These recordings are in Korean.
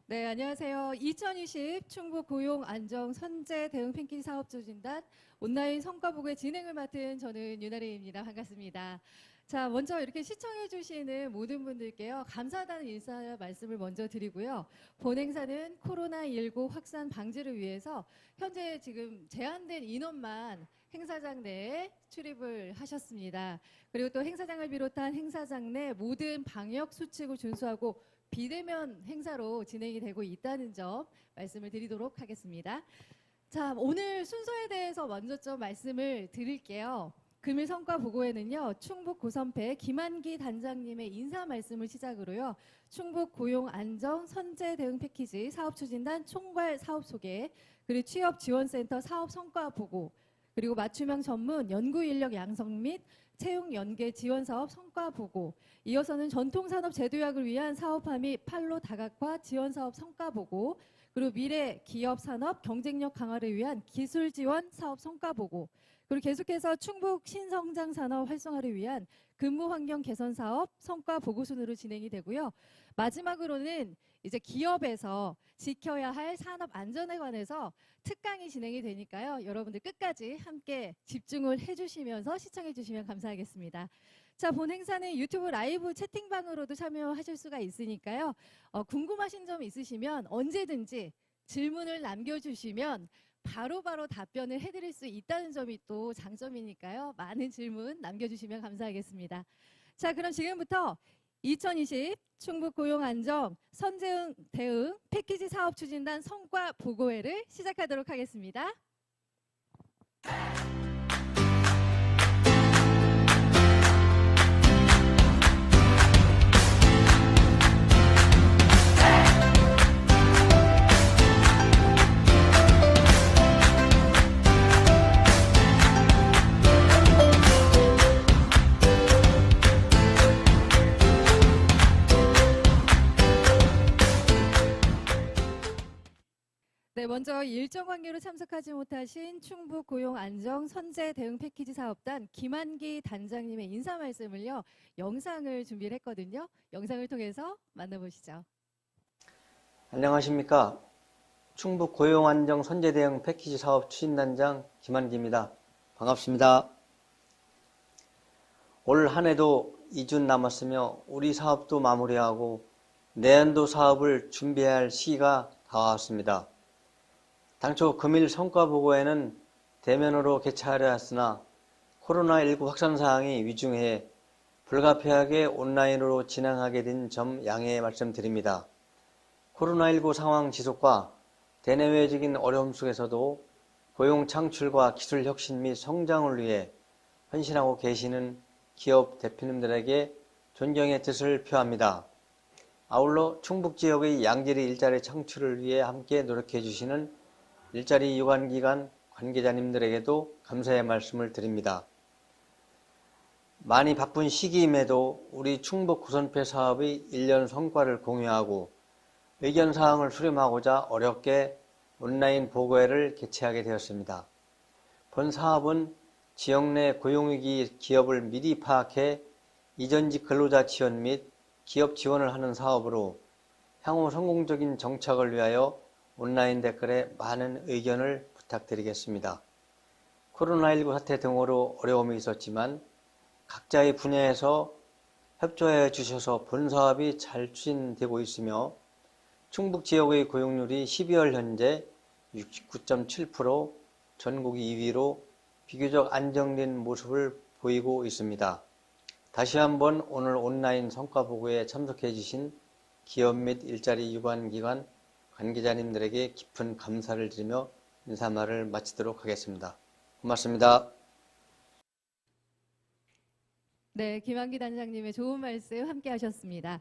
네, 안녕하세요. 2020 충북 고용 안정 선제 대응 팬키지 사업 추진단 온라인 성과보고의 진행을 맡은 저는 윤아래입니다. 반갑습니다. 자, 먼저 이렇게 시청해 주시는 모든 분들께요. 감사하다는 인사 말씀을 먼저 드리고요. 본 행사는 코로나19 확산 방지를 위해서 현재 지금 제한된 인원만 행사장 내에 출입을 하셨습니다. 그리고 또 행사장을 비롯한 행사장 내 모든 방역 수칙을 준수하고 비대면 행사로 진행이 되고 있다는 점 말씀을 드리도록 하겠습니다. 자, 오늘 순서에 대해서 먼저 좀 말씀을 드릴게요. 금일 성과 보고에는요, 충북 고선패 김한기 단장님의 인사 말씀을 시작으로요, 충북 고용 안정 선제 대응 패키지 사업 추진단 총괄 사업 소개, 그리고 취업 지원센터 사업 성과 보고, 그리고 맞춤형 전문 연구 인력 양성 및 채용 연계 지원 사업 성과 보고, 이어서는 전통산업 제도약을 위한 사업화 및 판로 다각화 지원 사업 성과 보고, 그리고 미래 기업 산업 경쟁력 강화를 위한 기술 지원 사업 성과 보고, 그리고 계속해서 충북 신성장 산업 활성화를 위한 근무 환경 개선 사업 성과 보고 순으로 진행이 되고요. 마지막으로는 이제 기업에서 지켜야 할 산업 안전에 관해서 특강이 진행이 되니까요. 여러분들 끝까지 함께 집중을 해주시면서 시청해 주시면 감사하겠습니다. 자, 본 행사는 유튜브 라이브 채팅방으로도 참여하실 수가 있으니까요. 궁금하신 점 있으시면 언제든지 질문을 남겨주시면 바로바로 답변을 해드릴 수 있다는 점이 또 장점이니까요. 많은 질문 남겨주시면 감사하겠습니다. 자, 그럼 지금부터 2020 충북 고용안정 선제응 대응 패키지 사업 추진단 성과 보고회를 시작하도록 하겠습니다. 네, 먼저 일정 관계로 참석하지 못하신 충북 고용 안정 선제 대응 패키지 사업단 김한기 단장님의 인사 말씀을요, 영상을 준비를 했거든요. 영상을 통해서 만나보시죠. 안녕하십니까. 충북 고용안정 선제대응 패키지 사업 추진단장 김한기입니다. 반갑습니다. 올 한 해도 2주 남았으며 우리 사업도 마무리하고 내년도 사업을 준비해야 할 시기가 다가왔습니다. 당초 금일 성과보고에는 대면으로 개최하려 했으나 코로나19 확산 사항이 위중해 불가피하게 온라인으로 진행하게 된 점 양해 말씀드립니다. 코로나19 상황 지속과 대내외적인 어려움 속에서도 고용 창출과 기술 혁신 및 성장을 위해 헌신하고 계시는 기업 대표님들에게 존경의 뜻을 표합니다. 아울러 충북 지역의 양질의 일자리 창출을 위해 함께 노력해 주시는 일자리 유관기관 관계자님들에게도 감사의 말씀을 드립니다. 많이 바쁜 시기임에도 우리 충북 고선패 사업의 1년 성과를 공유하고 의견사항을 수렴하고자 어렵게 온라인 보고회를 개최하게 되었습니다. 본 사업은 지역 내 고용위기 기업을 미리 파악해 이전직 근로자 지원 및 기업 지원을 하는 사업으로 향후 성공적인 정착을 위하여 온라인 댓글에 많은 의견을 부탁드리겠습니다. 코로나19 사태 등으로 어려움이 있었지만 각자의 분야에서 협조해 주셔서 본 사업이 잘 추진되고 있으며 충북 지역의 고용률이 12월 현재 69.7%, 전국 2위로 비교적 안정된 모습을 보이고 있습니다. 다시 한번 오늘 온라인 성과보고에 참석해 주신 기업 및 일자리 유관기관 관계자님들에게 깊은 감사를 드리며 인사말을 마치도록 하겠습니다. 고맙습니다. 네, 김한기 단장님의 좋은 말씀 함께 하셨습니다.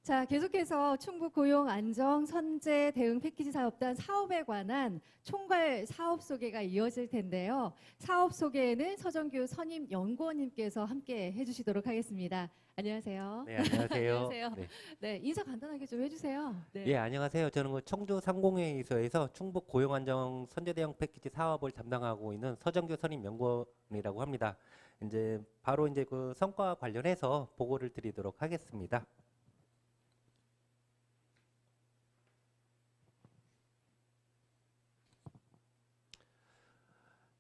자, 계속해서 충북 고용 안정 선제 대응 패키지 사업단 사업에 관한 총괄 사업 소개가 이어질 텐데요. 사업 소개에는 서정규 선임 연구원님께서 함께 해주시도록 하겠습니다. 안녕하세요. 네, 안녕하세요. 안녕하세요. 네. 네, 인사 간단하게 좀 해주세요. 네. 예, 안녕하세요. 저는 청주 상공회의소에서 충북 고용안정 선제대응 패키지 사업을 담당하고 있는 서정규 선임 연구원이라고 합니다. 이제 바로 그 성과 관련해서 보고를 드리도록 하겠습니다.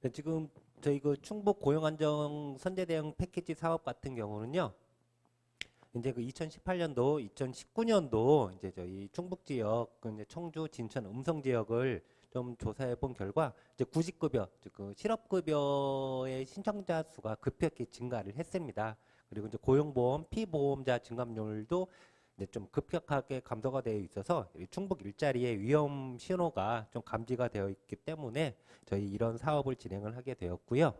네, 지금 저희 그 충북 고용안정 선제 대응 패키지 사업 같은 경우는요. 이제 그 2018년도, 2019년도 이제 저희 충북 지역, 그 이제 청주, 진천, 음성 지역을 좀 조사해 본 결과 이제 구직급여, 즉 그 실업급여의 신청자 수가 급격히 증가를 했습니다. 그리고 이제 고용보험, 피보험자 증감률도 이제 좀 급격하게 감소가 되어 있어서 이 충북 일자리의 위험 신호가 좀 감지가 되어 있기 때문에 저희 이런 사업을 진행을 하게 되었고요.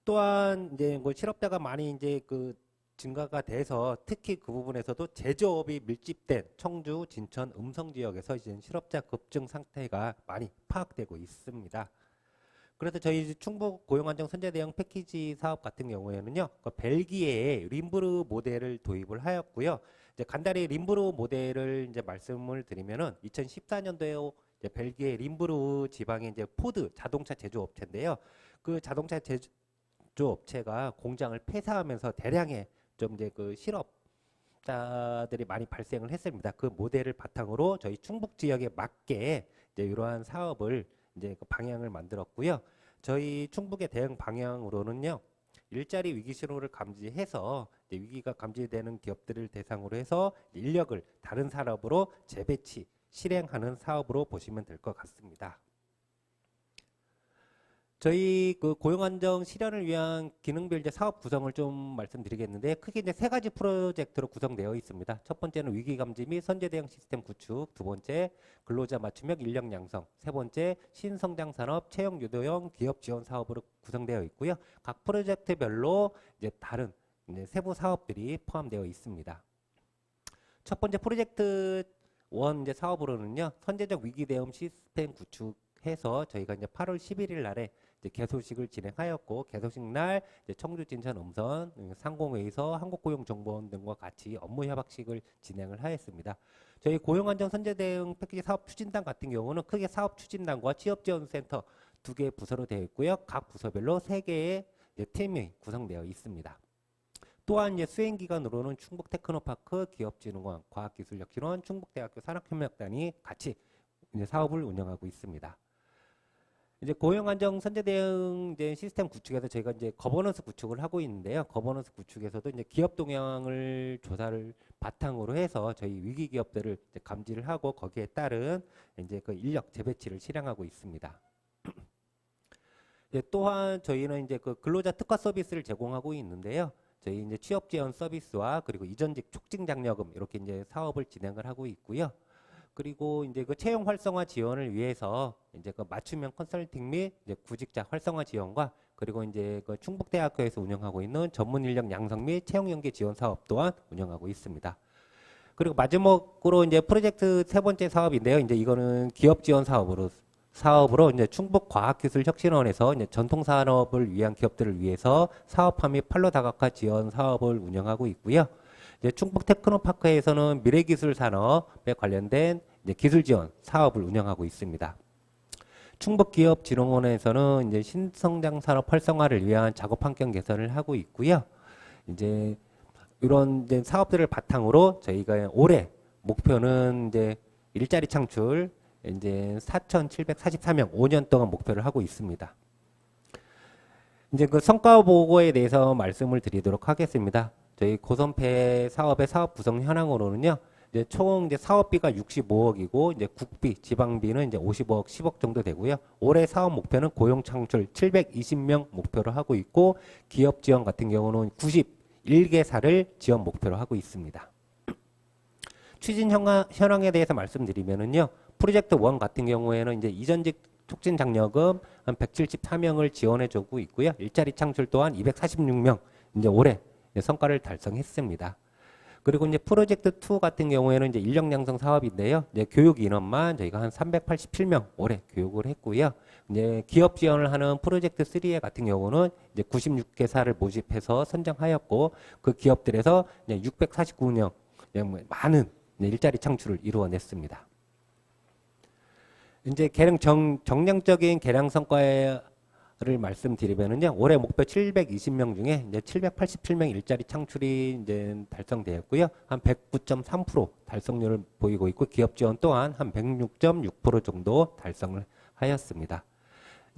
또한 이제 뭐 실업자가 많이 이제 그 증가가 돼서 특히 그 부분에서도 제조업이 밀집된 청주, 진천, 음성 지역에서 이제 실업자 급증 상태가 많이 파악되고 있습니다. 그래서 저희 충북 고용안정 선제 대응 패키지 사업 같은 경우에는요, 그 벨기에의 림부르 모델을 도입을 하였고요. 이제 간단히 림부르 모델을 이제 말씀을 드리면은 2014년도에 이제 벨기에 림부르 지방의 이제 포드 자동차 제조업체인데요. 그 자동차 제조업체가 공장을 폐사하면서 대량의 좀 이제 그 실업자들이 많이 발생을 했습니다. 그 모델을 바탕으로 저희 충북 지역에 맞게 이제 이러한 사업을 이제 그 방향을 만들었고요. 저희 충북의 대응 방향으로는요. 일자리 위기 신호를 감지해서 이제 위기가 감지되는 기업들을 대상으로 해서 인력을 다른 산업으로 재배치, 실행하는 사업으로 보시면 될 것 같습니다. 저희 그 고용안정 실현을 위한 기능별 이제 사업 구성을 좀 말씀드리겠는데 크게 이제 세 가지 프로젝트로 구성되어 있습니다. 첫 번째는 위기 감지 및 선제 대응 시스템 구축, 두 번째 근로자 맞춤형 인력 양성, 세 번째 신성장 산업 채용 유도형 기업 지원 사업으로 구성되어 있고요. 각 프로젝트별로 이제 다른 이제 세부 사업들이 포함되어 있습니다. 첫 번째 프로젝트 원 이제 사업으로는요. 선제적 위기 대응 시스템 구축해서 저희가 이제 8월 11일 날에 이제 개소식을 진행하였고 개소식 날 이제 청주, 진천, 음성 상공회의소, 한국고용정보원 등과 같이 업무 협약식을 진행을 하였습니다. 저희 고용안정 선제 대응 패키지 사업 추진단 같은 경우는 크게 사업 추진단과 취업지원센터 2개 부서로 되어 있고요. 각 부서별로 3개의 팀이 구성되어 있습니다. 또한 이제 수행 기관으로는 충북 테크노파크, 기업진흥원, 과학기술혁신원, 충북대학교 산학협력단이 같이 이제 사업을 운영하고 있습니다. 이제 고용안정 선제 대응 이제 시스템 구축에서 저희가 이제 거버넌스 구축을 하고 있는데요. 거버넌스 구축에서도 이제 기업 동향을 조사를 바탕으로 해서 저희 위기 기업들을 이제 감지를 하고 거기에 따른 이제 그 인력 재배치를 실행하고 있습니다. 이제 또한 저희는 이제 그 근로자 특화 서비스를 제공하고 있는데요. 저희 이제 취업 지원 서비스와 그리고 이전직 촉진 장려금 이렇게 이제 사업을 진행을 하고 있고요. 그리고 이제 그 채용 활성화 지원을 위해서 이제 그 맞춤형 컨설팅 및 이제 구직자 활성화 지원과 그리고 이제 그 충북대학교에서 운영하고 있는 전문 인력 양성 및 채용 연계 지원 사업 또한 운영하고 있습니다. 그리고 마지막으로 이제 프로젝트 세 번째 사업인데요. 이제 이거는 기업 지원 사업으로 이제 충북과학기술혁신원에서 이제 전통 산업을 위한 기업들을 위해서 사업화 및 판로 다각화 지원 사업을 운영하고 있고요. 이제 충북 테크노파크에서는 미래기술 산업에 관련된 이제 기술 지원 사업을 운영하고 있습니다. 충북기업진흥원에서는 이제 신성장 산업 활성화를 위한 작업 환경 개선을 하고 있고요. 이제 이런 이제 사업들을 바탕으로 저희가 올해 목표는 이제 일자리 창출 이제 4,744명 5년 동안 목표를 하고 있습니다. 이제 그 성과 보고에 대해서 말씀을 드리도록 하겠습니다. 저희 고선패 사업의 사업 구성 현황으로는요. 이제 총 이제 사업비가 65억이고 이제 국비, 지방비는 이제 50억, 10억 정도 되고요. 올해 사업 목표는 고용 창출 720명 목표로 하고 있고 기업 지원 같은 경우는 91개사를 지원 목표로 하고 있습니다. 추진 현황에 대해서 말씀드리면은요. 프로젝트 1 같은 경우에는 이제 이전직 촉진 장려금 한 174명을 지원해 주고 있고요. 일자리 창출 또한 246명 이제 올해 성과를 달성했습니다. 그리고 이제 프로젝트 2 같은 경우에는 이제 인력 양성 사업인데요. 이제 교육 인원만 저희가 한 387명 올해 교육을 했고요. 이제 기업 지원을 하는 프로젝트 3 같은 경우는 이제 96개사를 모집해서 선정하였고 그 기업들에서 이제 649명 많은 일자리 창출을 이루어냈습니다. 이제 정량적인 개량 성과를 말씀드리면은요, 올해 목표 720명 중에 이제 787명 일자리 창출이 이제 달성되었고요, 한 109.3% 달성률을 보이고 있고, 기업 지원 또한 한 106.6% 정도 달성을 하였습니다.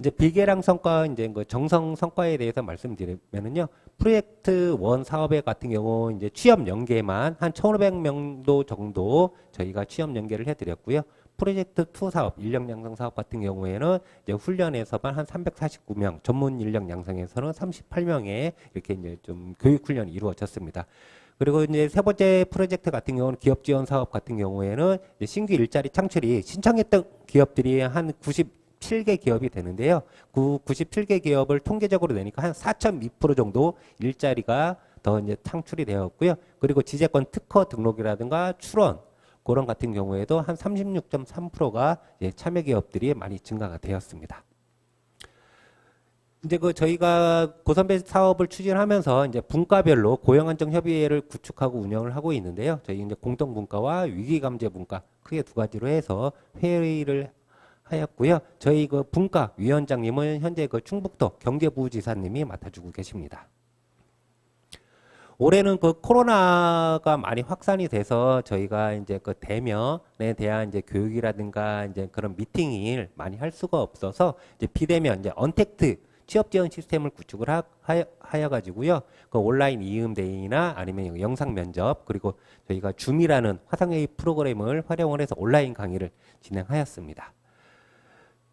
이제 비계량 성과, 이제 그 정성 성과에 대해서 말씀드리면은요, 프로젝트 1 사업에 같은 경우 이제 취업 연계만 한 1,500명도 정도 저희가 취업 연계를 해드렸고요. 프로젝트 2 사업, 인력 양성 사업 같은 경우에는 이제 훈련에서만 한 349명, 전문 인력 양성에서는 38명의 이렇게 이제 좀 교육 훈련이 이루어졌습니다. 그리고 이제 세 번째 프로젝트 같은 경우는 기업 지원 사업 같은 경우에는 이제 신규 일자리 창출이 신청했던 기업들이 한 97개 기업이 되는데요. 그 97개 기업을 통계적으로 내니까 한 4.2% 정도 일자리가 더 이제 창출이 되었고요. 그리고 지재권 특허 등록이라든가 출원 그런 같은 경우에도 한 36.3%가 참여 기업들이 많이 증가가 되었습니다. 이제 그 저희가 고선배 사업을 추진하면서 이제 분과별로 고용안정협의회를 구축하고 운영을 하고 있는데요. 저희 이제 공동분과와 위기감지 분과 크게 두 가지로 해서 회의를 하였고요. 저희 그 분과 위원장님은 현재 그 충북도 경제부지사님이 맡아주고 계십니다. 올해는 그 코로나가 많이 확산이 돼서 저희가 이제 그 대면에 대한 이제 교육이라든가 이제 그런 미팅을 많이 할 수가 없어서 이제 비대면 이제 언택트 취업 지원 시스템을 구축을 하여 가지고요. 그 온라인 이음대회나 아니면 영상 면접 그리고 저희가 줌이라는 화상회의 프로그램을 활용을 해서 온라인 강의를 진행하였습니다.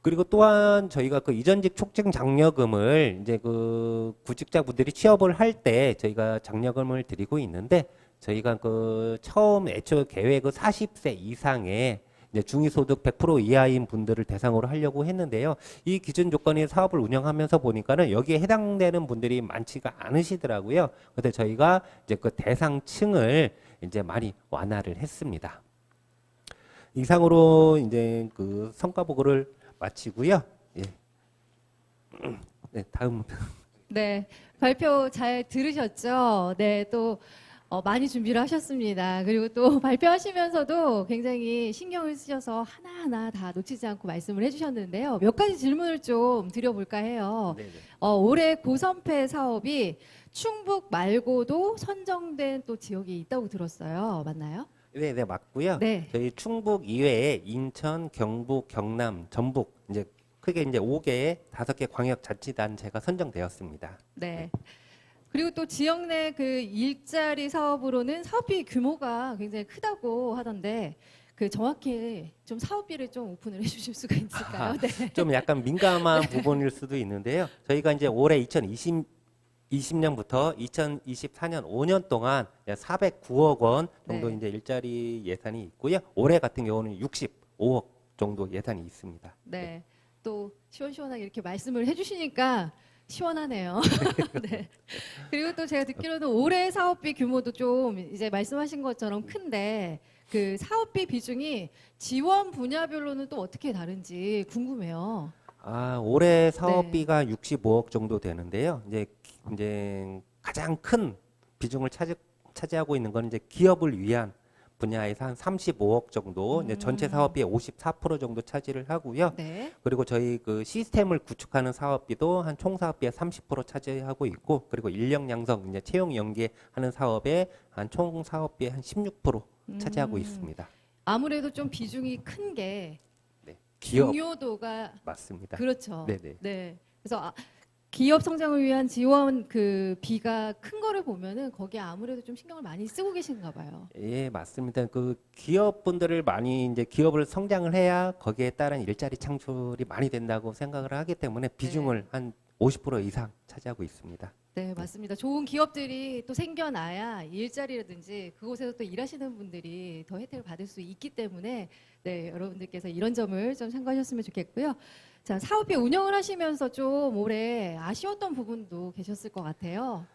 그리고 또한 저희가 그 이전직 촉진 장려금을 이제 그 구직자분들이 취업을 할 때 저희가 장려금을 드리고 있는데 저희가 그 처음 애초 계획은 40세 이상의 이제 중위소득 100% 이하인 분들을 대상으로 하려고 했는데요. 이 기준 조건의 사업을 운영하면서 보니까는 여기에 해당되는 분들이 많지가 않으시더라고요. 그래서 저희가 이제 그 대상층을 이제 많이 완화를 했습니다. 이상으로 이제 그 성과 보고를 마치고요. 예. 네, 다음. 네, 발표 잘 들으셨죠? 네, 또 많이 준비를 하셨습니다. 그리고 또 발표하시면서도 굉장히 신경을 쓰셔서 하나하나 다 놓치지 않고 말씀을 해주셨는데요. 몇 가지 질문을 좀 드려볼까 해요. 네네. 올해 고선패 사업이 충북 말고도 선정된 또 지역이 있다고 들었어요. 맞나요? 네, 네, 맞고요. 네. 저희 충북 이외에 인천, 경북, 경남, 전북 이제 크게 이제 5개, 5개 광역 자치단체가 선정되었습니다. 네. 그리고 또 지역 내 그 일자리 사업으로는 사업비 규모가 굉장히 크다고 하던데 그 정확히 좀 사업비를 좀 오픈을 해주실 수가 있을까요? 네. 좀 약간 민감한 부분일 수도 있는데요. 저희가 이제 올해 2020년부터 2024년 5년 동안 409억 원 정도 네. 이제 일자리 예산이 있고요. 올해 같은 경우는 65억 정도 예산이 있습니다. 네. 또 시원시원하게 이렇게 말씀을 해주시니까 시원하네요. 네. 그리고 또 제가 듣기로는 올해 사업비 규모도 좀 이제 말씀하신 것처럼 큰데 그 사업비 비중이 지원 분야별로는 또 어떻게 다른지 궁금해요. 올해 사업비가 65억 정도 되는데요. 이제 가장 큰 비중을 차지하고 있는 건 이제 기업을 위한 분야에서 한 35억 정도, 이제 전체 사업비의 54% 정도 차지를 하고요. 네. 그리고 저희 그 시스템을 구축하는 사업비도 한 총 사업비의 30% 차지하고 있고, 그리고 인력 양성, 이제 채용 연계하는 사업에 한 총 사업비의 한 16% 차지하고 있습니다. 아무래도 좀 비중이 큰 게 네. 기업 중요도가 맞습니다. 그렇죠. 네네. 네. 그래서 기업 성장을 위한 지원 그 비가 큰 거를 보면은 거기에 아무래도 좀 신경을 많이 쓰고 계신가 봐요. 예, 맞습니다. 그 기업분들을 많이 이제 기업을 성장을 해야 거기에 따른 일자리 창출이 많이 된다고 생각을 하기 때문에 비중을 한 50% 이상 차지하고 있습니다. 네, 맞습니다. 좋은 기업들이 또 생겨나야 일자리라든지 그곳에서 또 일하시는 분들이 더 혜택을 받을 수 있기 때문에 네, 여러분들께서 이런 점을 좀 참고하셨으면 좋겠고요. 자, 사업비 운영을 하시면서 좀 올해 아쉬웠던 부분도 계셨을 것 같아요.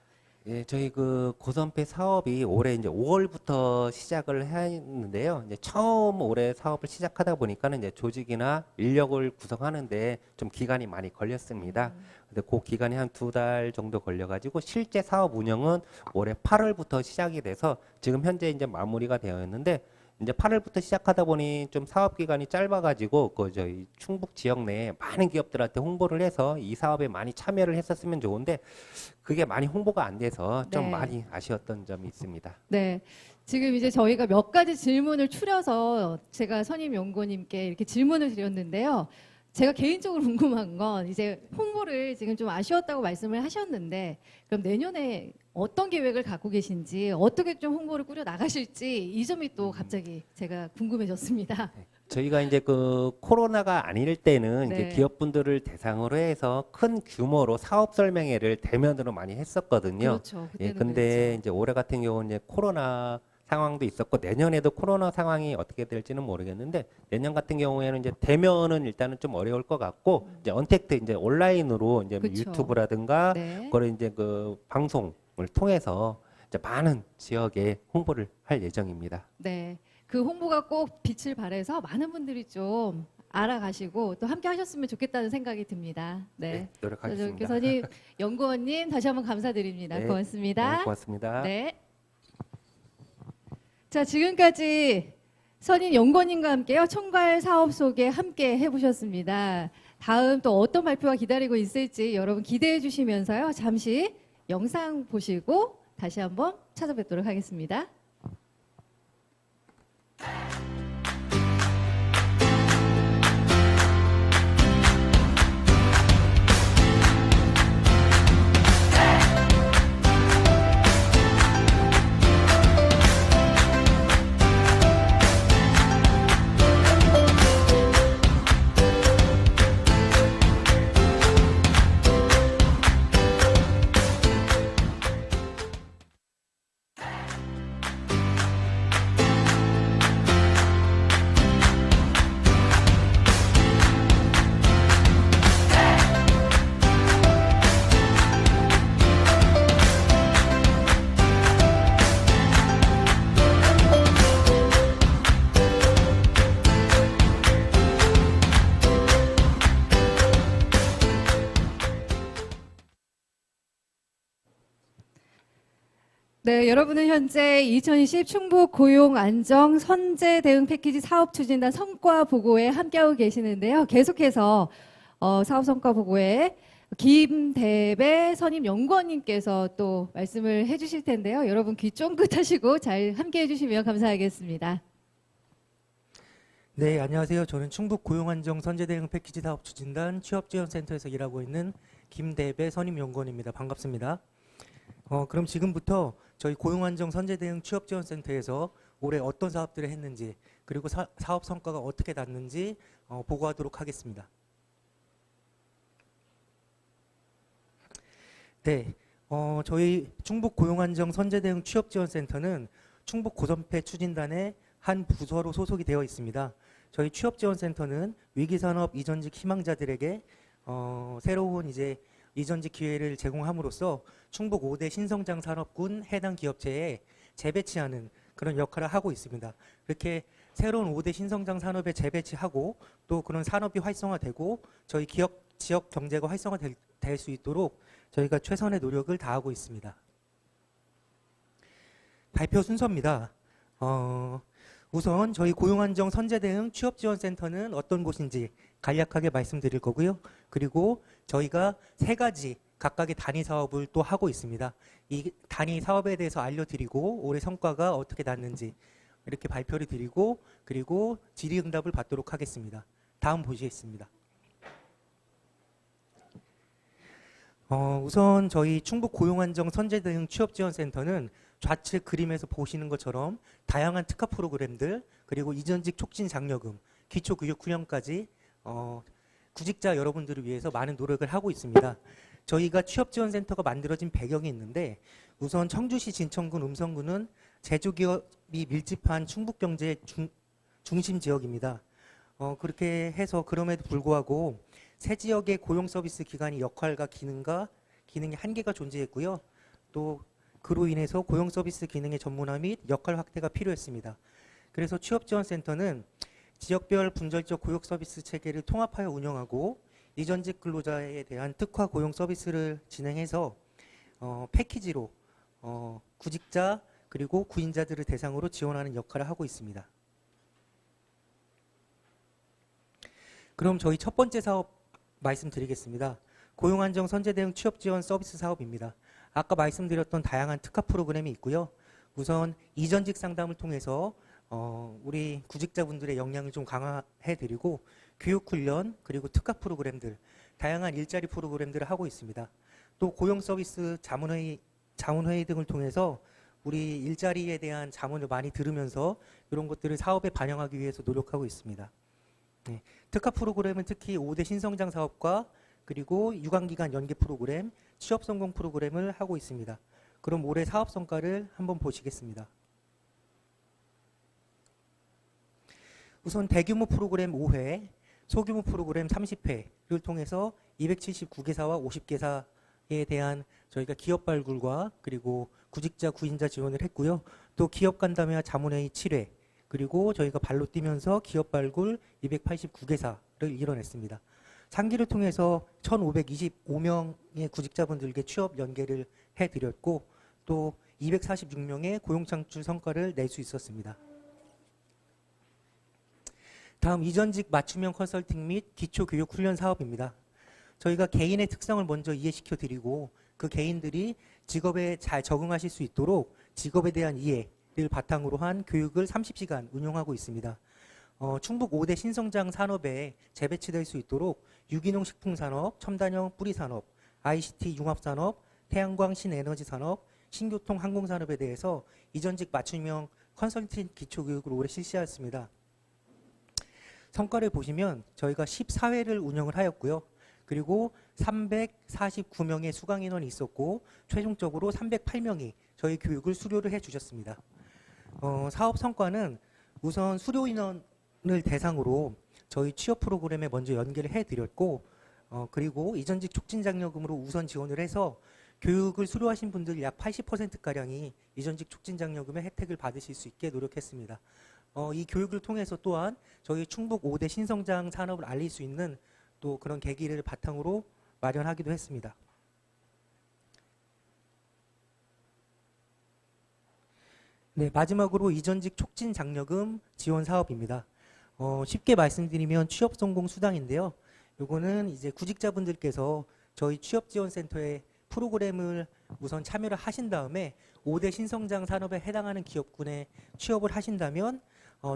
예, 저희 그 고선패 사업이 올해 이제 5월부터 시작을 했는데요. 이제 처음 올해 사업을 시작하다 보니까는 이제 조직이나 인력을 구성하는데 좀 기간이 많이 걸렸습니다. 근데 그 기간이 한 2달 정도 걸려가지고 실제 사업 운영은 올해 8월부터 시작이 돼서 지금 현재 이제 마무리가 되어 있는데 이제 8월부터 시작하다 보니 좀 사업 기간이 짧아가지고 그 저희 충북 지역 내에 많은 기업들한테 홍보를 해서 이 사업에 많이 참여를 했었으면 좋은데 그게 많이 홍보가 안 돼서 좀 네. 많이 아쉬웠던 점이 있습니다. 네. 지금 이제 저희가 몇 가지 질문을 추려서 제가 선임 연구원님께 이렇게 질문을 드렸는데요. 제가 개인적으로 궁금한 건 이제 홍보를 지금 좀 아쉬웠다고 말씀을 하셨는데 그럼 내년에 어떤 계획을 갖고 계신지 어떻게 좀 홍보를 꾸려 나가실지 이 점이 또 갑자기 제가 궁금해졌습니다. 저희가 이제 그 코로나가 아닐 때는 네. 이제 기업분들을 대상으로 해서 큰 규모로 사업 설명회를 대면으로 많이 했었거든요. 그렇죠. 예, 그때는 근데 그랬죠. 이제 올해 같은 경우는 이제 코로나 상황도 있었고 내년에도 코로나 상황이 어떻게 될지는 모르겠는데 내년 같은 경우에는 이제 대면은 일단은 좀 어려울 것 같고 이제 언택트 이제 온라인으로 이제 그쵸. 유튜브라든가 네. 그걸 이제 그 방송을 통해서 이제 많은 지역에 홍보를 할 예정입니다. 네. 그 홍보가 꼭 빛을 발해서 많은 분들이 좀 알아가시고 또 함께 하셨으면 좋겠다는 생각이 듭니다. 네. 노력하겠습니다. 교수님, 연구원님 다시 한번 감사드립니다. 네. 고맙습니다. 네, 고맙습니다. 네. 자, 지금까지 선임 연구원님과 함께요. 총괄 사업 소개 함께 해보셨습니다. 다음 또 어떤 발표가 기다리고 있을지 여러분 기대해 주시면서요. 잠시 영상 보시고 다시 한번 찾아뵙도록 하겠습니다. 네, 여러분은 현재 2020 충북 고용 안정 선제 대응 패키지 사업 추진단 성과 보고에 함께하고 계시는데요. 계속해서 사업 성과 보고에 김대배 선임 연구원님께서 또 말씀을 해주실 텐데요. 여러분 귀 쫑긋하시고 잘 함께해 주시면 감사하겠습니다. 네, 안녕하세요. 저는 충북 고용안정 선제대응 패키지 사업 추진단 취업지원센터에서 일하고 있는 김대배 선임연구원입니다. 반갑습니다. 그럼 지금부터 저희 고용안정 선제대응 취업지원센터에서 올해 어떤 사업들을 했는지 그리고 사업 성과가 어떻게 났는지 보고하도록 하겠습니다. 네, 저희 충북 고용안정 선제대응 취업지원센터는 충북 고선패 추진단의 한 부서로 소속이 되어 있습니다. 저희 취업지원센터는 위기산업 이전직 희망자들에게 새로운 이전직 기회를 제공함으로써 충북 5대 신성장 산업군 해당 기업체에 재배치하는 그런 역할을 하고 있습니다. 이렇게 새로운 5대 신성장 산업에 재배치하고 또 그런 산업이 활성화되고 저희 지역 경제가 활성화될 수 있도록 저희가 최선의 노력을 다하고 있습니다. 발표 순서입니다. 우선 저희 고용안정 선제대응 취업지원센터는 어떤 곳인지 간략하게 말씀드릴 거고요. 그리고 저희가 3가지 각각의 단위 사업을 또 하고 있습니다. 이 단위 사업에 대해서 알려드리고 올해 성과가 어떻게 났는지 이렇게 발표를 드리고 그리고 질의응답을 받도록 하겠습니다. 다음 보시겠습니다. 우선 저희 충북 고용안정 선제대응 취업지원센터는 좌측 그림에서 보시는 것처럼 다양한 특화 프로그램들 그리고 이전직 촉진 장려금, 기초교육훈련까지 구직자 여러분들을 위해서 많은 노력을 하고 있습니다. 저희가 취업지원센터가 만들어진 배경이 있는데 우선 청주시 진천군 음성군은 제조기업이 밀집한 충북경제의 중심 지역입니다. 그렇게 해서 그럼에도 불구하고 새 지역의 고용서비스 기관의 역할과 기능의 한계가 존재했고요. 또 그로 인해서 고용서비스 기능의 전문화 및 역할 확대가 필요했습니다. 그래서 취업지원센터는 지역별 분절적 고용서비스 체계를 통합하여 운영하고 이전직 근로자에 대한 특화 고용서비스를 진행해서 패키지로 구직자 그리고 구인자들을 대상으로 지원하는 역할을 하고 있습니다. 그럼 저희 첫 번째 사업 말씀드리겠습니다. 고용안정 선제대응 취업지원 서비스 사업입니다. 아까 말씀드렸던 다양한 특화 프로그램이 있고요. 우선 이전직 상담을 통해서 우리 구직자분들의 역량을 좀 강화해드리고 교육훈련 그리고 특화 프로그램들, 다양한 일자리 프로그램들을 하고 있습니다. 또 고용 서비스 자문회의 등을 통해서 우리 일자리에 대한 자문을 많이 들으면서 이런 것들을 사업에 반영하기 위해서 노력하고 있습니다. 네. 특화 프로그램은 특히 5대 신성장 사업과 그리고 유관기관 연계 프로그램, 취업 성공 프로그램을 하고 있습니다. 그럼 올해 사업 성과를 한번 보시겠습니다. 우선 대규모 프로그램 5회, 소규모 프로그램 30회를 통해서 279개사와 50개사에 대한 저희가 기업 발굴과 그리고 구직자, 구인자 지원을 했고요. 또 기업 간담회와 자문회의 7회, 그리고 저희가 발로 뛰면서 기업 발굴 289개사를 이뤄냈습니다. 상기를 통해서 1,525명의 구직자분들께 취업 연계를 해드렸고 또 246명의 고용창출 성과를 낼 수 있었습니다. 다음 이전직 맞춤형 컨설팅 및 기초교육훈련 사업입니다. 저희가 개인의 특성을 먼저 이해시켜 드리고 그 개인들이 직업에 잘 적응하실 수 있도록 직업에 대한 이해를 바탕으로 한 교육을 30시간 운영하고 있습니다. 충북 5대 신성장 산업에 재배치될 수 있도록 유기농 식품산업, 첨단형 뿌리산업, ICT 융합산업, 태양광 신에너지산업, 신교통 항공산업에 대해서 이전직 맞춤형 컨설팅 기초교육을 올해 실시했습니다. 성과를 보시면 저희가 14회를 운영을 하였고요. 그리고 349명의 수강 인원이 있었고 최종적으로 308명이 저희 교육을 수료를 해주셨습니다. 사업 성과는 우선 수료 인원을 대상으로 저희 취업 프로그램에 먼저 연계를 해드렸고 그리고 이전직 촉진장려금으로 우선 지원을 해서 교육을 수료하신 분들 약 80%가량이 이전직 촉진장려금의 혜택을 받으실 수 있게 노력했습니다. 이 교육을 통해서 또한 저희 충북 5대 신성장 산업을 알릴 수 있는 또 그런 계기를 바탕으로 마련하기도 했습니다. 네, 마지막으로 이전직 촉진 장려금 지원 사업입니다. 쉽게 말씀드리면 취업 성공 수당인데요. 요거는 이제 구직자분들께서 저희 취업지원센터에 프로그램을 우선 참여를 하신 다음에 5대 신성장 산업에 해당하는 기업군에 취업을 하신다면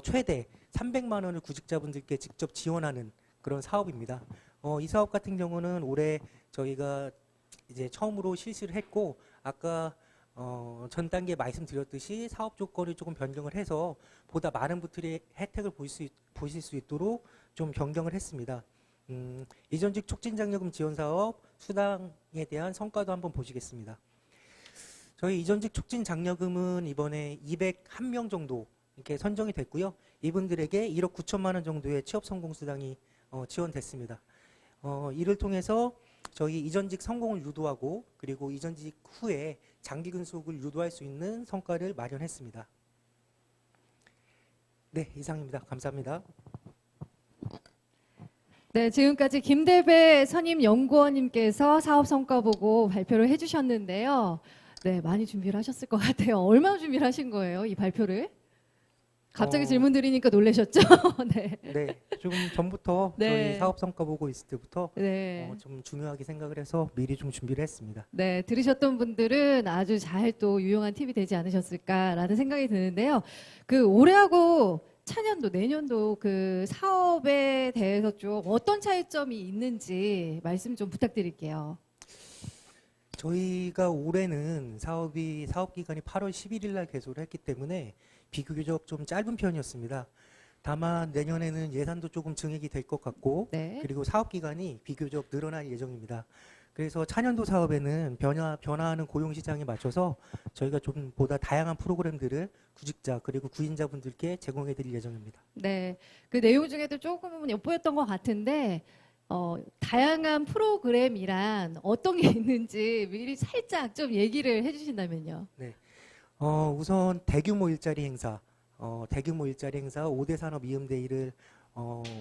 최대 300만 원을 구직자분들께 직접 지원하는 그런 사업입니다. 이 사업 같은 경우는 올해 저희가 이제 처음으로 실시를 했고 아까 전 단계에 말씀드렸듯이 사업 조건을 조금 변경을 해서 보다 많은 분들이 혜택을 보실 수 있도록 좀 변경을 했습니다. 이전직 촉진장려금 지원사업 수당에 대한 성과도 한번 보시겠습니다. 저희 이전직 촉진장려금은 이번에 201명 정도 이렇게 선정이 됐고요. 이분들에게 1억 9천만 원 정도의 취업 성공 수당이 지원됐습니다. 이를 통해서 저희 이전직 성공을 유도하고 그리고 이전직 후에 장기 근속을 유도할 수 있는 성과를 마련했습니다. 네, 이상입니다. 감사합니다. 네, 지금까지 김대배 선임연구원님께서 사업 성과 보고 발표를 해주셨는데요. 네, 많이 준비를 하셨을 것 같아요. 얼마나 준비를 하신 거예요, 이 발표를? 갑자기 질문 드리니까 놀라셨죠? 네. 네, 좀 전부터 네. 저희 사업 성과 보고 있을 때부터 네. 좀 중요하게 생각을 해서 미리 좀 준비를 했습니다. 네, 들으셨던 분들은 아주 잘 또 유용한 팁이 되지 않으셨을까라는 생각이 드는데요. 그 올해하고 차년도, 내년도 그 사업에 대해서 좀 어떤 차이점이 있는지 말씀 좀 부탁드릴게요. 저희가 올해는 사업 기간이 8월 11일 날 개소를 했기 때문에 비교적 좀 짧은 편이었습니다. 다만 내년에는 예산도 조금 증액이 될 것 같고 네. 그리고 사업 기간이 비교적 늘어날 예정입니다. 그래서 차년도 사업에는 변화하는 고용 시장에 맞춰서 저희가 좀 보다 다양한 프로그램들을 구직자 그리고 구인자분들께 제공해 드릴 예정입니다. 네, 그 내용 중에도 조금은 엿보였던 것 같은데 다양한 프로그램이란 어떤 게 있는지 미리 살짝 좀 얘기를 해주신다면요. 네. 우선 대규모 일자리 행사 5대 산업 이음대회를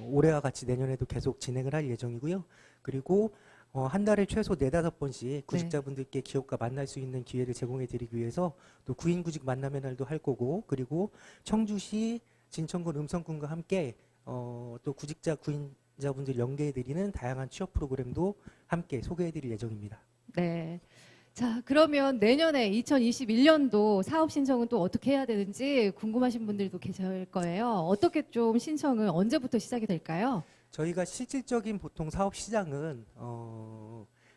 올해와 같이 내년에도 계속 진행을 할 예정이고요. 그리고 한 달에 최소 4-5번씩 구직자분들께 기업과 만날 수 있는 기회를 제공해 드리기 위해서 또 구인구직 만남의 날도 할 거고 그리고 청주시 진천군 음성군과 함께 또 구직자 구인자분들 연계해 드리는 다양한 취업 프로그램도 함께 소개해 드릴 예정입니다. 네. 자, 그러면 내년에 2021년도 사업 신청은 또 어떻게 해야 되는지 궁금하신 분들도 계실 거예요. 어떻게 좀 신청은 언제부터 시작이 될까요? 저희가 실질적인 보통 사업 시장은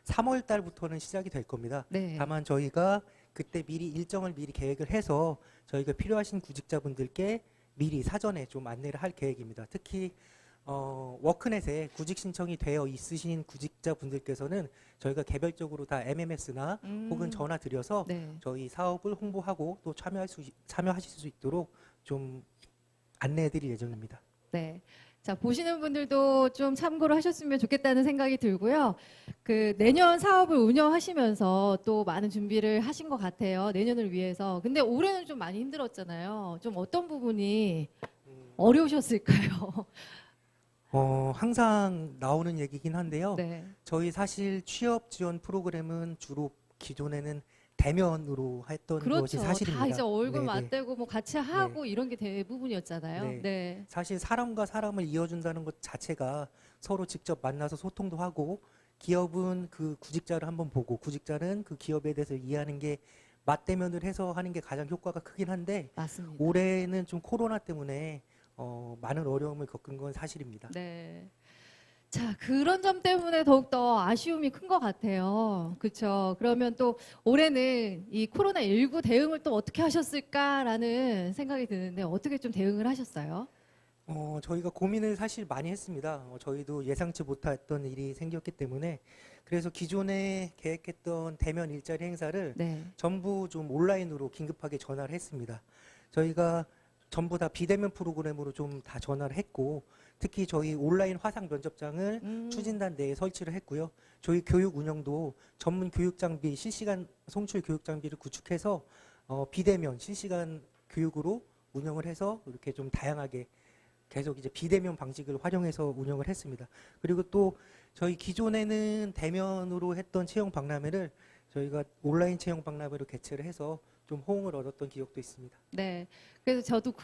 3월 달부터는 시작이 될 겁니다. 네. 다만 저희가 그때 미리 일정을 미리 계획을 해서 저희가 필요하신 구직자분들께 미리 사전에 좀 안내를 할 계획입니다. 특히 워크넷에 구직 신청이 되어 있으신 구직자분들께서는 저희가 개별적으로 다 MMS나 혹은 전화 드려서 네. 저희 사업을 홍보하고 또 참여하실 수 있도록 좀 안내해드릴 예정입니다. 네. 자, 보시는 분들도 좀 참고를 하셨으면 좋겠다는 생각이 들고요. 그 내년 사업을 운영하시면서 또 많은 준비를 하신 것 같아요. 내년을 위해서. 근데 올해는 좀 많이 힘들었잖아요. 좀 어떤 부분이 어려우셨을까요? 항상 나오는 얘기긴 한데요. 네. 저희 사실 취업 지원 프로그램은 주로 기존에는 대면으로 했던 것이 그렇죠. 사실입니다. 다 이제 얼굴 네네. 맞대고 뭐 같이 하고 이런 게 대부분이었잖아요. 네. 네. 사실 사람과 사람을 이어준다는 것 자체가 서로 직접 만나서 소통도 하고 기업은 그 구직자를 한번 보고 구직자는 그 기업에 대해서 이해하는 게 맞대면을 해서 하는 게 가장 효과가 크긴 한데 맞습니다. 올해는 좀 코로나 때문에 많은 어려움을 겪은 건 사실입니다. 네. 자, 그런 점 때문에 더욱더 아쉬움이 큰 것 같아요. 그렇죠. 그러면 또 올해는 이 코로나19 대응을 또 어떻게 하셨을까라는 생각이 드는데 어떻게 좀 대응을 하셨어요? 저희가 고민을 사실 많이 했습니다. 저희도 예상치 못했던 일이 생겼기 때문에 그래서 기존에 계획했던 대면 일자리 행사를 네. 전부 좀 온라인으로 긴급하게 전화를 했습니다. 저희가 전부 다 비대면 프로그램으로 좀 다 전화를 했고 특히 저희 온라인 화상 면접장을 추진단 내에 설치를 했고요. 저희 교육 운영도 전문 교육 장비, 실시간 송출 교육 장비를 구축해서 비대면 실시간 교육으로 운영을 해서 이렇게 좀 다양하게 계속 이제 비대면 방식을 활용해서 운영을 했습니다. 그리고 또 저희 기존에는 대면으로 했던 채용 박람회를 저희가 온라인 채용 박람회로 개최를 해서 좀 호응을 얻었던 기억도 있습니다. 네. 그래서 저도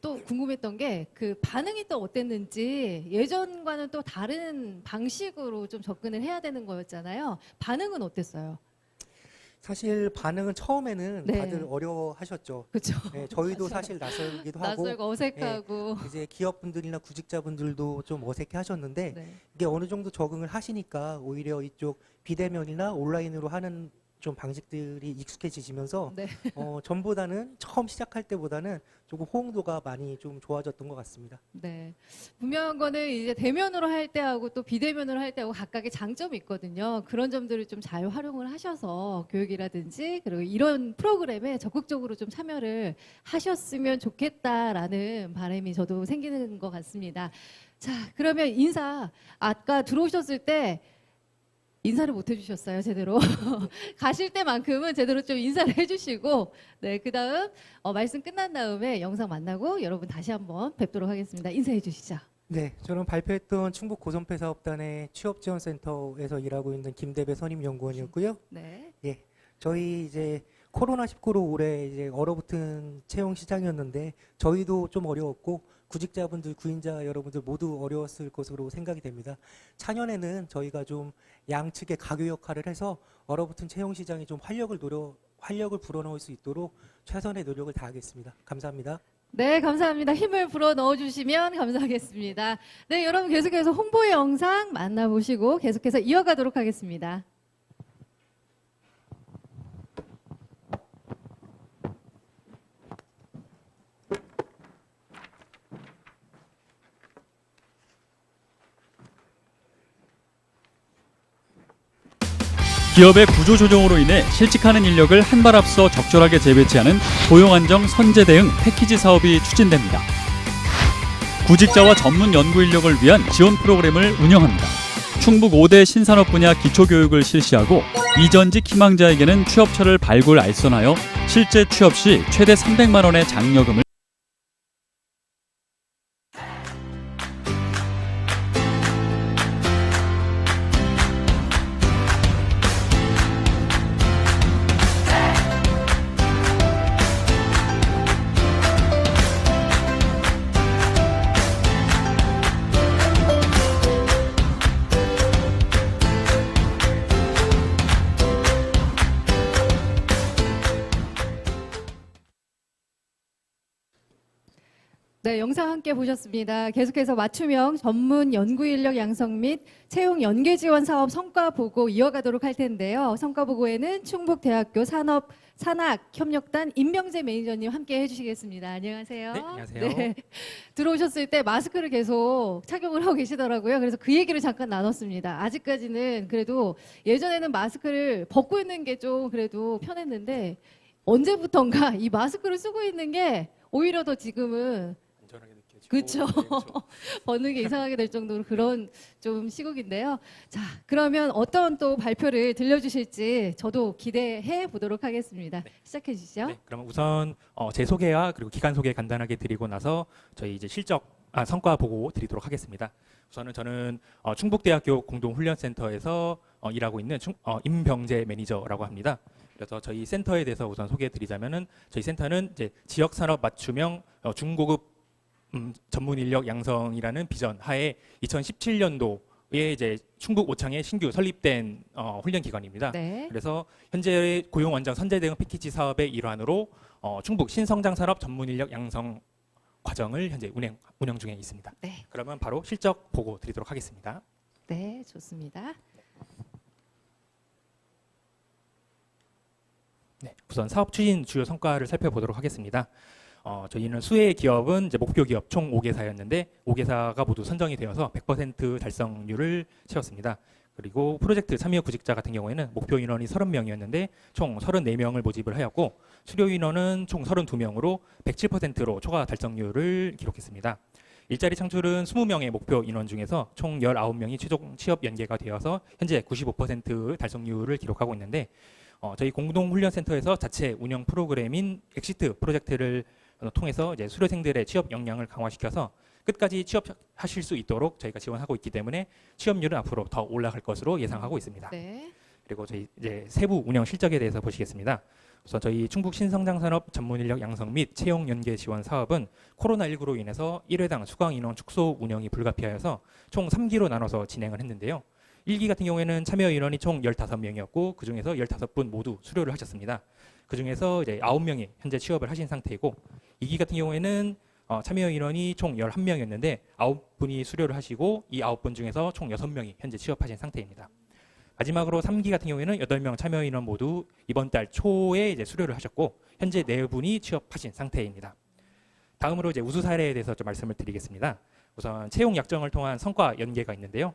또 궁금했던 게 그 반응이 또 어땠는지 예전과는 또 다른 방식으로 좀 접근을 해야 되는 거였잖아요. 반응은 어땠어요? 사실 반응은 처음에는 네. 다들 어려워하셨죠. 그렇죠. 네, 저희도 맞아요. 사실 낯설기도 하고 낯설고 어색하고. 이제 기업분들이나 구직자분들도 좀 어색해하셨는데 네. 이게 어느 정도 적응을 하시니까 오히려 이쪽 비대면이나 온라인으로 하는 좀 방식들이 익숙해지시면서 네. 전보다는 처음 시작할 때보다는 조금 호응도가 많이 좀 좋아졌던 것 같습니다. 네. 분명한 거는 이제 대면으로 할 때하고 또 비대면으로 할 때하고 각각의 장점이 있거든요. 그런 점들을 좀 잘 활용을 하셔서 교육이라든지 그리고 이런 프로그램에 적극적으로 좀 참여를 하셨으면 좋겠다라는 바람이 저도 생기는 것 같습니다. 자, 그러면 아까 들어오셨을 때 인사를 못 해주셨어요, 제대로. 가실 때만큼은 제대로 좀 인사를 해주시고, 네, 그 다음, 말씀 끝난 다음에 영상 만나고 여러분 다시 한번 뵙도록 하겠습니다. 인사해 주시죠. 네, 저는 발표했던 충북 고선패 사업단의 취업지원센터에서 일하고 있는 김대배 선임연구원이었고요. 네. 예, 저희 이제 코로나19로 올해 이제 얼어붙은 채용 시장이었는데 저희도 좀 어려웠고 구직자분들, 구인자 여러분들 모두 어려웠을 것으로 생각이 됩니다. 차년에는 저희가 좀 양측의 가교 역할을 해서 얼어붙은 채용 시장이 좀 활력을 불어넣을 수 있도록 최선의 노력을 다하겠습니다. 감사합니다. 네, 감사합니다. 힘을 불어 넣어주시면 감사하겠습니다. 네, 여러분 계속해서 홍보 영상 만나보시고 계속해서 이어가도록 하겠습니다. 기업의 구조조정으로 인해 실직하는 인력을 한 발 앞서 적절하게 재배치하는 고용안정 선제 대응 패키지 사업이 추진됩니다. 구직자와 전문 연구 인력을 위한 지원 프로그램을 운영합니다. 충북 5대 신산업 분야 기초교육을 실시하고 이전직 희망자에게는 취업처를 발굴 알선하여 실제 취업 시 최대 300만 원의 장려금을 네, 영상 함께 보셨습니다. 계속해서 맞춤형 전문 연구 인력 양성 및 채용 연계 지원 사업 성과 보고 이어가도록 할 텐데요. 성과 보고에는 충북대학교 산학협력단 임명재 매니저님 함께 해주시겠습니다. 안녕하세요. 네, 안녕하세요. 들어오셨을 때 마스크를 계속 착용을 하고 계시더라고요. 그래서 그 얘기를 잠깐 나눴습니다. 아직까지는 그래도 예전에는 마스크를 벗고 있는 게 좀 그래도 편했는데 언제부턴가 이 마스크를 쓰고 있는 게 오히려 더 지금은 안전하게 느껴지고. 그쵸. 네, 그렇죠. 벗는 게 이상하게 될 정도로 그런 좀 시국인데요. 자, 그러면 어떤 또 발표를 들려주실지 저도 기대해 보도록 하겠습니다. 시작해 주시죠. 네, 그럼 우선 제 소개와 그리고 기관 소개 간단하게 드리고 나서 저희 이제 성과 보고 드리도록 하겠습니다. 우선은 저는 충북대학교 공동훈련센터에서 일하고 있는 임병재 매니저라고 합니다. 그래서 저희 센터에 대해서 우선 소개해드리자면은 저희 센터는 이제 지역 산업 맞춤형 중고급 전문 인력 양성이라는 비전 하에 2017년도에 이제 충북 오창에 신규 설립된 훈련 기관입니다. 네. 그래서 현재 고용 원정 선제 대응 패키지 사업의 일환으로 충북 신성장 산업 전문 인력 양성 과정을 현재 운영 중에 있습니다. 네. 그러면 바로 실적 보고 드리도록 하겠습니다. 네, 좋습니다. 네, 우선 사업 추진 주요 성과를 살펴보도록 하겠습니다. 저희는 수혜 기업은 이제 목표 기업 총 5개사였는데 5개사가 모두 선정이 되어서 100% 달성률을 채웠습니다. 그리고 프로젝트 참여 구직자 같은 경우에는 목표 인원이 30명이었는데 총 34명을 모집을 하였고 수료 인원은 총 32명으로 107%로 초과 달성률을 기록했습니다. 일자리 창출은 20명의 목표 인원 중에서 총 19명이 최종 취업 연계가 되어서 현재 95% 달성률을 기록하고 있는데 저희 공동훈련센터에서 자체 운영 프로그램인 엑시트 프로젝트를 통해서 이제 수료생들의 취업 역량을 강화시켜서 끝까지 취업하실 수 있도록 저희가 지원하고 있기 때문에 취업률은 앞으로 더 올라갈 것으로 예상하고 있습니다. 네. 그리고 저희 이제 세부 운영 실적에 대해서 보시겠습니다. 우선 저희 충북 신성장 산업 전문 인력 양성 및 채용 연계 지원 사업은 코로나19로 인해서 1회당 수강 인원 축소 운영이 불가피하여서 총 3기로 나눠서 진행을 했는데요. 1기 같은 경우에는 참여 인원이 총 15명이었고 그중에서 15분 모두 수료를 하셨습니다. 그중에서 이제 9명이 현재 취업을 하신 상태이고 2기 같은 경우에는 참여 인원이 총 11명이었는데 9분이 수료를 하시고 이 9분 중에서 총 6명이 현재 취업하신 상태입니다. 마지막으로 3기 같은 경우에는 8명 참여 인원 모두 이번 달 초에 이제 수료를 하셨고 현재 4분이 취업하신 상태입니다. 다음으로 이제 우수 사례에 대해서 좀 말씀을 드리겠습니다. 우선 채용 약정을 통한 성과 연계가 있는데요.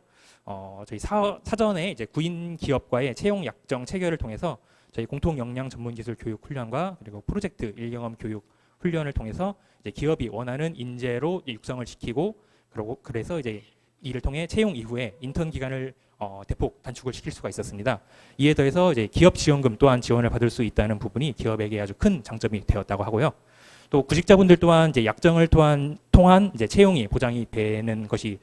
저희 사전에 이제 구인 기업과의 채용 약정 체결을 통해서 저희 공통 역량 전문 기술 교육 훈련과 그리고 프로젝트 일경험 교육 훈련을 통해서 이제 기업이 원하는 인재로 육성을 시키고 그래서 이제 이를 통해 채용 이후에 인턴 기간을 대폭 단축을 시킬 수가 있었습니다. 이에 더해서 이제 기업 지원금 또한 지원을 받을 수 있다는 부분이 기업에게 아주 큰 장점이 되었다고 하고요. 또 구직자분들 또한 이제 약정을 통한 이제 채용이 보장이 되는 것이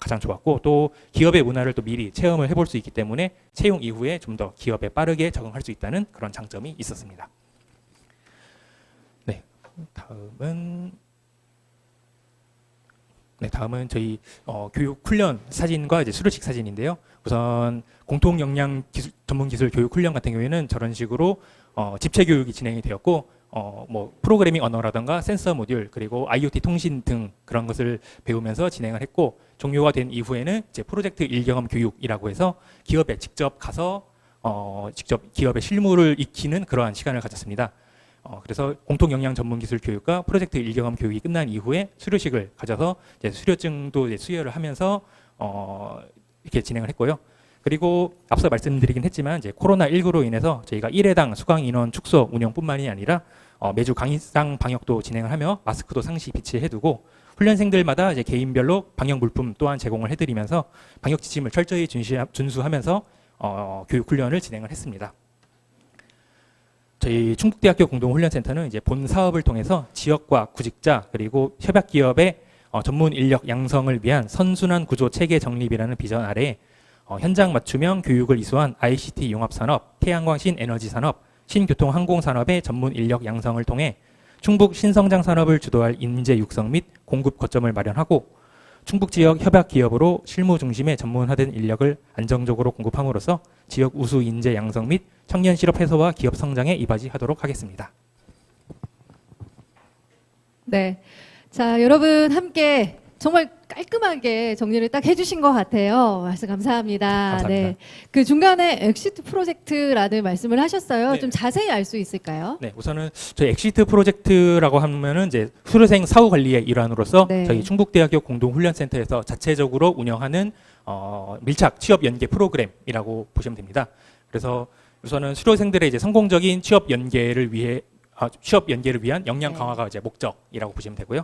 가장 좋았고 또 기업의 문화를 또 미리 체험을 해볼 수 있기 때문에 채용 이후에 좀 더 기업에 빠르게 적응할 수 있다는 그런 장점이 있었습니다. 네, 다음은 저희 교육 훈련 사진과 이제 수료식 사진인데요. 우선 공통 역량 전문 기술 교육 훈련 같은 경우에는 저런 식으로 집체 교육이 진행이 되었고 뭐 프로그래밍 언어라든가 센서 모듈 그리고 IoT 통신 등 그런 것을 배우면서 진행을 했고 종료가 된 이후에는 이제 프로젝트 일경험 교육이라고 해서 기업에 직접 가서 직접 기업의 실무를 익히는 그러한 시간을 가졌습니다. 그래서 공통 역량 전문 기술 교육과 프로젝트 일경험 교육이 끝난 이후에 수료식을 가져서 이제 수료증도 이제 수여를 하면서 이렇게 진행을 했고요. 그리고 앞서 말씀드리긴 했지만 이제 코로나19로 인해서 저희가 1회당 수강 인원 축소 운영뿐만이 아니라 매주 강의상 방역도 진행을 하며 마스크도 상시 비치해두고 훈련생들마다 이제 개인별로 방역 물품 또한 제공을 해드리면서 방역 지침을 철저히 준수하면서 교육 훈련을 진행을 했습니다. 저희 충북대학교 공동훈련센터는 이제 본 사업을 통해서 지역과 구직자 그리고 협약 기업의 전문 인력 양성을 위한 선순환 구조 체계 정립이라는 비전 아래 현장 맞춤형 교육을 이수한 ICT 융합산업, 태양광 신에너지 산업, 신교통 항공산업의 전문 인력 양성을 통해 충북 신성장 산업을 주도할 인재 육성 및 공급 거점을 마련하고 충북 지역 협약 기업으로 실무 중심의 전문화된 인력을 안정적으로 공급함으로써 지역 우수 인재 양성 및 청년 실업 해소와 기업 성장에 이바지하도록 하겠습니다. 네. 자, 여러분 함께 정말 깔끔하게 정리를 딱 해주신 것 같아요. 말씀 감사합니다. 감사합니다. 네, 그 중간에 엑시트 프로젝트라는 말씀을 하셨어요. 네. 좀 자세히 알 수 있을까요? 네, 우선은 저희 엑시트 프로젝트라고 하면은 이제 수료생 사후 관리의 일환으로서 네. 저희 충북대학교 공동훈련센터에서 자체적으로 운영하는 밀착 취업 연계 프로그램이라고 보시면 됩니다. 그래서 우선은 수료생들의 이제 성공적인 취업 연계를 위한 역량 네. 강화가 이제 목적이라고 보시면 되고요.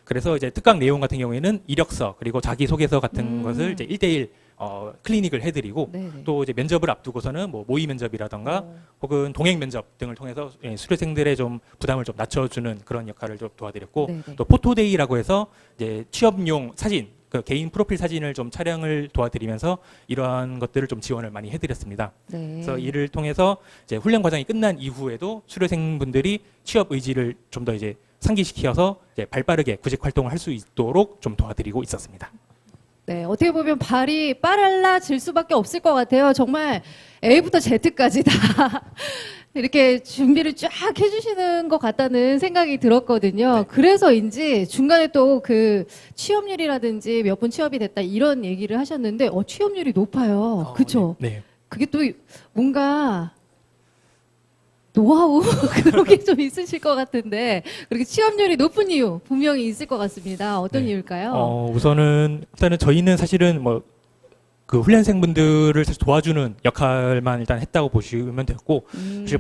그래서 이제 특강 내용 같은 경우에는 이력서 그리고 자기소개서 같은 것을 이제 1대1 클리닉을 해드리고 네. 또 이제 면접을 앞두고서는 뭐 모의 면접이라던가 어. 혹은 동행 면접 등을 통해서 수료생들의 좀 부담을 좀 낮춰주는 그런 역할을 좀 도와드렸고 네네. 또 포토데이라고 해서 이제 취업용 사진 그 개인 프로필 사진을 좀 촬영을 도와드리면서 이러한 것들을 좀 지원을 많이 해드렸습니다. 네. 그래서 이를 통해서 이제 훈련 과정이 끝난 이후에도 수료생분들이 취업 의지를 좀 더 이제 상기시켜서 이제 발빠르게 구직 활동을 할 수 있도록 좀 도와드리고 있었습니다. 네, 어떻게 보면 발이 빨라질 수밖에 없을 것 같아요. 정말 A부터 Z까지 다 이렇게 준비를 쫙 해주시는 것 같다는 생각이 들었거든요. 네. 그래서인지 중간에 또 그 취업률이라든지 몇 분 취업이 됐다 이런 얘기를 하셨는데 취업률이 높아요. 그렇죠? 네. 그게 또 뭔가 노하우 그런 게 좀 있으실 것 같은데 그렇게 취업률이 높은 이유 분명히 있을 것 같습니다. 어떤 네. 이유일까요? 우선은 일단은 저희는 사실은 뭐 그 훈련생분들을 사실 도와주는 역할만 일단 했다고 보시면 됐고 사실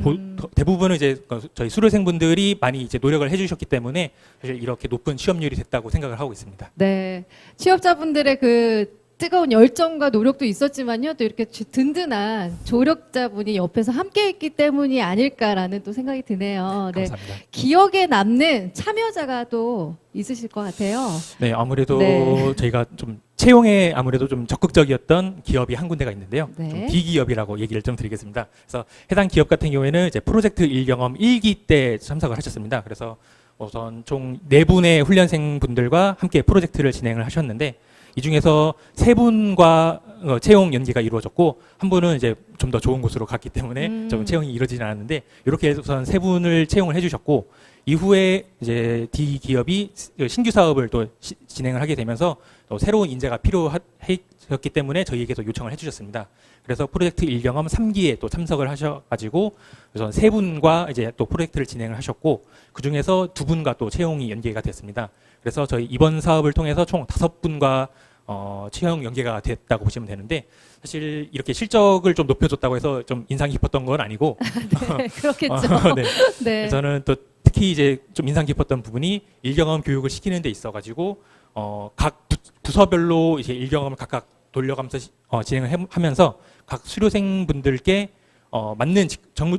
대부분은 이제 저희 수료생분들이 많이 이제 노력을 해주셨기 때문에 사실 이렇게 높은 취업률이 됐다고 생각을 하고 있습니다. 네, 취업자분들의 그 뜨거운 열정과 노력도 있었지만요, 또 이렇게 든든한 조력자분이 옆에서 함께했기 때문이 아닐까라는 또 생각이 드네요. 네, 감사합니다. 기억에 남는 참여자가 또 있으실 것 같아요. 네, 아무래도 네. 저희가 좀 채용에 아무래도 좀 적극적이었던 기업이 한 군데가 있는데요. 네. 좀 D기업이라고 얘기를 좀 드리겠습니다. 그래서 해당 기업 같은 경우에는 이제 프로젝트 1경험 1기 때 참석을 하셨습니다. 그래서 우선 총 4분의 훈련생 분들과 함께 프로젝트를 진행을 하셨는데 이 중에서 3분과 채용 연계가 이루어졌고 한 분은 이제 좀 더 좋은 곳으로 갔기 때문에 좀 채용이 이루어지지 않았는데 이렇게 해서 우선 3분을 채용을 해주셨고 이후에 이제 D 기업이 신규 사업을 또 진행을 하게 되면서 또 새로운 인재가 필요했기 때문에 저희에게도 요청을 해주셨습니다. 그래서 프로젝트 1경험 3기에 또 참석을 하셔가지고 우선 3분과 이제 또 프로젝트를 진행을 하셨고 그 중에서 2분과 또 채용이 연계가 됐습니다. 그래서 저희 이번 사업을 통해서 총 5분과 채용 연계가 됐다고 보시면 되는데 사실 이렇게 실적을 좀 높여줬다고 해서 좀 인상 깊었던 건 아니고 네, 그렇겠죠. 네. 네. 저는 또 특히 이제 좀 인상 깊었던 부분이 1경험 교육을 시키는 데 있어가지고 각 부서별로 이제 1경험을 각각 돌려가면서 진행을 하면서 각 수료생분들께 맞는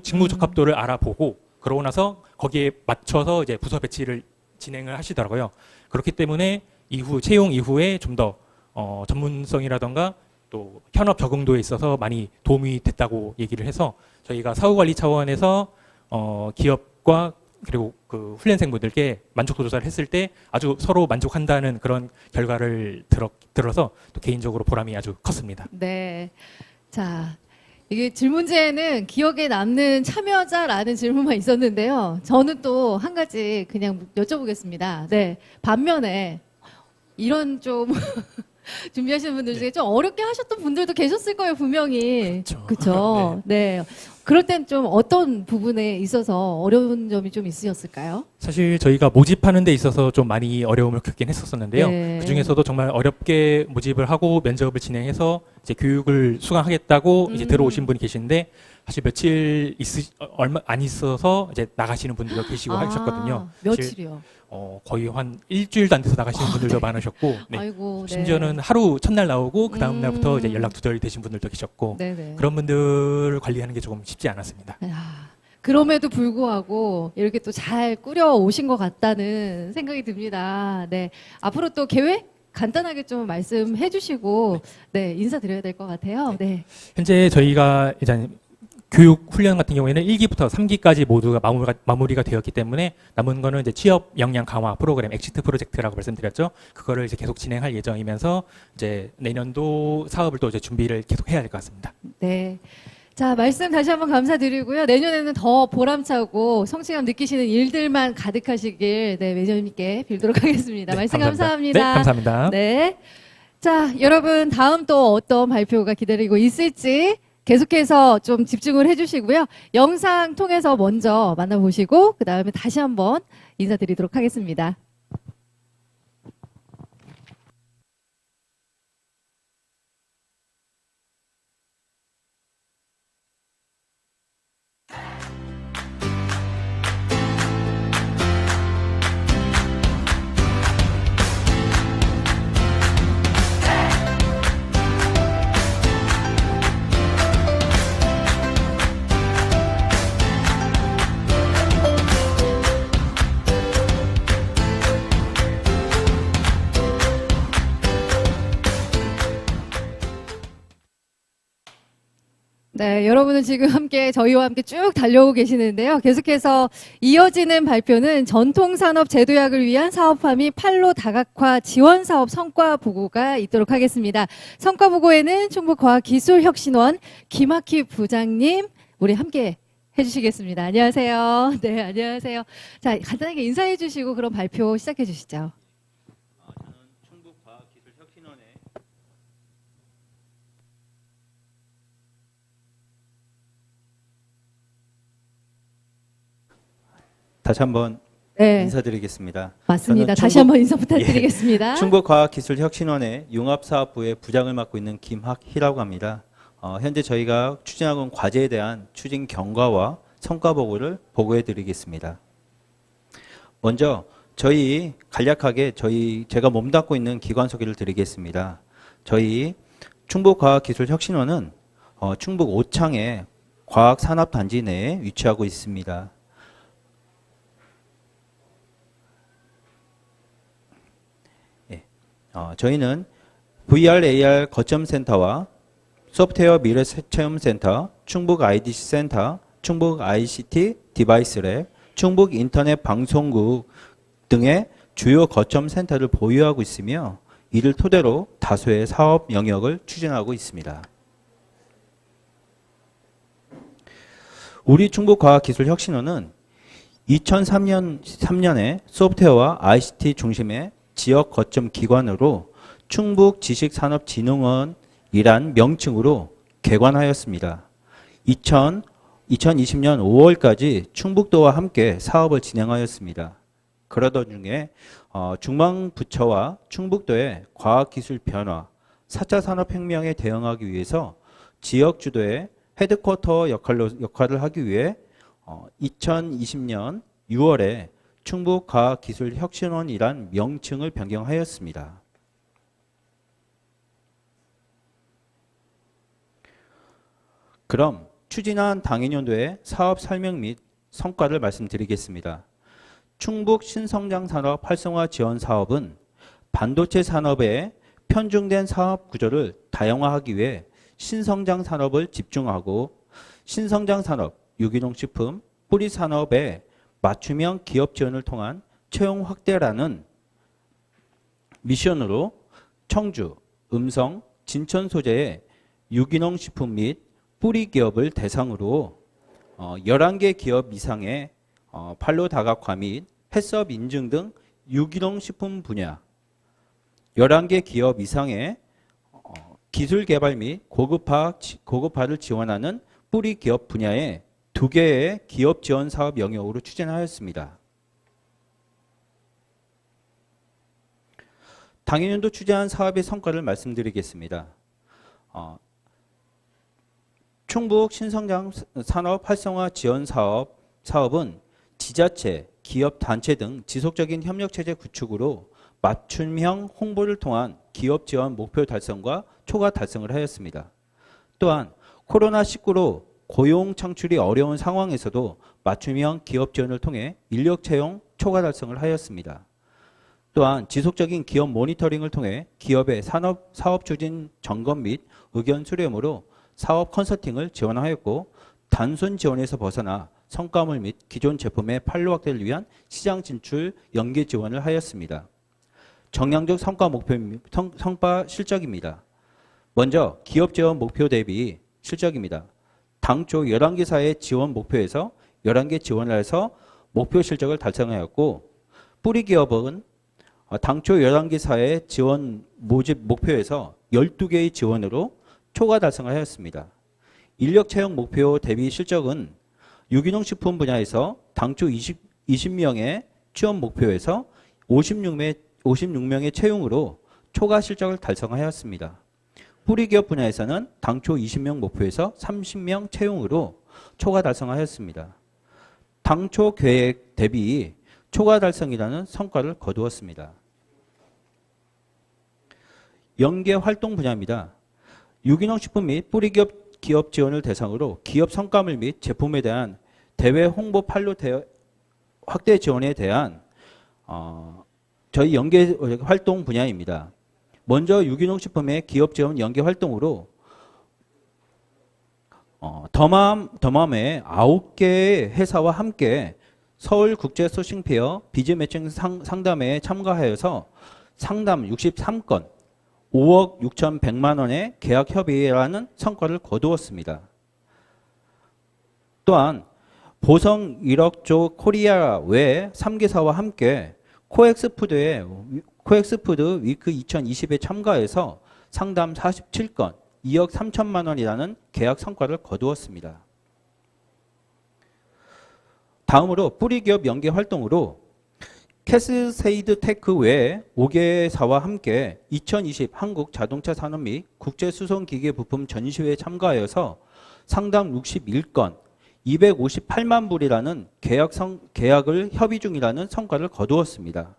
직무 적합도를 알아보고 그러고 나서 거기에 맞춰서 이제 부서 배치를 진행을 하시더라고요. 그렇기 때문에 채용 이후에 좀 더 전문성이라던가 또 현업 적응도에 있어서 많이 도움이 됐다고 얘기를 해서 저희가 사후관리 차원에서 기업과 그리고 그 훈련생분들께 만족도 조사를 했을 때 아주 서로 만족한다는 그런 결과를 들어서 또 개인적으로 보람이 아주 컸습니다. 네. 자, 이게 질문지에는 기억에 남는 참여자라는 질문만 있었는데요. 저는 또 한 가지 그냥 여쭤보겠습니다. 네. 반면에 이런 좀 준비하시는 분들 중에 좀 어렵게 하셨던 분들도 계셨을 거예요, 분명히. 그렇죠. 네. 그럴 땐 좀 어떤 부분에 있어서 어려운 점이 좀 있으셨을까요? 사실 저희가 모집하는 데 있어서 좀 많이 어려움을 겪긴 했었었는데요. 네. 그 중에서도 정말 어렵게 모집을 하고 면접을 진행해서 이제 교육을 수강하겠다고 이제 들어오신 분이 계신데 사실 며칠 얼마 안 있어서 이제 나가시는 분들도 계시고 하셨거든요. 사실 며칠이요? 거의 한 일주일도 안 돼서 나가시는 분들도 많으셨고, 네. 아이고, 네. 심지어는 하루 첫날 나오고 그 다음 날부터 이제 연락 두절이 되신 분들도 계셨고, 네네. 그런 분들을 관리하는 게 조금 쉽지 않았습니다. 야, 그럼에도 불구하고 이렇게 또 잘 꾸려 오신 것 같다는 생각이 듭니다. 네. 앞으로 또 계획 간단하게 좀 말씀해 주시고, 네, 인사드려야 될 것 같아요. 네. 현재 저희가 일단 교육 훈련 같은 경우에는 1기부터 3기까지 모두가 마무리가 되었기 때문에 남은 거는 이제 취업 역량 강화 프로그램 엑시트 프로젝트라고 말씀드렸죠. 그거를 이제 계속 진행할 예정이면서 이제 내년도 사업을 또 이제 준비를 계속 해야 될 것 같습니다. 네. 자, 말씀 다시 한번 감사드리고요. 내년에는 더 보람차고 성취감 느끼시는 일들만 가득하시길 네, 매니저님께 빌도록 하겠습니다. 말씀 감사합니다. 네, 감사합니다. 네. 자, 여러분 다음 또 어떤 발표가 기다리고 있을지 계속해서 좀 집중을 해주시고요. 영상 통해서 먼저 만나보시고 그 다음에 다시 한번 인사드리도록 하겠습니다. 네, 여러분은 지금 저희와 함께 쭉 달려오고 계시는데요. 계속해서 이어지는 발표는 전통산업 제도약을 위한 사업화 및 판로 다각화 지원 사업 성과 보고가 있도록 하겠습니다. 성과 보고에는 충북과학기술혁신원 김학희 부장님 우리 함께 해주시겠습니다. 안녕하세요. 네, 안녕하세요. 자, 간단하게 인사해 주시고 그럼 발표 시작해 주시죠. 저는 충북과학기술혁신원의 다시 한번 네, 인사드리겠습니다. 맞습니다. 저는 다시 한번 인사 부탁드리겠습니다. 충북과학기술혁신원의 융합사업부의 부장을 맡고 있는 김학희라고 합니다. 현재 저희가 추진하고 있는 과제에 대한 추진 경과와 성과 보고를 보고해 드리겠습니다. 먼저 간략하게 제가 몸담고 있는 기관 소개를 드리겠습니다. 저희 충북과학기술혁신원은 충북 오창의 과학산업단지 내에 위치하고 있습니다. 저희는 VR, AR 거점센터와 소프트웨어 미래체험센터, 충북 IDC 센터, 충북 ICT 디바이스랩, 충북 인터넷 방송국 등의 주요 거점 센터를 보유하고 있으며 이를 토대로 다수의 사업 영역을 추진하고 있습니다. 우리 충북과학기술혁신원은 2003년에 소프트웨어와 ICT 중심의 지역 거점 기관으로 충북지식산업진흥원이란 명칭으로 개관하였습니다. 2020년 5월까지 충북도와 함께 사업을 진행하였습니다. 그러던 중에 중앙부처와 충북도의 과학기술 변화, 4차 산업혁명에 대응하기 위해서 지역 주도의 헤드쿼터 역할을 하기 위해 2020년 6월에 충북과학기술혁신원이란 명칭을 변경하였습니다. 그럼 추진한 당해년도의 사업 설명 및 성과를 말씀드리겠습니다. 충북 신성장산업 활성화 지원 사업은 반도체 산업의 편중된 사업 구조를 다양화하기 위해 신성장 산업을 집중하고 신성장 산업, 유기농 식품, 뿌리 산업의 맞춤형 기업 지원을 통한 채용 확대라는 미션으로 청주, 음성, 진천 소재의 유기농 식품 및 뿌리 기업을 대상으로 11개 기업 이상의 판로 다각화 및 해썹 인증 등 유기농 식품 분야 11개 기업 이상의 기술 개발 및 고급화를 지원하는 뿌리 기업 분야의 2개의 기업 지원 사업 영역으로 추진하였습니다. 당해년도 추진한 사업의 성과를 말씀드리겠습니다. 충북 신성장 산업 활성화 지원 사업은 지자체, 기업 단체 등 지속적인 협력 체제 구축으로 맞춤형 홍보를 통한 기업 지원 목표 달성과 초과 달성을 하였습니다. 또한 코로나19로 고용 창출이 어려운 상황에서도 맞춤형 기업 지원을 통해 인력 채용 초과 달성을 하였습니다. 또한 지속적인 기업 모니터링을 통해 기업의 사업 추진 점검 및 의견 수렴으로 사업 컨설팅을 지원하였고 단순 지원에서 벗어나 성과물 및 기존 제품의 판로 확대를 위한 시장 진출 연계 지원을 하였습니다. 정량적 성과 실적입니다. 먼저 기업 지원 목표 대비 실적입니다. 당초 11개 사의 지원 목표에서 11개 지원을 해서 목표 실적을 달성하였고, 뿌리 기업은 당초 11개 사의 지원 모집 목표에서 12개의 지원으로 초과 달성을 하였습니다. 인력 채용 목표 대비 실적은 유기농 식품 분야에서 당초 20명의 취업 목표에서 56명의 채용으로 초과 실적을 달성하였습니다. 뿌리 기업 분야에서는 당초 20명 목표에서 30명 채용으로 초과 달성하였습니다. 당초 계획 대비 초과 달성이라는 성과를 거두었습니다. 연계 활동 분야입니다. 유기농 식품 및 뿌리 기업 지원을 대상으로 기업 성과물 및 제품에 대한 대외 홍보 판로 확대 지원에 대한 저희 연계 활동 분야입니다. 먼저 유기농 식품의 기업 지원 연계 활동으로 더맘의 9개의 회사와 함께 서울 국제 소싱 페어 비즈 매칭 상담회에 참가하여서 상담 63건 5억 6,100만 원의 계약 협의라는 성과를 거두었습니다. 또한 보성 1억조 코리아 외 3개사와 함께 코엑스푸드 위크 2020에 참가해서 상담 47건 2억 3천만 원이라는 계약 성과를 거두었습니다. 다음으로 뿌리기업 연계 활동으로 캐스세이드 테크 외 5개사와 함께 2020 한국 자동차 산업 및 국제수송기계 부품 전시회에 참가하여서 상담 61건 258만 불이라는 계약을 협의 중이라는 성과를 거두었습니다.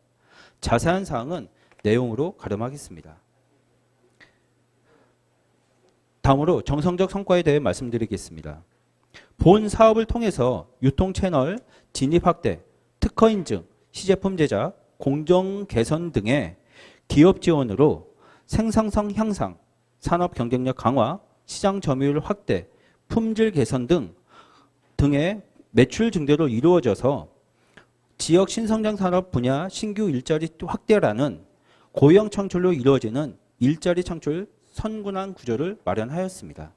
자세한 사항은 내용으로 가름하겠습니다. 다음으로 정성적 성과에 대해 말씀드리겠습니다. 본 사업을 통해서 유통 채널 진입 확대, 특허 인증, 시제품 제작, 공정 개선 등의 기업 지원으로 생산성 향상, 산업 경쟁력 강화, 시장 점유율 확대, 품질 개선 등의 매출 증대로 이루어져서 지역 신성장 산업 분야 신규 일자리 확대라는 고용 창출로 이루어지는 일자리 창출 선순환 구조를 마련하였습니다.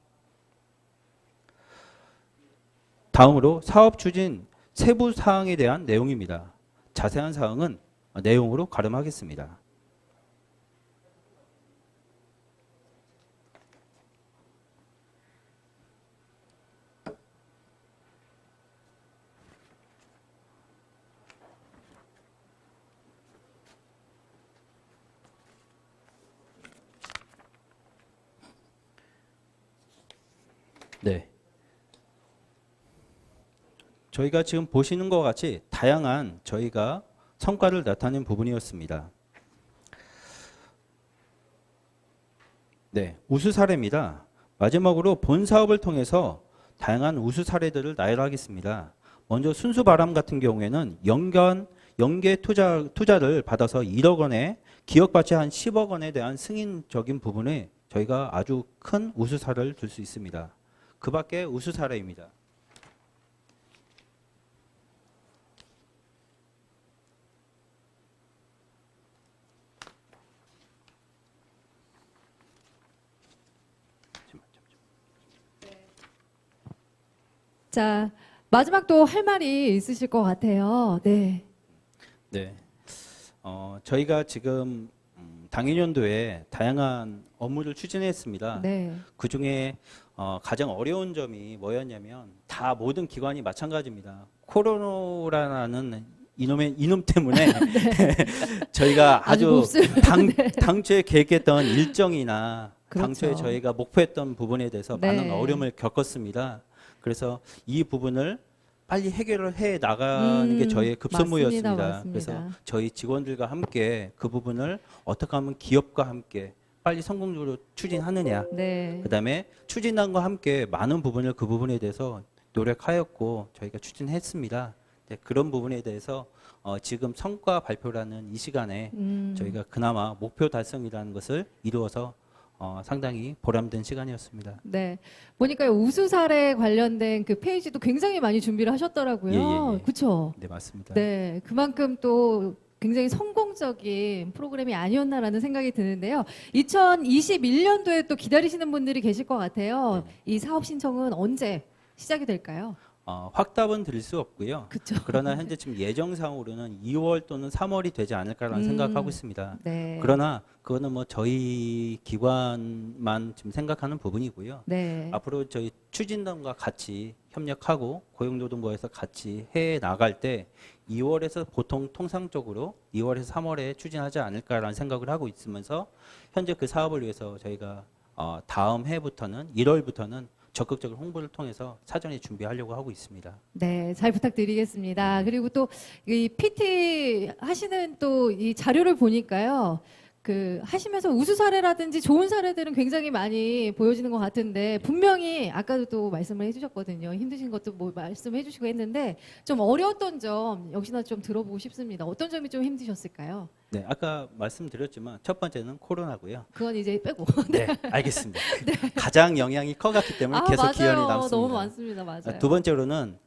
다음으로 사업 추진 세부 사항에 대한 내용입니다. 자세한 사항은 내용으로 가름하겠습니다. 네. 저희가 지금 보시는 것 같이 다양한 저희가 성과를 나타낸 부분이었습니다. 네, 우수 사례입니다. 마지막으로 본 사업을 통해서 다양한 우수 사례들을 나열하겠습니다. 먼저 순수바람 같은 경우에는 연계 투자를 받아서 1억 원에 기업가치 한 10억 원에 대한 승인적인 부분에 저희가 아주 큰 우수 사례를 들 수 있습니다. 그 밖에 우수 사례입니다. 자, 마지막 또 할 말이 있으실 것 같아요. 네. 네. 저희가 지금 당일연도에 다양한 업무를 추진했습니다. 네. 그 중에 가장 어려운 점이 뭐였냐면 다 모든 기관이 마찬가지입니다. 코로나라는 이놈 때문에 네. 저희가 아주 당초에 계획했던 일정이나 그렇죠. 당초에 저희가 목표했던 부분에 대해서 네. 많은 어려움을 겪었습니다. 그래서 이 부분을 빨리 해결을 해 나가는 게 저희의 급선무였습니다. 맞습니다. 그래서 저희 직원들과 함께 그 부분을 어떻게 하면 기업과 함께 빨리 성공적으로 추진하느냐. 네. 그다음에 추진단과 함께 많은 부분을 그 부분에 대해서 노력하였고 저희가 추진했습니다. 네, 그런 부분에 대해서 지금 성과 발표라는 이 시간에 저희가 그나마 목표 달성이라는 것을 이루어서 상당히 보람된 시간이었습니다. 네. 보니까 우수 사례 관련된 그 페이지도 굉장히 많이 준비를 하셨더라고요. 그렇죠? 네, 맞습니다. 네. 그만큼 또 굉장히 성공적인 프로그램이 아니었나라는 생각이 드는데요. 2021년도에 또 기다리시는 분들이 계실 것 같아요. 이 사업 신청은 언제 시작이 될까요? 확답은 드릴 수 없고요. 그렇죠. 그러나 현재 지금 예정상으로는 2월 또는 3월이 되지 않을까라는 생각하고 있습니다. 네. 그러나 그거는 뭐 저희 기관만 지금 생각하는 부분이고요. 네. 앞으로 저희 추진단과 같이 협력하고 고용노동부에서 같이 해 나갈 때 2월에서 보통 통상적으로 2월에서 3월에 추진하지 않을까라는 생각을 하고 있으면서 현재 그 사업을 위해서 저희가 다음 해부터는 1월부터는 적극적으로 홍보를 통해서 사전에 준비하려고 하고 있습니다. 네, 잘 부탁드리겠습니다. 그리고 또 이 PT 하시는 또 이 자료를 보니까요. 그 하시면서 우수 사례라든지 좋은 사례들은 굉장히 많이 보여지는 것 같은데 분명히 아까도 또 말씀을 해주셨거든요. 힘드신 것도 뭐 말씀해주시고 했는데 좀 어려웠던 점 역시나 좀 들어보고 싶습니다. 어떤 점이 좀 힘드셨을까요? 네, 아까 말씀드렸지만 첫 번째는 코로나고요. 그건 이제 빼고. 네, 알겠습니다. 가장 영향이 커갔기 때문에 계속 맞아요. 기한이 남습니다. 너무 많습니다. 맞아요. 두 번째로는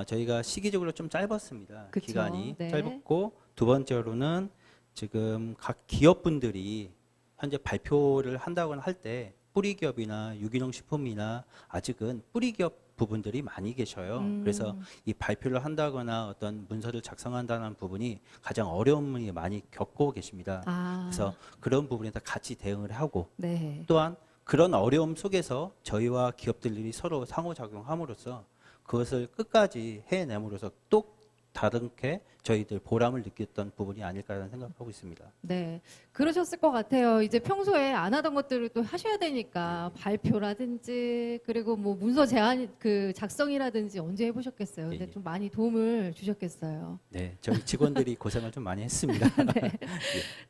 저희가 시기적으로 좀 짧았습니다. 그쵸. 기간이 네. 짧았고 두 번째로는 지금 각 기업분들이 현재 발표를 한다거나 할 때 뿌리 기업이나 유기농 식품이나 아직은 뿌리 기업 부분들이 많이 계셔요. 그래서 이 발표를 한다거나 어떤 문서를 작성한다는 부분이 가장 어려움을 많이 겪고 계십니다. 그래서 그런 부분에서 같이 대응을 하고 네. 또한 그런 어려움 속에서 저희와 기업들이 서로 상호작용함으로써 그것을 끝까지 해내므로써 또 다르게 저희들 보람을 느꼈던 부분이 아닐까라는 생각하고 있습니다. 네, 그러셨을 것 같아요. 이제 평소에 안 하던 것들을 또 하셔야 되니까 발표라든지 그리고 뭐 문서 제안 그 작성이라든지 언제 해보셨겠어요. 근데 예. 좀 많이 도움을 주셨겠어요. 네, 저희 직원들이 고생을 좀 많이 했습니다.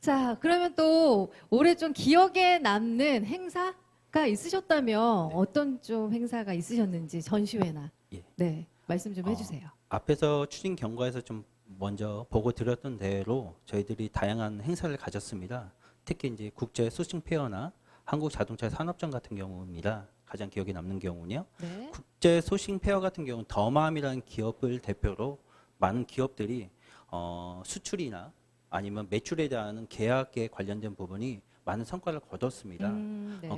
자, 그러면 또 올해 좀 기억에 남는 행사가 있으셨다면 어떤 좀 행사가 있으셨는지 전시회나 예. 네 말씀 좀 해주세요. 앞에서 추진 경과에서 좀 먼저 보고 드렸던 대로 저희들이 다양한 행사를 가졌습니다. 특히 이제 국제 소싱 페어나 한국 자동차 산업전 같은 경우입니다. 가장 기억에 남는 경우는요. 네. 국제 소싱 페어 같은 경우는 더마음이라는 기업을 대표로 많은 기업들이 수출이나 아니면 매출에 대한 계약에 관련된 부분이 많은 성과를 거뒀습니다. 네.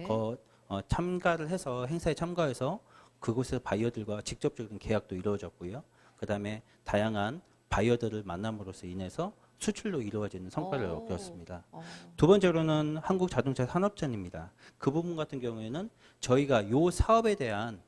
참가를 해서 행사에 참가해서 그곳에서 바이어들과 직접적인 계약도 이루어졌고요. 그다음에 다양한 바이어들을 만남으로써 인해서 수출로 이루어지는 성과를 얻었습니다. 두 번째로는 한국 자동차 산업전입니다. 그 부분 같은 경우에는 저희가 이 사업에 대한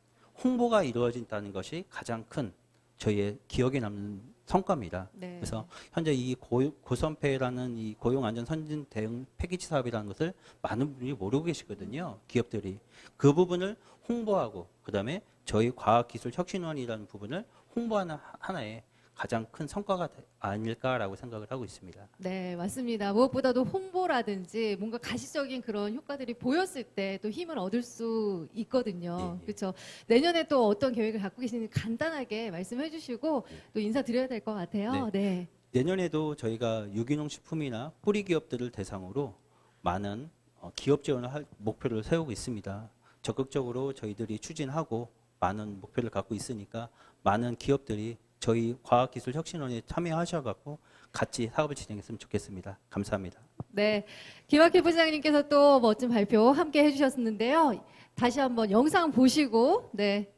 홍보가 이루어진다는 것이 가장 큰 저희의 기억에 남는 성과입니다. 네. 그래서 현재 이 고선페라는 이 고용안전 선진 대응 패키지 사업이라는 것을 많은 분들이 모르고 계시거든요. 기업들이 그 부분을 홍보하고 그다음에 저희 과학기술혁신원이라는 부분을 홍보하는 하나의 가장 큰 성과가 아닐까라고 생각을 하고 있습니다. 네, 맞습니다. 무엇보다도 홍보라든지 뭔가 가시적인 그런 효과들이 보였을 때 또 힘을 얻을 수 있거든요. 예. 그렇죠. 내년에 또 어떤 계획을 갖고 계시는지 간단하게 말씀해 주시고 또 인사드려야 될 것 같아요. 네. 내년에도 저희가 유기농 식품이나 뿌리 기업들을 대상으로 많은 기업 지원을 할 목표를 세우고 있습니다. 적극적으로 저희들이 추진하고 많은 목표를 갖고 있으니까 많은 기업들이 저희 과학기술혁신원에 참여하셔갖고 같이 사업을 진행했으면 좋겠습니다. 감사합니다. 네. 김학휘 부장님께서 또 멋진 발표 함께 해주셨는데요. 다시 한번 영상 보시고 네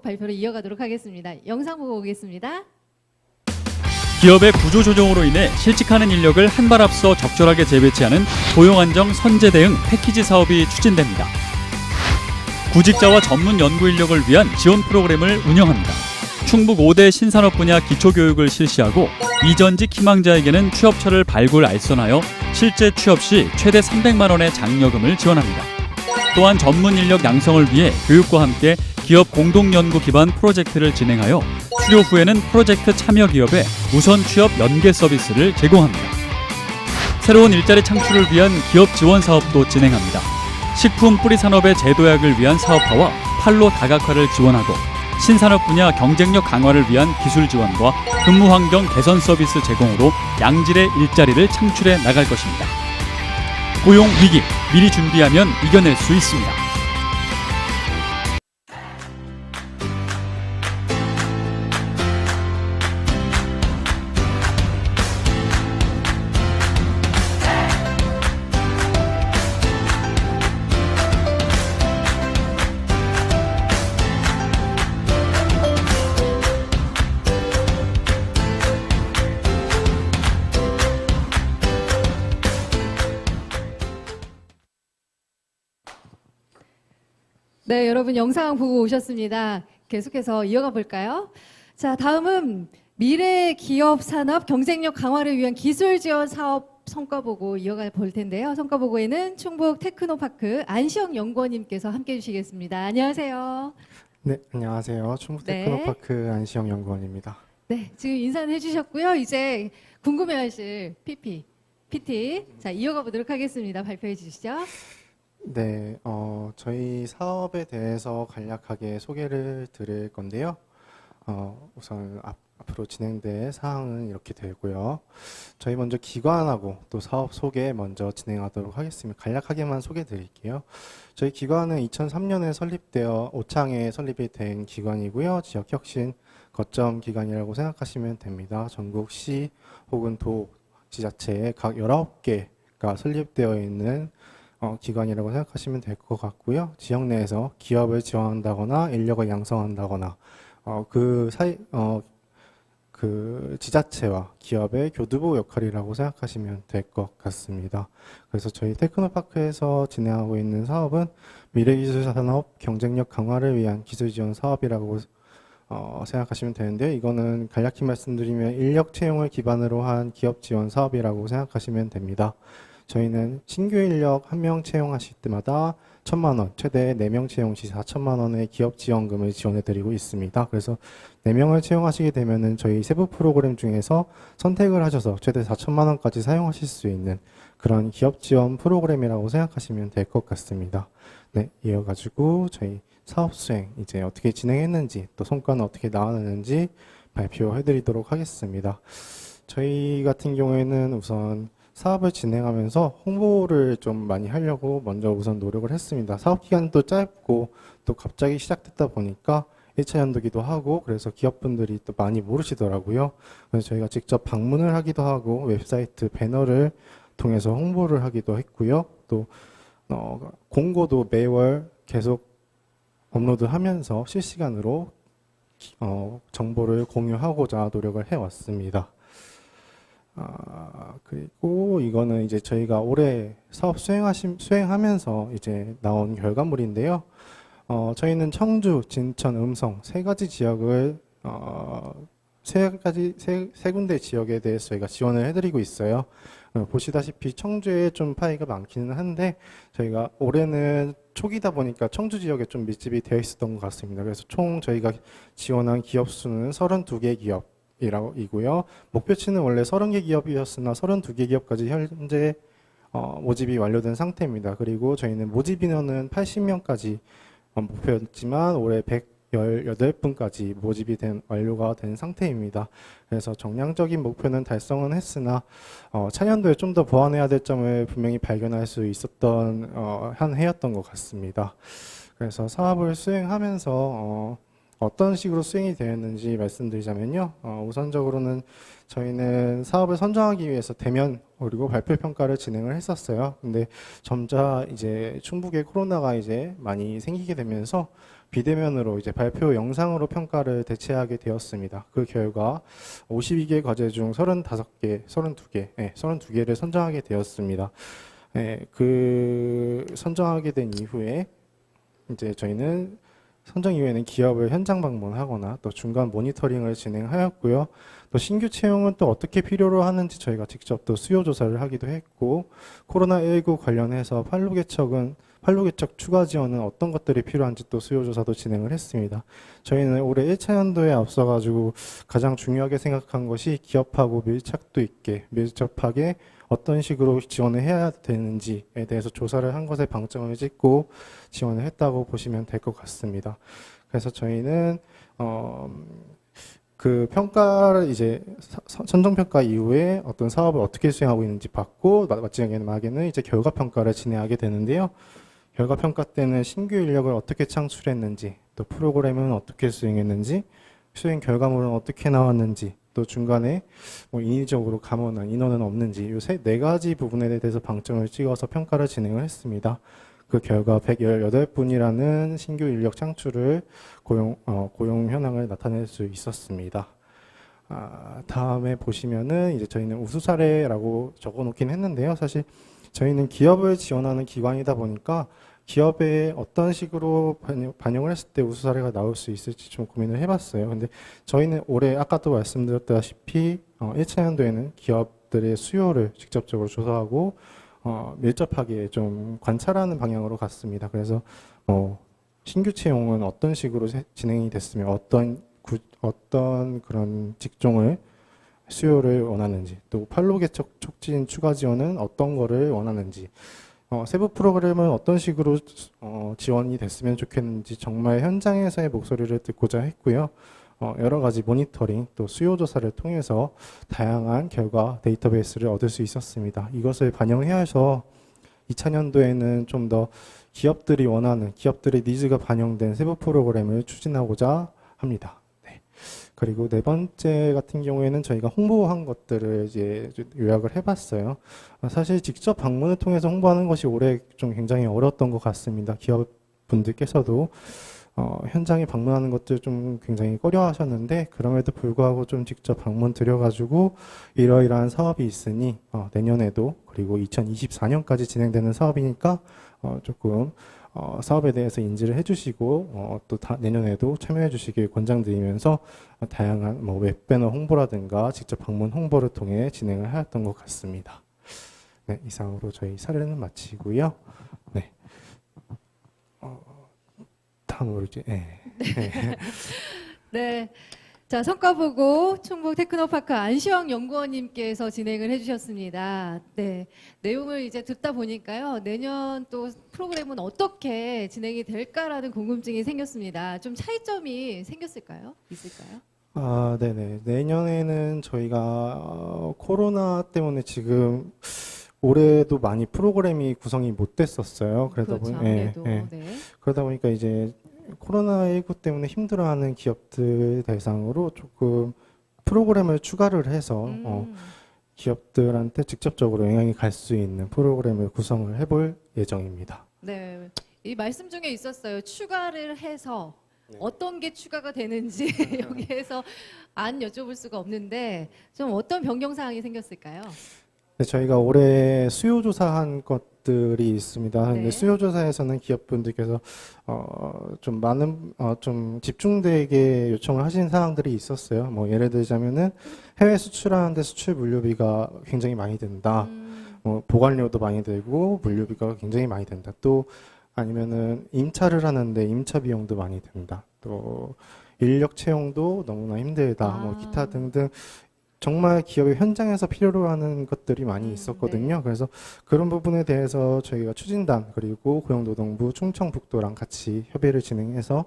발표를 이어가도록 하겠습니다. 영상 보고 오겠습니다. 기업의 구조 조정으로 인해 실직하는 인력을 한 발 앞서 적절하게 재배치하는 고용안정 선제 대응 패키지 사업이 추진됩니다. 구직자와 전문 연구 인력을 위한 지원 프로그램을 운영합니다. 충북 5대 신산업 분야 기초교육을 실시하고 이전직 희망자에게는 취업처를 발굴 알선하여 실제 취업 시 최대 300만 원의 장려금을 지원합니다. 또한 전문 인력 양성을 위해 교육과 함께 기업 공동연구 기반 프로젝트를 진행하여 수료 후에는 프로젝트 참여 기업에 우선 취업 연계 서비스를 제공합니다. 새로운 일자리 창출을 위한 기업 지원 사업도 진행합니다. 식품 뿌리 산업의 제도약을 위한 사업화와 판로 다각화를 지원하고 신산업 분야 경쟁력 강화를 위한 기술 지원과 근무 환경 개선 서비스 제공으로 양질의 일자리를 창출해 나갈 것입니다. 고용 위기, 미리 준비하면 이겨낼 수 있습니다. 네, 여러분 영상 보고 오셨습니다. 계속해서 이어가 볼까요? 자, 다음은 미래 기업 산업 경쟁력 강화를 위한 기술 지원 사업 성과 보고 이어가 볼 텐데요. 성과 보고에는 충북 테크노파크 안시영 연구원님께서 함께 해주시겠습니다. 안녕하세요. 네, 안녕하세요. 충북 네. 테크노파크 안시영 연구원입니다. 네, 지금 인사는 해주셨고요. 이제 궁금해하실 PT, 자 이어가 보도록 하겠습니다. 발표해 주시죠. 네, 저희 사업에 대해서 간략하게 소개를 드릴 건데요. 우선 앞으로 진행될 사항은 이렇게 되고요. 저희 먼저 기관하고 또 사업 소개 먼저 진행하도록 하겠습니다. 간략하게만 소개해 드릴게요. 저희 기관은 2003년에 설립되어 오창에 설립이 된 기관이고요. 지역혁신 거점 기관이라고 생각하시면 됩니다. 전국시 혹은 도 지자체에 각 19개가 설립되어 있는 기관이라고 생각하시면 될 것 같고요. 지역 내에서 기업을 지원한다거나 인력을 양성한다거나 그 지자체와 기업의 교두보 역할이라고 생각하시면 될 것 같습니다. 그래서 저희 테크노파크에서 진행하고 있는 사업은 미래기술산업 경쟁력 강화를 위한 기술지원 사업이라고 생각하시면 되는데, 이거는 간략히 말씀드리면 인력 채용을 기반으로 한 기업 지원 사업이라고 생각하시면 됩니다. 저희는 신규 인력 1명 채용하실 때마다 1,000만 원, 최대 4명 채용 시 4,000만 원의 기업 지원금을 지원해 드리고 있습니다. 그래서 4명을 채용하시게 되면은 저희 세부 프로그램 중에서 선택을 하셔서 최대 4,000만 원까지 사용하실 수 있는 그런 기업 지원 프로그램이라고 생각하시면 될 것 같습니다. 네, 이어가지고 저희 사업 수행 이제 어떻게 진행했는지 또 성과는 어떻게 나왔는지 발표해 드리도록 하겠습니다. 저희 같은 경우에는 우선 사업을 진행하면서 홍보를 좀 많이 하려고 먼저 우선 노력을 했습니다. 사업 기간도 짧고 또 갑자기 시작됐다 보니까 1차 연도기도 하고 그래서 기업분들이 또 많이 모르시더라고요. 그래서 저희가 직접 방문을 하기도 하고 웹사이트 배너를 통해서 홍보를 하기도 했고요. 또 공고도 매월 계속 업로드하면서 실시간으로 정보를 공유하고자 노력을 해왔습니다. 그리고 이거는 이제 저희가 올해 사업 수행하면서 이제 나온 결과물인데요. 저희는 청주, 진천, 음성 세 가지 지역을 세 군데 지역에 대해서 저희가 지원을 해드리고 있어요. 보시다시피 청주에 좀 파이가 많기는 한데 저희가 올해는 초기다 보니까 청주 지역에 좀 밀집이 되어 있었던 것 같습니다. 그래서 총 저희가 지원한 기업 수는 32개 기업 이고요. 목표치는 원래 30개 기업이었으나 32개 기업까지 현재 모집이 완료된 상태입니다. 그리고 저희는 모집 인원은 80명까지 목표였지만 올해 118분까지 모집이 완료가 된 상태입니다. 그래서 정량적인 목표는 달성은 했으나 차년도에 좀 더 보완해야 될 점을 분명히 발견할 수 있었던 한 해였던 것 같습니다. 그래서 사업을 수행하면서 어떤 식으로 수행이 되었는지 말씀드리자면요. 우선적으로는 저희는 사업을 선정하기 위해서 대면 그리고 발표 평가를 진행을 했었어요. 근데 점차 이제 충북에 코로나가 이제 많이 생기게 되면서 비대면으로 이제 발표 영상으로 평가를 대체하게 되었습니다. 그 결과 52개 과제 중 32개를 선정하게 되었습니다. 그 선정하게 된 이후에 이제 저희는 선정 이후에는 기업을 현장 방문하거나 또 중간 모니터링을 진행하였고요. 또 신규 채용은 또 어떻게 필요로 하는지 저희가 직접 또 수요 조사를 하기도 했고, 코로나19 관련해서 판로개척 추가 지원은 어떤 것들이 필요한지 또 수요 조사도 진행을 했습니다. 저희는 올해 1차 연도에 앞서가지고 가장 중요하게 생각한 것이 기업하고 밀접하게 어떤 식으로 지원을 해야 되는지에 대해서 조사를 한 것에 방점을 찍고 지원을 했다고 보시면 될 것 같습니다. 그래서 저희는 그 평가를 이제 선정평가 이후에 어떤 사업을 어떻게 수행하고 있는지 받고 마지막에는 이제 결과평가를 진행하게 되는데요. 결과평가 때는 신규 인력을 어떻게 창출했는지, 또 프로그램은 어떻게 수행했는지, 수행 결과물은 어떻게 나왔는지, 또 중간에 뭐 인위적으로 감원한 인원은 없는지, 이 네 가지 부분에 대해서 방점을 찍어서 평가를 진행을 했습니다. 그 결과 118분이라는 신규 인력 창출을 고용 현황을 나타낼 수 있었습니다. 다음에 보시면은 이제 저희는 우수 사례라고 적어 놓긴 했는데요. 사실 저희는 기업을 지원하는 기관이다 보니까 기업에 어떤 식으로 반영을 했을 때 우수 사례가 나올 수 있을지 좀 고민을 해봤어요. 근데 저희는 올해 아까도 말씀드렸다시피 1차 연도에는 기업들의 수요를 직접적으로 조사하고 밀접하게 좀 관찰하는 방향으로 갔습니다. 그래서 신규 채용은 어떤 식으로 진행이 됐으면 어떤 그런 직종을 수요를 원하는지, 또 판로 개척 촉진 추가 지원은 어떤 거를 원하는지, 세부 프로그램은 어떤 식으로 지원이 됐으면 좋겠는지 정말 현장에서의 목소리를 듣고자 했고요. 여러 가지 모니터링 또 수요 조사를 통해서 다양한 결과 데이터베이스를 얻을 수 있었습니다. 이것을 반영해야 해서 2000년도에는 좀 더 기업들이 원하는 기업들의 니즈가 반영된 세부 프로그램을 추진하고자 합니다. 네. 그리고 네 번째 같은 경우에는 저희가 홍보한 것들을 이제 요약을 해봤어요. 사실 직접 방문을 통해서 홍보하는 것이 올해 좀 굉장히 어려웠던 것 같습니다. 기업분들께서도 현장에 방문하는 것들 좀 굉장히 꺼려하셨는데 그럼에도 불구하고 좀 직접 방문 드려가지고 이러이러한 사업이 있으니 내년에도 그리고 2024년까지 진행되는 사업이니까 조금 사업에 대해서 인지를 해주시고 또 내년에도 참여해 주시길 권장드리면서 다양한 웹배너 홍보라든가 직접 방문 홍보를 통해 진행을 하였던 것 같습니다. 네, 이상으로 저희 사례는 마치고요. 네. 다음으로 이제 네. 자, 성과 보고 충북 테크노파크 안시영 연구원님께서 진행을 해주셨습니다. 네. 내용을 이제 듣다 보니까요. 내년 또 프로그램은 어떻게 진행이 될까라는 궁금증이 생겼습니다. 좀 차이점이 생겼을까요? 있을까요? 네네. 내년에는 저희가 코로나 때문에 지금 올해도 많이 프로그램이 구성이 못 됐었어요. 그렇죠. 아무래도. 네. 그러다 보니까 이제 코로나19 때문에 힘들어하는 기업들 대상으로 조금 프로그램을 추가를 해서 기업들한테 직접적으로 영향이 갈 수 있는 프로그램을 구성을 해볼 예정입니다. 네. 이 말씀 중에 있었어요. 추가를 해서 어떤 게 추가가 되는지 여기에서 안 여쭤볼 수가 없는데 좀 어떤 변경 사항이 생겼을까요? 네, 저희가 올해 수요 조사한 것들이 있습니다. 근데 네. 수요 조사에서는 기업분들께서 좀 많은 좀 집중되게 요청을 하신 사항들이 있었어요. 뭐 예를 들자면은 해외 수출하는데 수출 물류비가 굉장히 많이 든다. 보관료도 많이 들고 물류비가 굉장히 많이 든다. 또 아니면은 임차를 하는데 임차 비용도 많이 든다. 또 인력 채용도 너무나 힘들다. 뭐 기타 등등. 정말 기업의 현장에서 필요로 하는 것들이 많이 있었거든요. 네. 그래서 그런 부분에 대해서 저희가 추진단 그리고 고용노동부 충청북도랑 같이 협의를 진행해서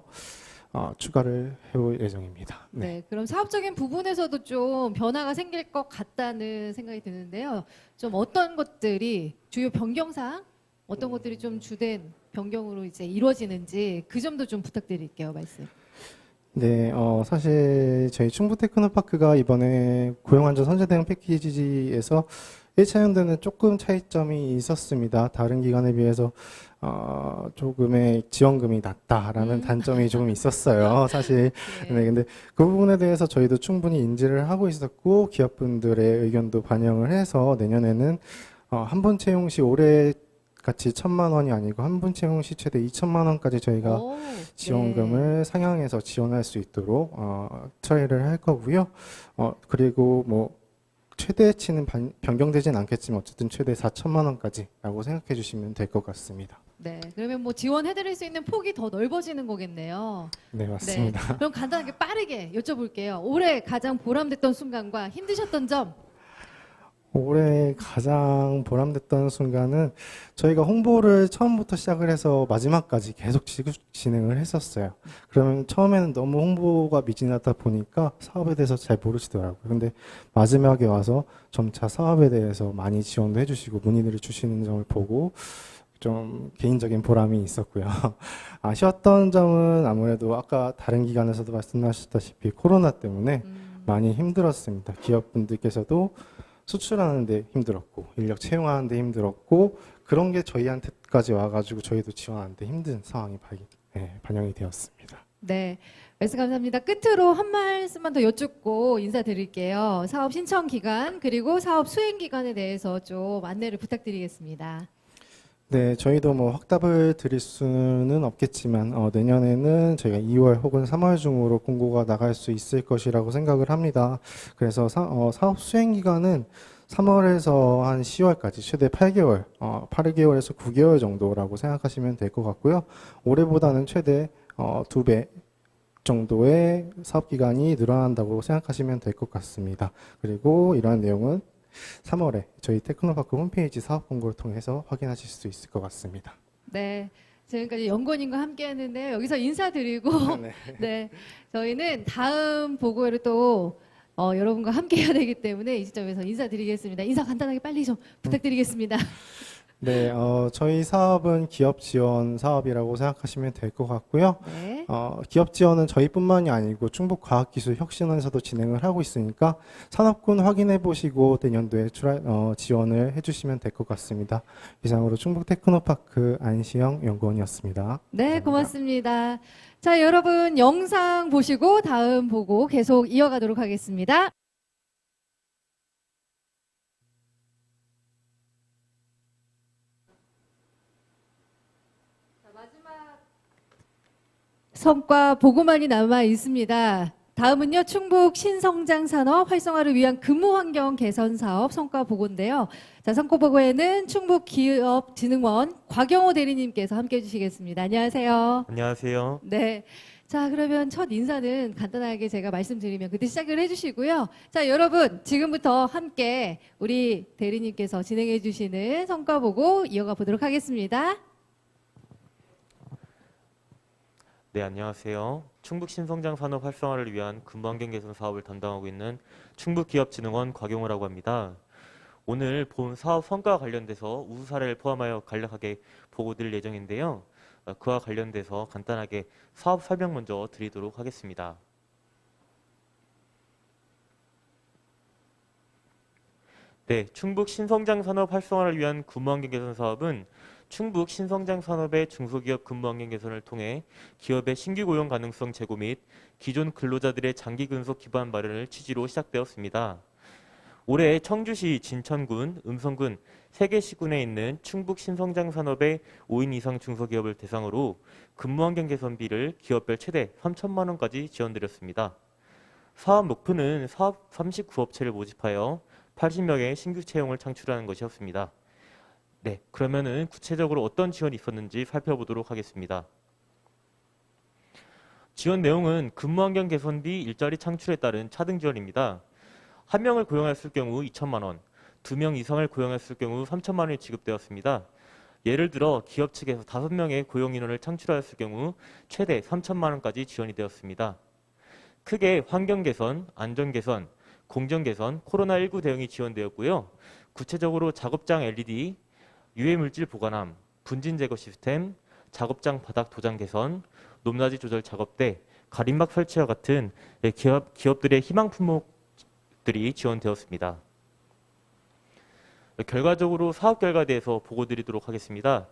추가를 해올 예정입니다. 네, 그럼 사업적인 부분에서도 좀 변화가 생길 것 같다는 생각이 드는데요. 좀 어떤 것들이 주요 변경사항, 어떤 것들이 좀 주된 변경으로 이제 이루어지는지 그 점도 좀 부탁드릴게요, 말씀. 네, 사실 저희 충북 테크노파크가 이번에 고용안전 선제 대응 패키지에서 1차 연도는 조금 차이점이 있었습니다. 다른 기관에 비해서 조금의 지원금이 낮다라는 단점이 조금 있었어요. 사실. 네, 근데 그 부분에 대해서 저희도 충분히 인지를 하고 있었고 기업분들의 의견도 반영을 해서 내년에는 한 번 채용 시 올해 같이 1,000만 원이 아니고 한 분 채용 시 최대 2,000만 원까지 저희가 지원금을 상향해서 지원할 수 있도록 처리를 할 거고요. 그리고 뭐 최대치는 변경되진 않겠지만 어쨌든 최대 4,000만 원까지라고 생각해 주시면 될 것 같습니다. 네, 그러면 뭐 지원해드릴 수 있는 폭이 더 넓어지는 거겠네요. 네, 맞습니다. 네, 그럼 간단하게 빠르게 여쭤볼게요. 올해 가장 보람됐던 순간과 힘드셨던 점. 올해 가장 보람됐던 순간은 저희가 홍보를 처음부터 시작을 해서 마지막까지 계속 진행을 했었어요. 그러면 처음에는 너무 홍보가 미진하다 보니까 사업에 대해서 잘 모르시더라고요. 근데 마지막에 와서 점차 사업에 대해서 많이 지원도 해주시고 문의를 주시는 점을 보고 좀 개인적인 보람이 있었고요. 아쉬웠던 점은 아무래도 아까 다른 기관에서도 말씀하셨다시피 코로나 때문에 많이 힘들었습니다. 기업분들께서도 수출하는데 힘들었고 인력 채용하는데 힘들었고 그런 게 저희한테까지 와가지고 저희도 지원하는데 힘든 상황이 반영이 되었습니다. 네, 말씀 감사합니다. 끝으로 한 말씀만 더 여쭙고 인사드릴게요. 사업 신청 기간 그리고 사업 수행 기간에 대해서 좀 안내를 부탁드리겠습니다. 네, 저희도 뭐 확답을 드릴 수는 없겠지만 내년에는 저희가 2월 혹은 3월 중으로 공고가 나갈 수 있을 것이라고 생각을 합니다. 그래서 사업 수행 기간은 3월에서 한 10월까지 최대 8개월, 8개월에서 9개월 정도라고 생각하시면 될 것 같고요. 올해보다는 최대 2배 정도의 사업 기간이 늘어난다고 생각하시면 될 것 같습니다. 그리고 이러한 내용은 3월에 저희 테크노파크 홈페이지 사업 공고를 통해서 확인하실 수 있을 것 같습니다. 네. 지금까지 연구원님과 함께 했는데 여기서 인사드리고 네. 네. 저희는 다음 보고를 또 여러분과 함께 해야 되기 때문에 이 시점에서 인사드리겠습니다. 인사 간단하게 빨리 좀 부탁드리겠습니다. 네, 저희 사업은 기업 지원 사업이라고 생각하시면 될 것 같고요. 네. 기업 지원은 저희뿐만이 아니고 충북과학기술혁신원에서도 진행을 하고 있으니까 산업군 확인해 보시고 내년도에 지원을 해주시면 될 것 같습니다. 이상으로 충북테크노파크 안시영 연구원이었습니다. 네, 고맙습니다. 자, 여러분 영상 보시고 다음 보고 계속 이어가도록 하겠습니다. 성과 보고만이 남아 있습니다. 다음은요, 충북 신성장 산업 활성화를 위한 근무 환경 개선 사업 성과 보고인데요. 자, 성과 보고에는 충북 기업진흥원 곽영호 대리님께서 함께 해주시겠습니다. 안녕하세요. 안녕하세요. 네. 자, 그러면 첫 인사는 간단하게 제가 말씀드리면 그때 시작을 해주시고요. 자, 여러분 지금부터 함께 우리 대리님께서 진행해 주시는 성과 보고 이어가 보도록 하겠습니다. 네, 안녕하세요. 충북 신성장 산업 활성화를 위한 근무 환경 개선 사업을 담당하고 있는 충북기업진흥원 곽용호라고 합니다. 오늘 본 사업 성과와 관련돼서 우수 사례를 포함하여 간략하게 보고 드릴 예정인데요. 그와 관련돼서 간단하게 사업 설명 먼저 드리도록 하겠습니다. 네, 충북 신성장 산업 활성화를 위한 근무 환경 개선 사업은 충북 신성장 산업의 중소기업 근무 환경 개선을 통해 기업의 신규 고용 가능성 제고 및 기존 근로자들의 장기 근속 기반 마련을 취지로 시작되었습니다. 올해 청주시 진천군, 음성군 3개 시군에 있는 충북 신성장 산업의 5인 이상 중소기업을 대상으로 근무 환경 개선비를 기업별 최대 3천만 원까지 지원드렸습니다. 사업 목표는 사업 39업체를 모집하여 80여 개의 신규 채용을 창출하는 것이었습니다. 네, 그러면은 구체적으로 어떤 지원이 있었는지 살펴보도록 하겠습니다. 지원 내용은 근무 환경 개선비 일자리 창출에 따른 차등 지원입니다. 1명을 고용했을 경우 2천만 원, 2명 이상을 고용했을 경우 3천만 원이 지급되었습니다. 예를 들어 기업 측에서 5명의 고용 인원을 창출하였을 경우 최대 3천만 원까지 지원이 되었습니다. 크게 환경 개선, 안전 개선, 공정 개선, 코로나19 대응이 지원되었고요. 구체적으로 작업장 LED, 유해 물질 보관함, 분진 제거 시스템, 작업장 바닥 도장 개선, 높낮이 조절 작업대, 가림막 설치와 같은 기업들의 희망 품목들이 지원되었습니다. 결과적으로 사업 결과에 대해서 보고 드리도록 하겠습니다.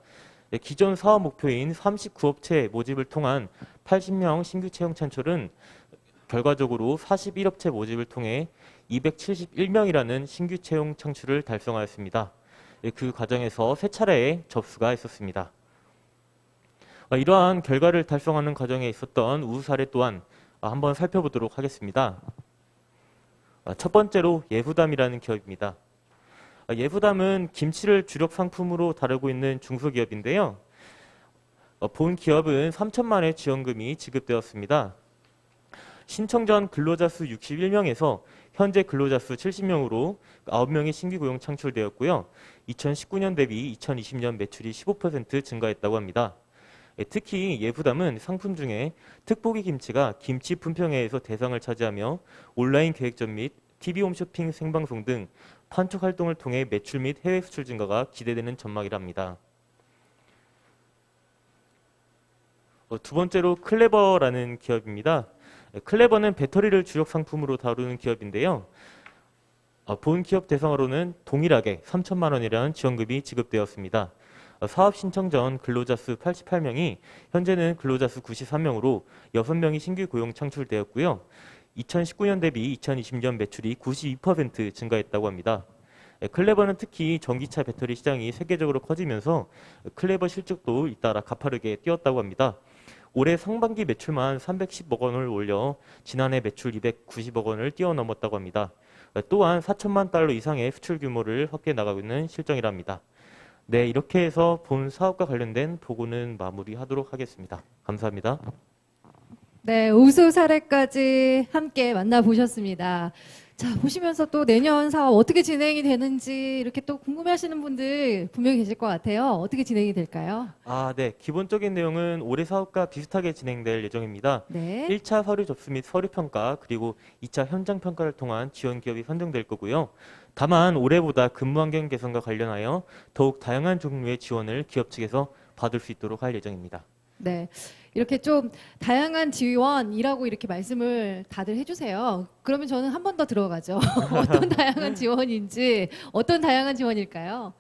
기존 사업 목표인 39업체 모집을 통한 80명 신규 채용 창출은 결과적으로 41업체 모집을 통해 271명이라는 신규 채용 창출을 달성하였습니다. 그 과정에서 3차례의 접수가 있었습니다. 이러한 결과를 달성하는 과정에 있었던 우수 사례 또한 한번 살펴보도록 하겠습니다. 첫 번째로 예후담이라는 기업입니다. 예후담은 김치를 주력 상품으로 다루고 있는 중소기업인데요. 본 기업은 3천만 원의 지원금이 지급되었습니다. 신청 전 근로자 수 61명에서 현재 근로자 수 70명으로 9명의 신규 고용 창출되었고요. 2019년 대비 2020년 매출이 15% 증가했다고 합니다. 특히 예후담은 상품 중에 특보기 김치가 김치 품평회에서 대상을 차지하며 온라인 계획전 및 TV 홈쇼핑 생방송 등 판촉 활동을 통해 매출 및 해외 수출 증가가 기대되는 전망이랍니다. 두 번째로 클레버라는 기업입니다. 클레버는 배터리를 주력 상품으로 다루는 기업인데요. 본 기업 대상으로는 동일하게 3천만 원이라는 지원금이 지급되었습니다. 사업 신청 전 근로자 수 88명이 현재는 근로자 수 93명으로 6명이 신규 고용 창출되었고요. 2019년 대비 2020년 매출이 92% 증가했다고 합니다. 클레버는 특히 전기차 배터리 시장이 세계적으로 커지면서 클레버 실적도 잇따라 가파르게 뛰었다고 합니다. 올해 상반기 매출만 310억 원을 올려 지난해 매출 290억 원을 뛰어넘었다고 합니다. 또한 4천만 달러 이상의 수출 규모를 확대해 나가고 있는 실정이랍니다. 네, 이렇게 해서 본 사업과 관련된 보고는 마무리하도록 하겠습니다. 감사합니다. 네, 우수 사례까지 함께 만나보셨습니다. 자, 보시면서 또 내년 사업 어떻게 진행이 되는지 이렇게 또 궁금해하시는 분들 분명히 계실 것 같아요. 어떻게 진행이 될까요? 네. 기본적인 내용은 올해 사업과 비슷하게 진행될 예정입니다. 네. 1차 서류 접수 및 서류 평가, 그리고 2차 현장 평가를 통한 지원 기업이 선정될 거고요. 다만 올해보다 근무 환경 개선과 관련하여 더욱 다양한 종류의 지원을 기업 측에서 받을 수 있도록 할 예정입니다. 네. 이렇게 좀 다양한 지원이라고 이렇게 말씀을 다들 해주세요. 그러면 저는 한 번 더 들어가죠. 어떤 다양한 지원인지, 어떤 다양한 지원일까요?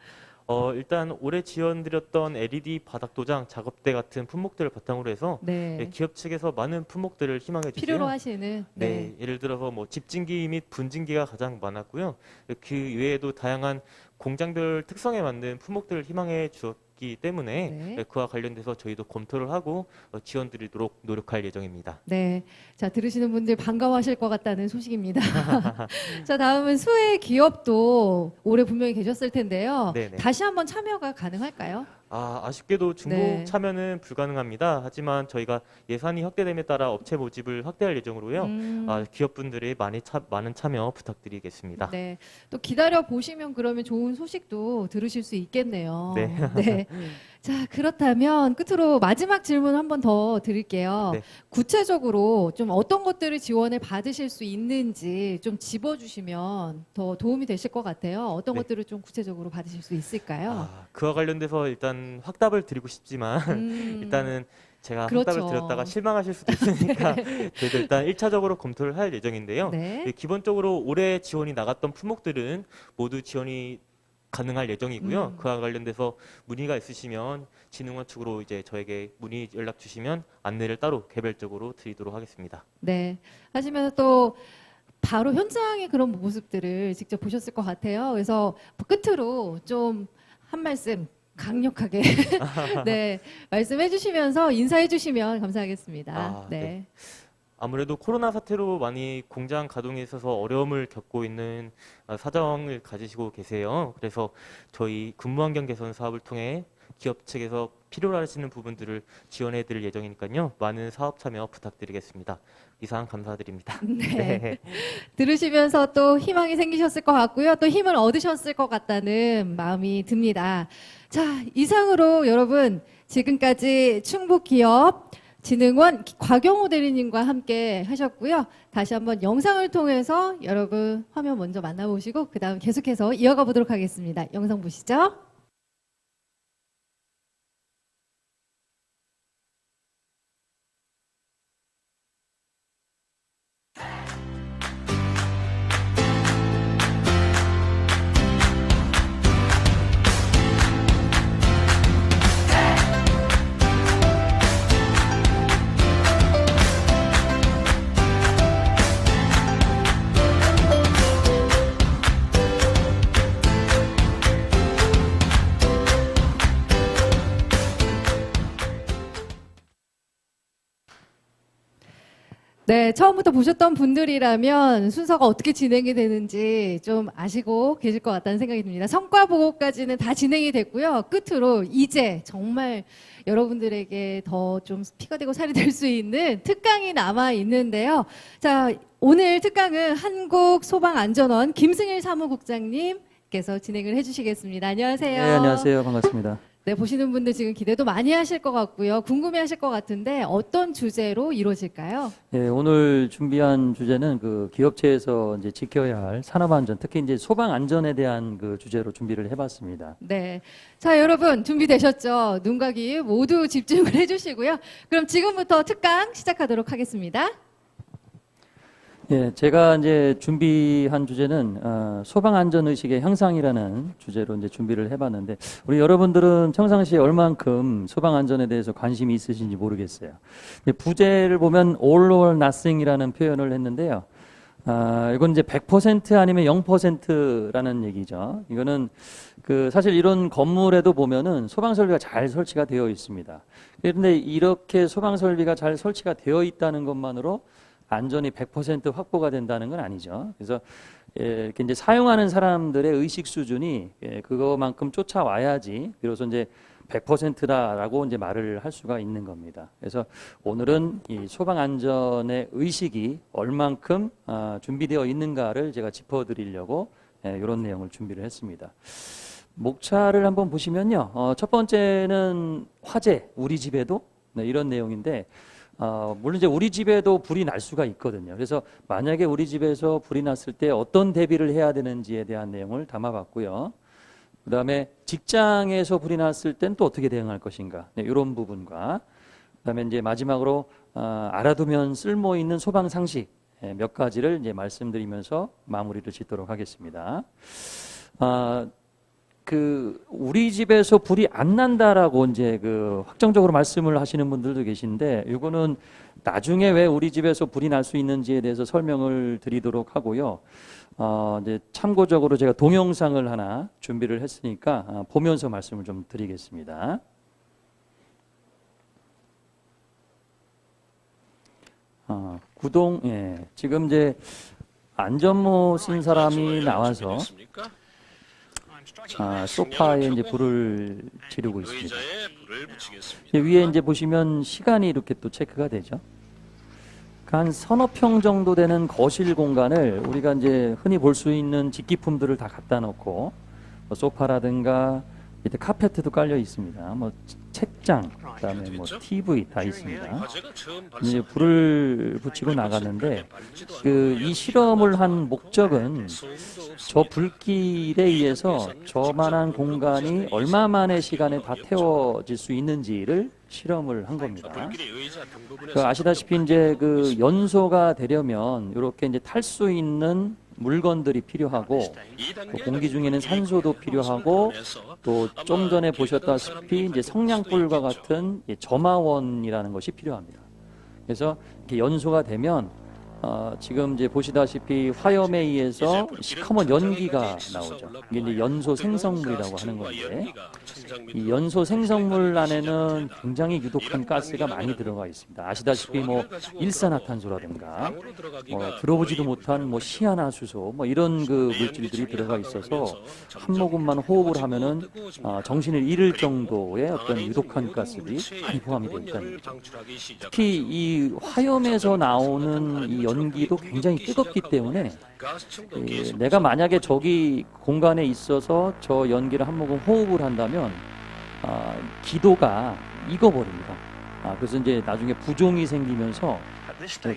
일단 올해 지원드렸던 LED 바닥 도장, 작업대 같은 품목들을 바탕으로 해서 네. 기업 측에서 많은 품목들을 희망해 주세요. 필요로 하시는. 네, 예를 들어서 뭐 집진기 및 분진기가 가장 많았고요. 그 외에도 다양한 공장별 특성에 맞는 품목들을 희망해 주었기 때문에 네. 그와 관련돼서 저희도 검토를 하고 지원드리도록 노력할 예정입니다. 네. 자, 들으시는 분들 반가워하실 것 같다는 소식입니다. 자, 다음은 수혜 기업도 올해 분명히 계셨을 텐데요. 네네. 다시 한번 참여가 가능할까요? 아쉽게도 중복 네. 참여는 불가능합니다. 하지만 저희가 예산이 확대됨에 따라 업체 모집을 확대할 예정으로요. 기업분들의 많은 참여 부탁드리겠습니다. 네. 또 기다려 보시면 그러면 좋은 소식도 들으실 수 있겠네요. 네. 네. 자, 그렇다면 끝으로 마지막 질문 한 번 더 드릴게요. 네. 구체적으로 좀 어떤 것들을 지원을 받으실 수 있는지 좀 짚어주시면 더 도움이 되실 것 같아요. 어떤 네. 것들을 좀 구체적으로 받으실 수 있을까요? 그와 관련돼서 일단 확답을 드리고 싶지만 일단은 제가 그렇죠. 확답을 드렸다가 실망하실 수도 있으니까 저희도 일단 1차적으로 검토를 할 예정인데요. 네. 기본적으로 올해 지원이 나갔던 품목들은 모두 지원이 가능할 예정이고요. 그와 관련돼서 문의가 있으시면 진흥원 측으로 이제 저에게 문의 연락 주시면 안내를 따로 개별적으로 드리도록 하겠습니다. 네. 하시면 또 바로 현장의 그런 모습들을 직접 보셨을 것 같아요. 그래서 끝으로 좀 한 말씀 강력하게 네, 말씀해 주시면서 인사해 주시면 감사하겠습니다. 네. 아무래도 코로나 사태로 많이 공장 가동에 있어서 어려움을 겪고 있는 사정을 가지시고 계세요. 그래서 저희 근무 환경 개선 사업을 통해 기업 측에서 필요로 하시는 부분들을 지원해 드릴 예정이니까요. 많은 사업 참여 부탁드리겠습니다. 이상 감사드립니다. 네. 들으시면서 또 희망이 생기셨을 것 같고요. 또 힘을 얻으셨을 것 같다는 마음이 듭니다. 자, 이상으로 여러분 지금까지 충북기업 진흥원 곽영호 대리님과 함께 하셨고요. 다시 한번 영상을 통해서 여러분 화면 먼저 만나보시고 그 다음 계속해서 이어가 보도록 하겠습니다. 영상 보시죠. 네, 처음부터 보셨던 분들이라면 순서가 어떻게 진행이 되는지 좀 아시고 계실 것 같다는 생각이 듭니다. 성과 보고까지는 다 진행이 됐고요. 끝으로 이제 정말 여러분들에게 더 좀 피가 되고 살이 될 수 있는 특강이 남아 있는데요. 자, 오늘 특강은 한국소방안전원 김승일 사무국장님께서 진행을 해주시겠습니다. 안녕하세요. 네, 안녕하세요. 반갑습니다. 네, 보시는 분들 지금 기대도 많이 하실 것 같고요. 궁금해하실 것 같은데 어떤 주제로 이루어질까요? 네, 오늘 준비한 주제는 그 기업체에서 이제 지켜야 할 산업안전, 특히 이제 소방 안전에 대한 그 주제로 준비를 해봤습니다. 네, 자 여러분 준비되셨죠? 눈과 귀 모두 집중을 해주시고요. 그럼 지금부터 특강 시작하도록 하겠습니다. 예, 제가 이제 준비한 주제는 소방 안전 의식의 향상이라는 주제로 이제 준비를 해봤는데 우리 여러분들은 평상시에 얼만큼 소방 안전에 대해서 관심이 있으신지 모르겠어요. 부제를 보면 all or nothing이라는 표현을 했는데요. 이건 이제 100% 아니면 0%라는 얘기죠. 이거는 사실 이런 건물에도 보면은 소방 설비가 잘 설치가 되어 있습니다. 그런데 이렇게 소방 설비가 잘 설치가 되어 있다는 것만으로 안전이 100% 확보가 된다는 건 아니죠. 그래서 이렇게 이제 사용하는 사람들의 의식 수준이 그거만큼 쫓아와야지 비로소 이제 100%다라고 이제 말을 할 수가 있는 겁니다. 그래서 오늘은 이 소방 안전의 의식이 얼만큼 준비되어 있는가를 제가 짚어드리려고 이런 내용을 준비를 했습니다. 목차를 한번 보시면요, 첫 번째는 화재, 우리 집에도 이런 내용인데, 물론 이제 우리 집에도 불이 날 수가 있거든요. 그래서 만약에 우리 집에서 불이 났을 때 어떤 대비를 해야 되는지에 대한 내용을 담아봤고요. 그 다음에 직장에서 불이 났을 땐 또 어떻게 대응할 것인가, 이런 부분과 그 다음에 이제 마지막으로 알아두면 쓸모 있는 소방 상식 몇 가지를 이제 말씀드리면서 마무리를 짓도록 하겠습니다. 우리 집에서 불이 안 난다라고 이제 확정적으로 말씀을 하시는 분들도 계신데, 이거는 나중에 왜 우리 집에서 불이 날 수 있는지에 대해서 설명을 드리도록 하고요. 이제 참고적으로 제가 동영상을 하나 준비를 했으니까 보면서 말씀을 좀 드리겠습니다. 지금 이제 안전모 쓴 사람이 나와서 소파에 이제 불을 지르고 있습니다. 위에 이제 보시면 시간이 이렇게 또 체크가 되죠. 한 서너 평 정도 되는 거실 공간을 우리가 이제 흔히 볼 수 있는 직기품들을 다 갖다 놓고 소파라든가 밑에 카페트도 깔려 있습니다. 책장, 그다음에 TV 다 있습니다. 이제 불을 붙이고 나갔는데 이 실험을 한 목적은 저 불길에 의해서 저만한 공간이 얼마만의 시간에 다 태워질 수 있는지를 실험을 한 겁니다. 아시다시피 이제 연소가 되려면 이렇게 이제 탈 수 있는 물건들이 필요하고, 공기 중에는 산소도 필요하고, 또 좀 전에 보셨다시피 이제 성냥불과 같은 점화원이라는 것이 필요합니다. 그래서 이렇게 연소가 되면 지금 이제 보시다시피 화염에 의해서 시커먼 연기가 나오죠. 이게 이제 연소 생성물이라고 하는 건데, 이 연소 생성물 안에는 굉장히 유독한 가스가 많이 들어가 있습니다. 아시다시피 일산화탄소라든가 들어보지도 못한 시아나수소 이런 물질들이 들어가 있어서 한 모금만 호흡을 하면은 정신을 잃을 정도의 어떤 유독한 가스들이 많이 포함이 되어 있다는 거죠. 특히 이 화염에서 나오는 이 연기도 굉장히 뜨겁기 때문에 내가 만약에 저기 공간에 있어서 저 연기를 한 모금 호흡을 한다면 기도가 익어버립니다. 그래서 이제 나중에 부종이 생기면서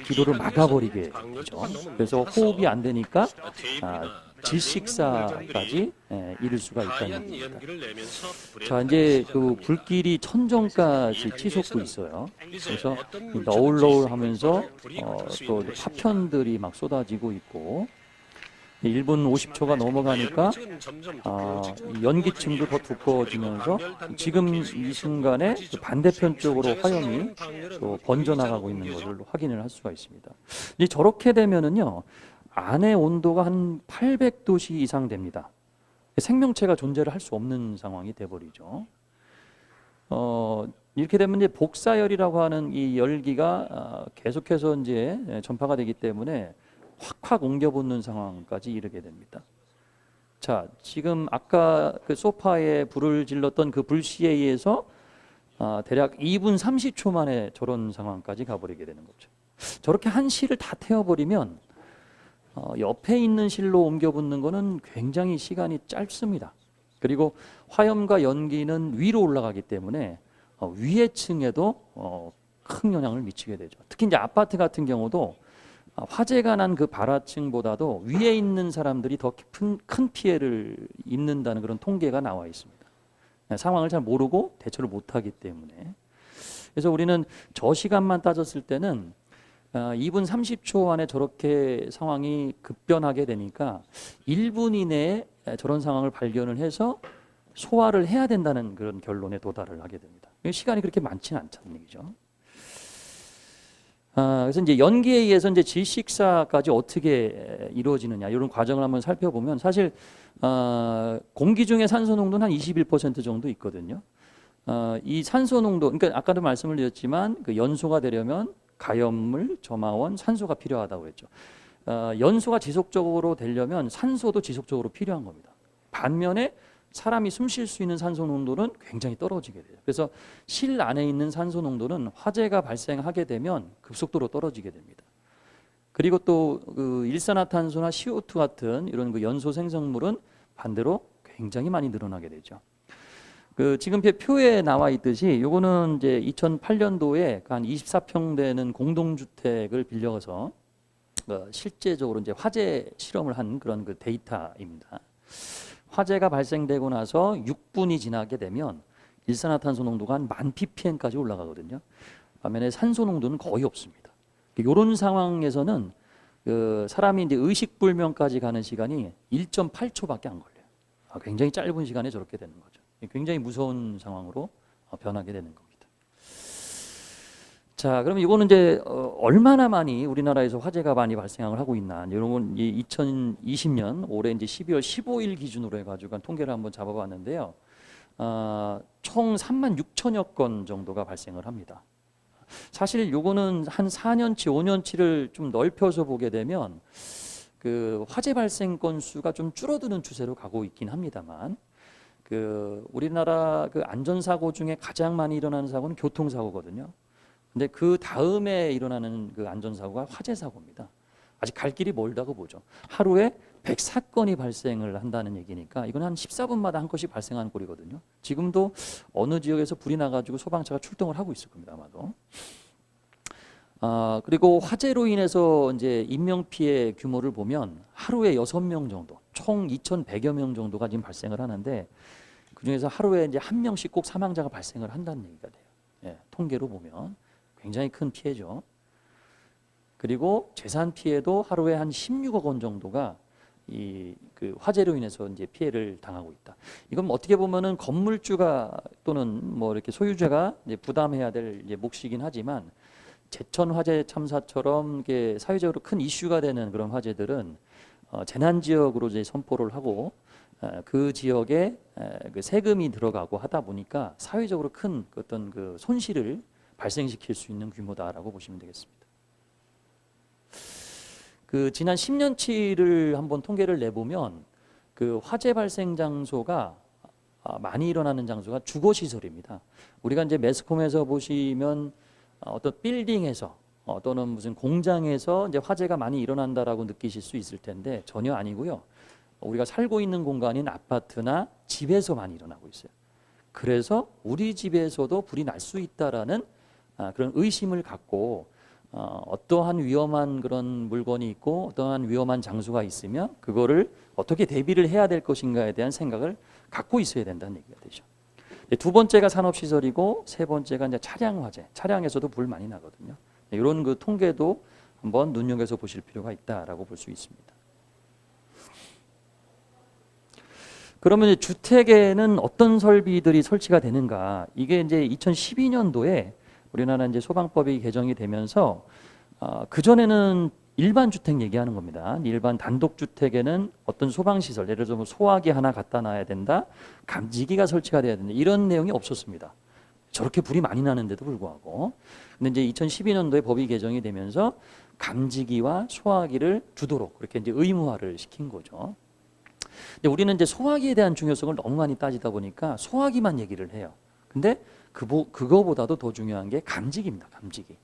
기도를 막아버리게 되죠. 그래서 호흡이 안 되니까 질식사까지 이를 수가 있다는 얘기입니다. 자, 이제 불길이 천정까지 치솟고 있어요. 그래서 너울너울하면서 또 파편들이 막 쏟아지고 있고, 1분 50초가 넘어가니까 연기층도 더 두꺼워지면서 지금 이 순간에 반대편 쪽으로 화염이 또 번져나가고 있는 것을 확인을 할 수가 있습니다. 이제 저렇게 되면은요, 안의 온도가 한 800도씨 이상 됩니다. 생명체가 존재를 할 수 없는 상황이 돼버리죠. 이렇게 되면 이제 복사열이라고 하는 이 열기가 계속해서 이제 전파가 되기 때문에 확확 옮겨붙는 상황까지 이르게 됩니다. 자, 지금 아까 소파에 불을 질렀던 불씨에 의해서 대략 2분 30초 만에 저런 상황까지 가버리게 되는 거죠. 저렇게 한 실을 다 태워버리면 옆에 있는 실로 옮겨붙는 거는 굉장히 시간이 짧습니다. 그리고 화염과 연기는 위로 올라가기 때문에 위의 층에도 큰 영향을 미치게 되죠. 특히 이제 아파트 같은 경우도 화재가 난 발화층보다도 위에 있는 사람들이 더 큰 피해를 입는다는 그런 통계가 나와 있습니다. 상황을 잘 모르고 대처를 못하기 때문에. 그래서 우리는 저 시간만 따졌을 때는 2분 30초 안에 저렇게 상황이 급변하게 되니까 1분 이내에 저런 상황을 발견을 해서 소화를 해야 된다는 그런 결론에 도달을 하게 됩니다. 시간이 그렇게 많지는 않다는 얘기죠. 그래서 이제 연기에 의해서 이제 질식사까지 어떻게 이루어지느냐 이런 과정을 한번 살펴보면 사실 공기 중에 산소 농도는 한 21% 정도 있거든요. 이 산소 농도, 그러니까 아까도 말씀을 드렸지만 그 연소가 되려면 가염물, 점화원, 산소가 필요하다고 했죠. 연소가 지속적으로 되려면 산소도 지속적으로 필요한 겁니다. 반면에 사람이 숨 쉴 수 있는 산소 농도는 굉장히 떨어지게 돼요. 그래서 실 안에 있는 산소 농도는 화재가 발생하게 되면 급속도로 떨어지게 됩니다. 그리고 또 그 일산화탄소나 CO2 같은 이런 그 연소 생성물은 반대로 굉장히 많이 늘어나게 되죠. 그 지금 표에 나와 있듯이 요거는 이제 2008년도에 한 24평 되는 공동주택을 빌려서 실제적으로 이제 화재 실험을 한 그런 그 데이터입니다. 화재가 발생되고 나서 6분이 지나게 되면 일산화탄소 농도가 한 1000ppm까지 올라가거든요. 반면에 산소 농도는 거의 없습니다. 이런 상황에서는 그 사람이 이제 의식불명까지 가는 시간이 1.8초밖에 안 걸려요. 굉장히 짧은 시간에 저렇게 되는 거죠. 굉장히 무서운 상황으로 변하게 되는 겁니다. 자, 그럼 이거는 이제 얼마나 많이 우리나라에서 화재가 많이 발생을 하고 있나 이런 건 2020년 올해 이제 12월 15일 기준으로 해가지고 통계를 한번 잡아봤는데요. 총 36,000여 건 정도가 발생을 합니다. 사실 요거는 한 4년치, 5년치를 좀 넓혀서 보게 되면 그 화재 발생 건수가 좀 줄어드는 추세로 가고 있긴 합니다만, 그 우리나라 그 안전사고 중에 가장 많이 일어나는 사고는 교통사고거든요. 근데 그 다음에 일어나는 그 안전사고가 화재사고입니다. 아직 갈 길이 멀다고 보죠. 하루에 104건이 발생을 한다는 얘기니까 이건 한 14분마다 한 건씩 발생하는 꼴이거든요. 지금도 어느 지역에서 불이 나가지고 소방차가 출동을 하고 있을 겁니다, 아마도. 그리고 화재로 인해서 이제 인명피해 규모를 보면 하루에 6명 정도, 총 2,100여 명 정도가 지금 발생을 하는데 그 중에서 하루에 이제 한 명씩 꼭 사망자가 발생을 한다는 얘기가 돼요. 예, 통계로 보면 굉장히 큰 피해죠. 그리고 재산 피해도 하루에 한 16억 원 정도가 이 그 화재로 인해서 이제 피해를 당하고 있다. 이건 어떻게 보면은 건물주가 또는 뭐 이렇게 소유자가 이제 부담해야 될 이제 몫이긴 하지만 제천 화재 참사처럼 이게 사회적으로 큰 이슈가 되는 그런 화재들은 재난 지역으로 이제 선포를 하고 그 지역에 그 세금이 들어가고 하다 보니까 사회적으로 큰 어떤 그 손실을 발생시킬 수 있는 규모다라고 보시면 되겠습니다. 그 지난 10년치를 한번 통계를 내보면 그 화재 발생 장소가 많이 일어나는 장소가 주거 시설입니다. 우리가 이제 매스컴에서 보시면 어떤 빌딩에서 또는 무슨 공장에서 이제 화재가 많이 일어난다라고 느끼실 수 있을 텐데 전혀 아니고요. 우리가 살고 있는 공간인 아파트나 집에서 많이 일어나고 있어요. 그래서 우리 집에서도 불이 날 수 있다라는 그런 의심을 갖고 어떠한 위험한 그런 물건이 있고 어떠한 위험한 장소가 있으면 그거를 어떻게 대비를 해야 될 것인가에 대한 생각을 갖고 있어야 된다는 얘기가 되죠. 두 번째가 산업시설이고 세 번째가 이제 차량 화재, 차량에서도 불 많이 나거든요. 이런 그 통계도 한번 눈여겨서 보실 필요가 있다라고 볼 수 있습니다. 그러면 이제 주택에는 어떤 설비들이 설치가 되는가? 이게 이제 2012년도에 우리나라 이제 소방법이 개정이 되면서 그 전에는 일반 주택 얘기하는 겁니다. 일반 단독 주택에는 어떤 소방 시설, 예를 들어서 소화기 하나 갖다 놔야 된다, 감지기가 설치가 돼야 된다 이런 내용이 없었습니다. 저렇게 불이 많이 나는데도 불구하고. 근데 이제 2012년도에 법이 개정이 되면서 감지기와 소화기를 주도록 그렇게 이제 의무화를 시킨 거죠. 근데 우리는 이제 소화기에 대한 중요성을 너무 많이 따지다 보니까 소화기만 얘기를 해요. 근데 그거보다도 더 중요한 게 감지기입니다. 감지기.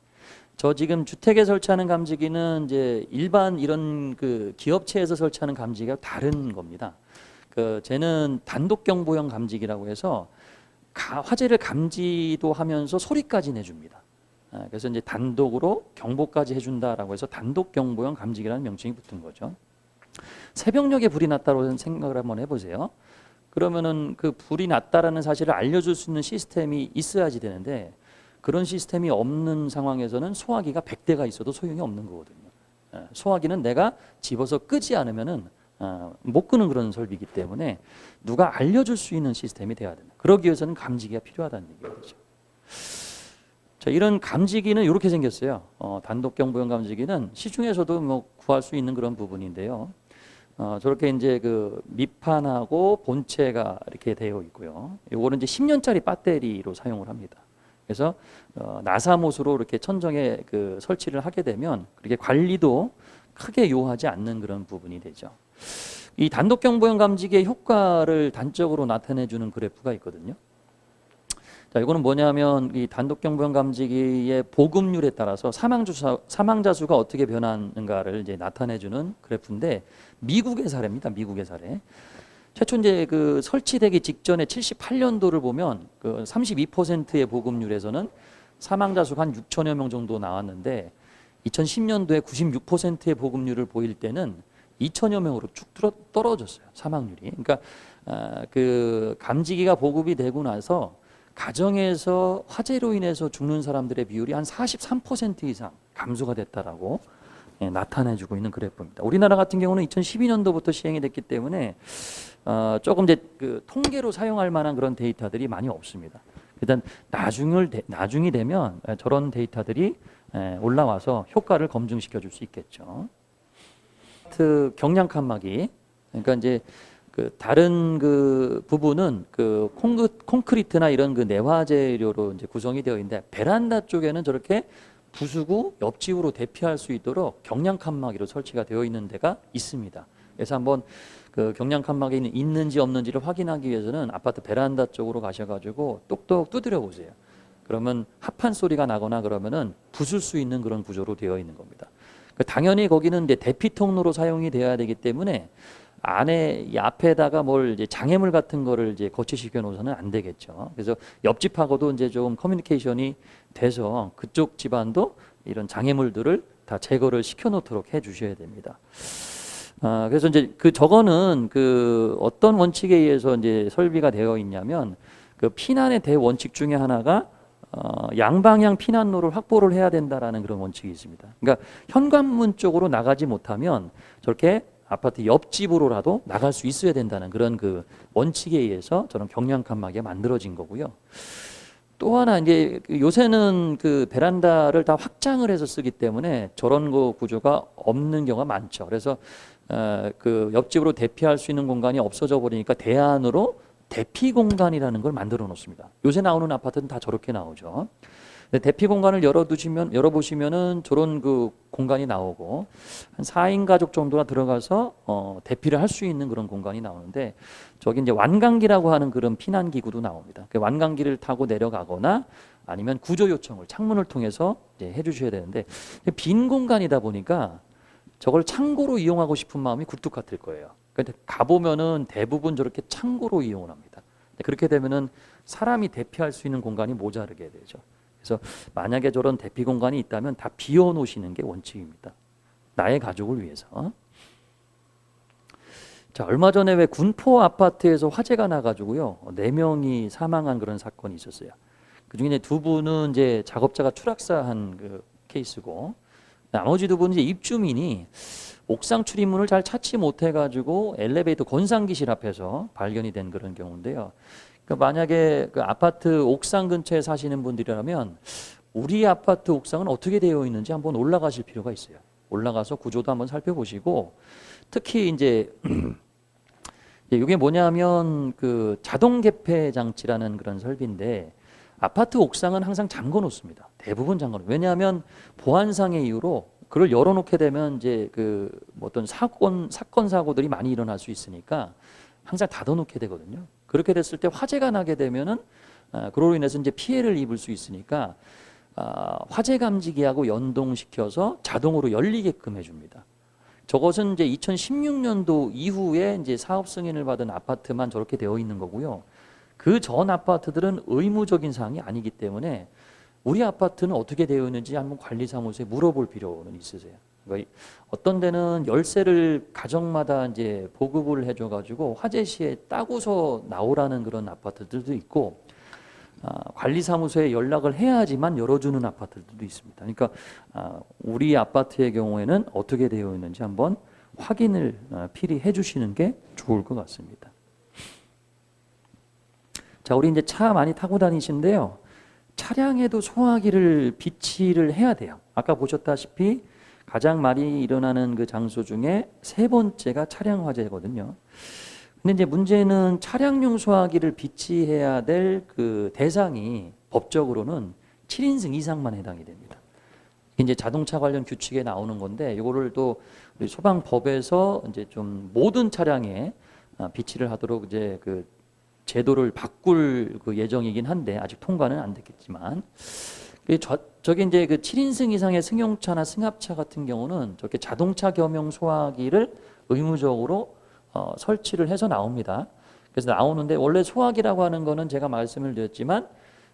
저 지금 주택에 설치하는 감지기는 이제 일반 이런 그 기업체에서 설치하는 감지기가 다른 겁니다. 쟤는 단독 경보형 감지기라고 해서 화재를 감지도 하면서 소리까지 내줍니다. 그래서 이제 단독으로 경보까지 해준다라고 해서 단독 경보형 감지기라는 명칭이 붙은 거죠. 새벽녘에 불이 났다고 생각을 한번 해보세요. 그러면은 그 불이 났다라는 사실을 알려줄 수 있는 시스템이 있어야지 되는데 그런 시스템이 없는 상황에서는 소화기가 100대가 있어도 소용이 없는 거거든요. 소화기는 내가 집어서 끄지 않으면은 못 끄는 그런 설비이기 때문에 누가 알려줄 수 있는 시스템이 돼야 된다. 그러기 위해서는 감지기가 필요하다는 얘기가 되죠. 자, 이런 감지기는 이렇게 생겼어요. 단독경 보형 감지기는 시중에서도 뭐 구할 수 있는 그런 부분인데요. 저렇게 이제 그 밑판하고 본체가 이렇게 되어 있고요. 이거는 이제 10년짜리 배터리로 사용을 합니다. 그래서 나사못으로 이렇게 천정에 그 설치를 하게 되면 그렇게 관리도 크게 요하지 않는 그런 부분이 되죠. 이 단독경 보형 감지기의 효과를 단적으로 나타내주는 그래프가 있거든요. 자, 이거는 뭐냐면 이 단독경 보형 감지기의 보급률에 따라서 사망자 수가 어떻게 변하는가를 이제 나타내주는 그래프인데 미국의 사례입니다. 미국의 사례. 최초 이제 그 설치되기 직전에 78년도를 보면 그 32%의 보급률에서는 사망자 수가 한 6천여 명 정도 나왔는데 2010년도에 96%의 보급률을 보일 때는 2천여 명으로 쭉 떨어졌어요. 사망률이. 그러니까 그 감지기가 보급이 되고 나서 가정에서 화재로 인해서 죽는 사람들의 비율이 한 43% 이상 감소가 됐다라고 나타내주고 있는 그래프입니다. 우리나라 같은 경우는 2012년도부터 시행이 됐기 때문에 조금 이제 그 통계로 사용할 만한 그런 데이터들이 많이 없습니다. 일단 나중이 되면 저런 데이터들이 올라와서 효과를 검증시켜 줄 수 있겠죠. 경량 칸막이, 그러니까 이제 그 다른 그 부분은 그 콘크리트나 이런 그 내화 재료로 이제 구성이 되어 있는데 베란다 쪽에는 저렇게 부수고 옆집으로 대피할 수 있도록 경량 칸막이로 설치가 되어 있는 데가 있습니다. 그래서 한번 그 경량 칸막이 있는지 없는지를 확인하기 위해서는 아파트 베란다 쪽으로 가셔가지고 똑똑 두드려 보세요. 그러면 합판 소리가 나거나 그러면은 부술 수 있는 그런 구조로 되어 있는 겁니다. 당연히 거기는 이제 대피 통로로 사용이 되어야 되기 때문에 안에 이 앞에다가 뭘 이제 장애물 같은 거를 이제 거치시켜 놓으서는 안 되겠죠. 그래서 옆집하고도 이제 좀 커뮤니케이션이 돼서 그쪽 집안도 이런 장애물들을 다 제거를 시켜 놓도록 해 주셔야 됩니다. 그래서 이제 저거는 그 어떤 원칙에 의해서 이제 설비가 되어 있냐면 그 피난의 대원칙 중에 하나가 양방향 피난로를 확보를 해야 된다라는 그런 원칙이 있습니다. 그러니까 현관문 쪽으로 나가지 못하면 저렇게 아파트 옆집으로라도 나갈 수 있어야 된다는 그런 그 원칙에 의해서 저런 경량 칸막이가 만들어진 거고요. 또 하나 이제 요새는 그 베란다를 다 확장을 해서 쓰기 때문에 저런 거 구조가 없는 경우가 많죠. 그래서 그 옆집으로 대피할 수 있는 공간이 없어져 버리니까 대안으로 대피 공간이라는 걸 만들어 놓습니다. 요새 나오는 아파트는 다 저렇게 나오죠. 대피 공간을 열어보시면은 저런 그 공간이 나오고 한 4인 가족 정도가 들어가서 대피를 할 수 있는 그런 공간이 나오는데 저기 이제 완강기라고 하는 그런 피난 기구도 나옵니다. 그 완강기를 타고 내려가거나 아니면 구조 요청을 창문을 통해서 이제 해주셔야 되는데 빈 공간이다 보니까 저걸 창고로 이용하고 싶은 마음이 굴뚝 같을 거예요. 근데 가보면은 대부분 저렇게 창고로 이용을 합니다. 그렇게 되면은 사람이 대피할 수 있는 공간이 모자르게 되죠. 그래서 만약에 저런 대피 공간이 있다면 다 비워놓으시는 게 원칙입니다. 나의 가족을 위해서. 자, 얼마 전에 왜 군포 아파트에서 화재가 나가지고요 4명이 사망한 그런 사건이 있었어요. 그중에 이제 2분은 이제 작업자가 추락사한 그 케이스고 나머지 2분은 이제 입주민이 옥상 출입문을 잘 찾지 못해가지고 엘리베이터 건상기실 앞에서 발견이 된 그런 경우인데요. 그러니까 만약에 그 아파트 옥상 근처에 사시는 분들이라면 우리 아파트 옥상은 어떻게 되어 있는지 한번 올라가실 필요가 있어요. 올라가서 구조도 한번 살펴보시고 특히 이제 이게 뭐냐면 그 자동 개폐 장치라는 그런 설비인데 아파트 옥상은 항상 잠궈 놓습니다. 대부분 잠궈 놓습니다. 왜냐하면 보안상의 이유로 그걸 열어놓게 되면 이제 그 어떤 사건 사고들이 많이 일어날 수 있으니까 항상 닫아놓게 되거든요. 그렇게 됐을 때 화재가 나게 되면은 그로 인해서 이제 피해를 입을 수 있으니까 화재 감지기하고 연동시켜서 자동으로 열리게끔 해줍니다. 저것은 이제 2016년도 이후에 이제 사업 승인을 받은 아파트만 저렇게 되어 있는 거고요. 그 전 아파트들은 의무적인 사항이 아니기 때문에 우리 아파트는 어떻게 되어 있는지 한번 관리사무소에 물어볼 필요는 있으세요. 그러니까 어떤 데는 열쇠를 가정마다 이제 보급을 해줘가지고 화재 시에 따고서 나오라는 그런 아파트들도 있고 관리사무소에 연락을 해야지만 열어주는 아파트들도 있습니다. 그러니까 우리 아파트의 경우에는 어떻게 되어 있는지 한번 확인을 필히 해주시는 게 좋을 것 같습니다. 자, 우리 이제 차 많이 타고 다니시는데요. 차 차량에도 소화기를 비치를 해야 돼요. 아까 보셨다시피 가장 많이 일어나는 그 장소 중에 세 번째가 차량 화재거든요. 근데 이제 문제는 차량용 소화기를 비치해야 될 그 대상이 법적으로는 7인승 이상만 해당이 됩니다. 이제 자동차 관련 규칙에 나오는 건데 이거를 또 우리 소방법에서 이제 좀 모든 차량에 비치를 하도록 이제 그 제도를 바꿀 그 예정이긴 한데 아직 통과는 안 됐겠지만 저게 이제 그 7인승 이상의 승용차나 승합차 같은 경우는 저렇게 자동차 겸용 소화기를 의무적으로 설치를 해서 나옵니다. 그래서 나오는데 원래 소화기라고 하는 거는 제가 말씀을 드렸지만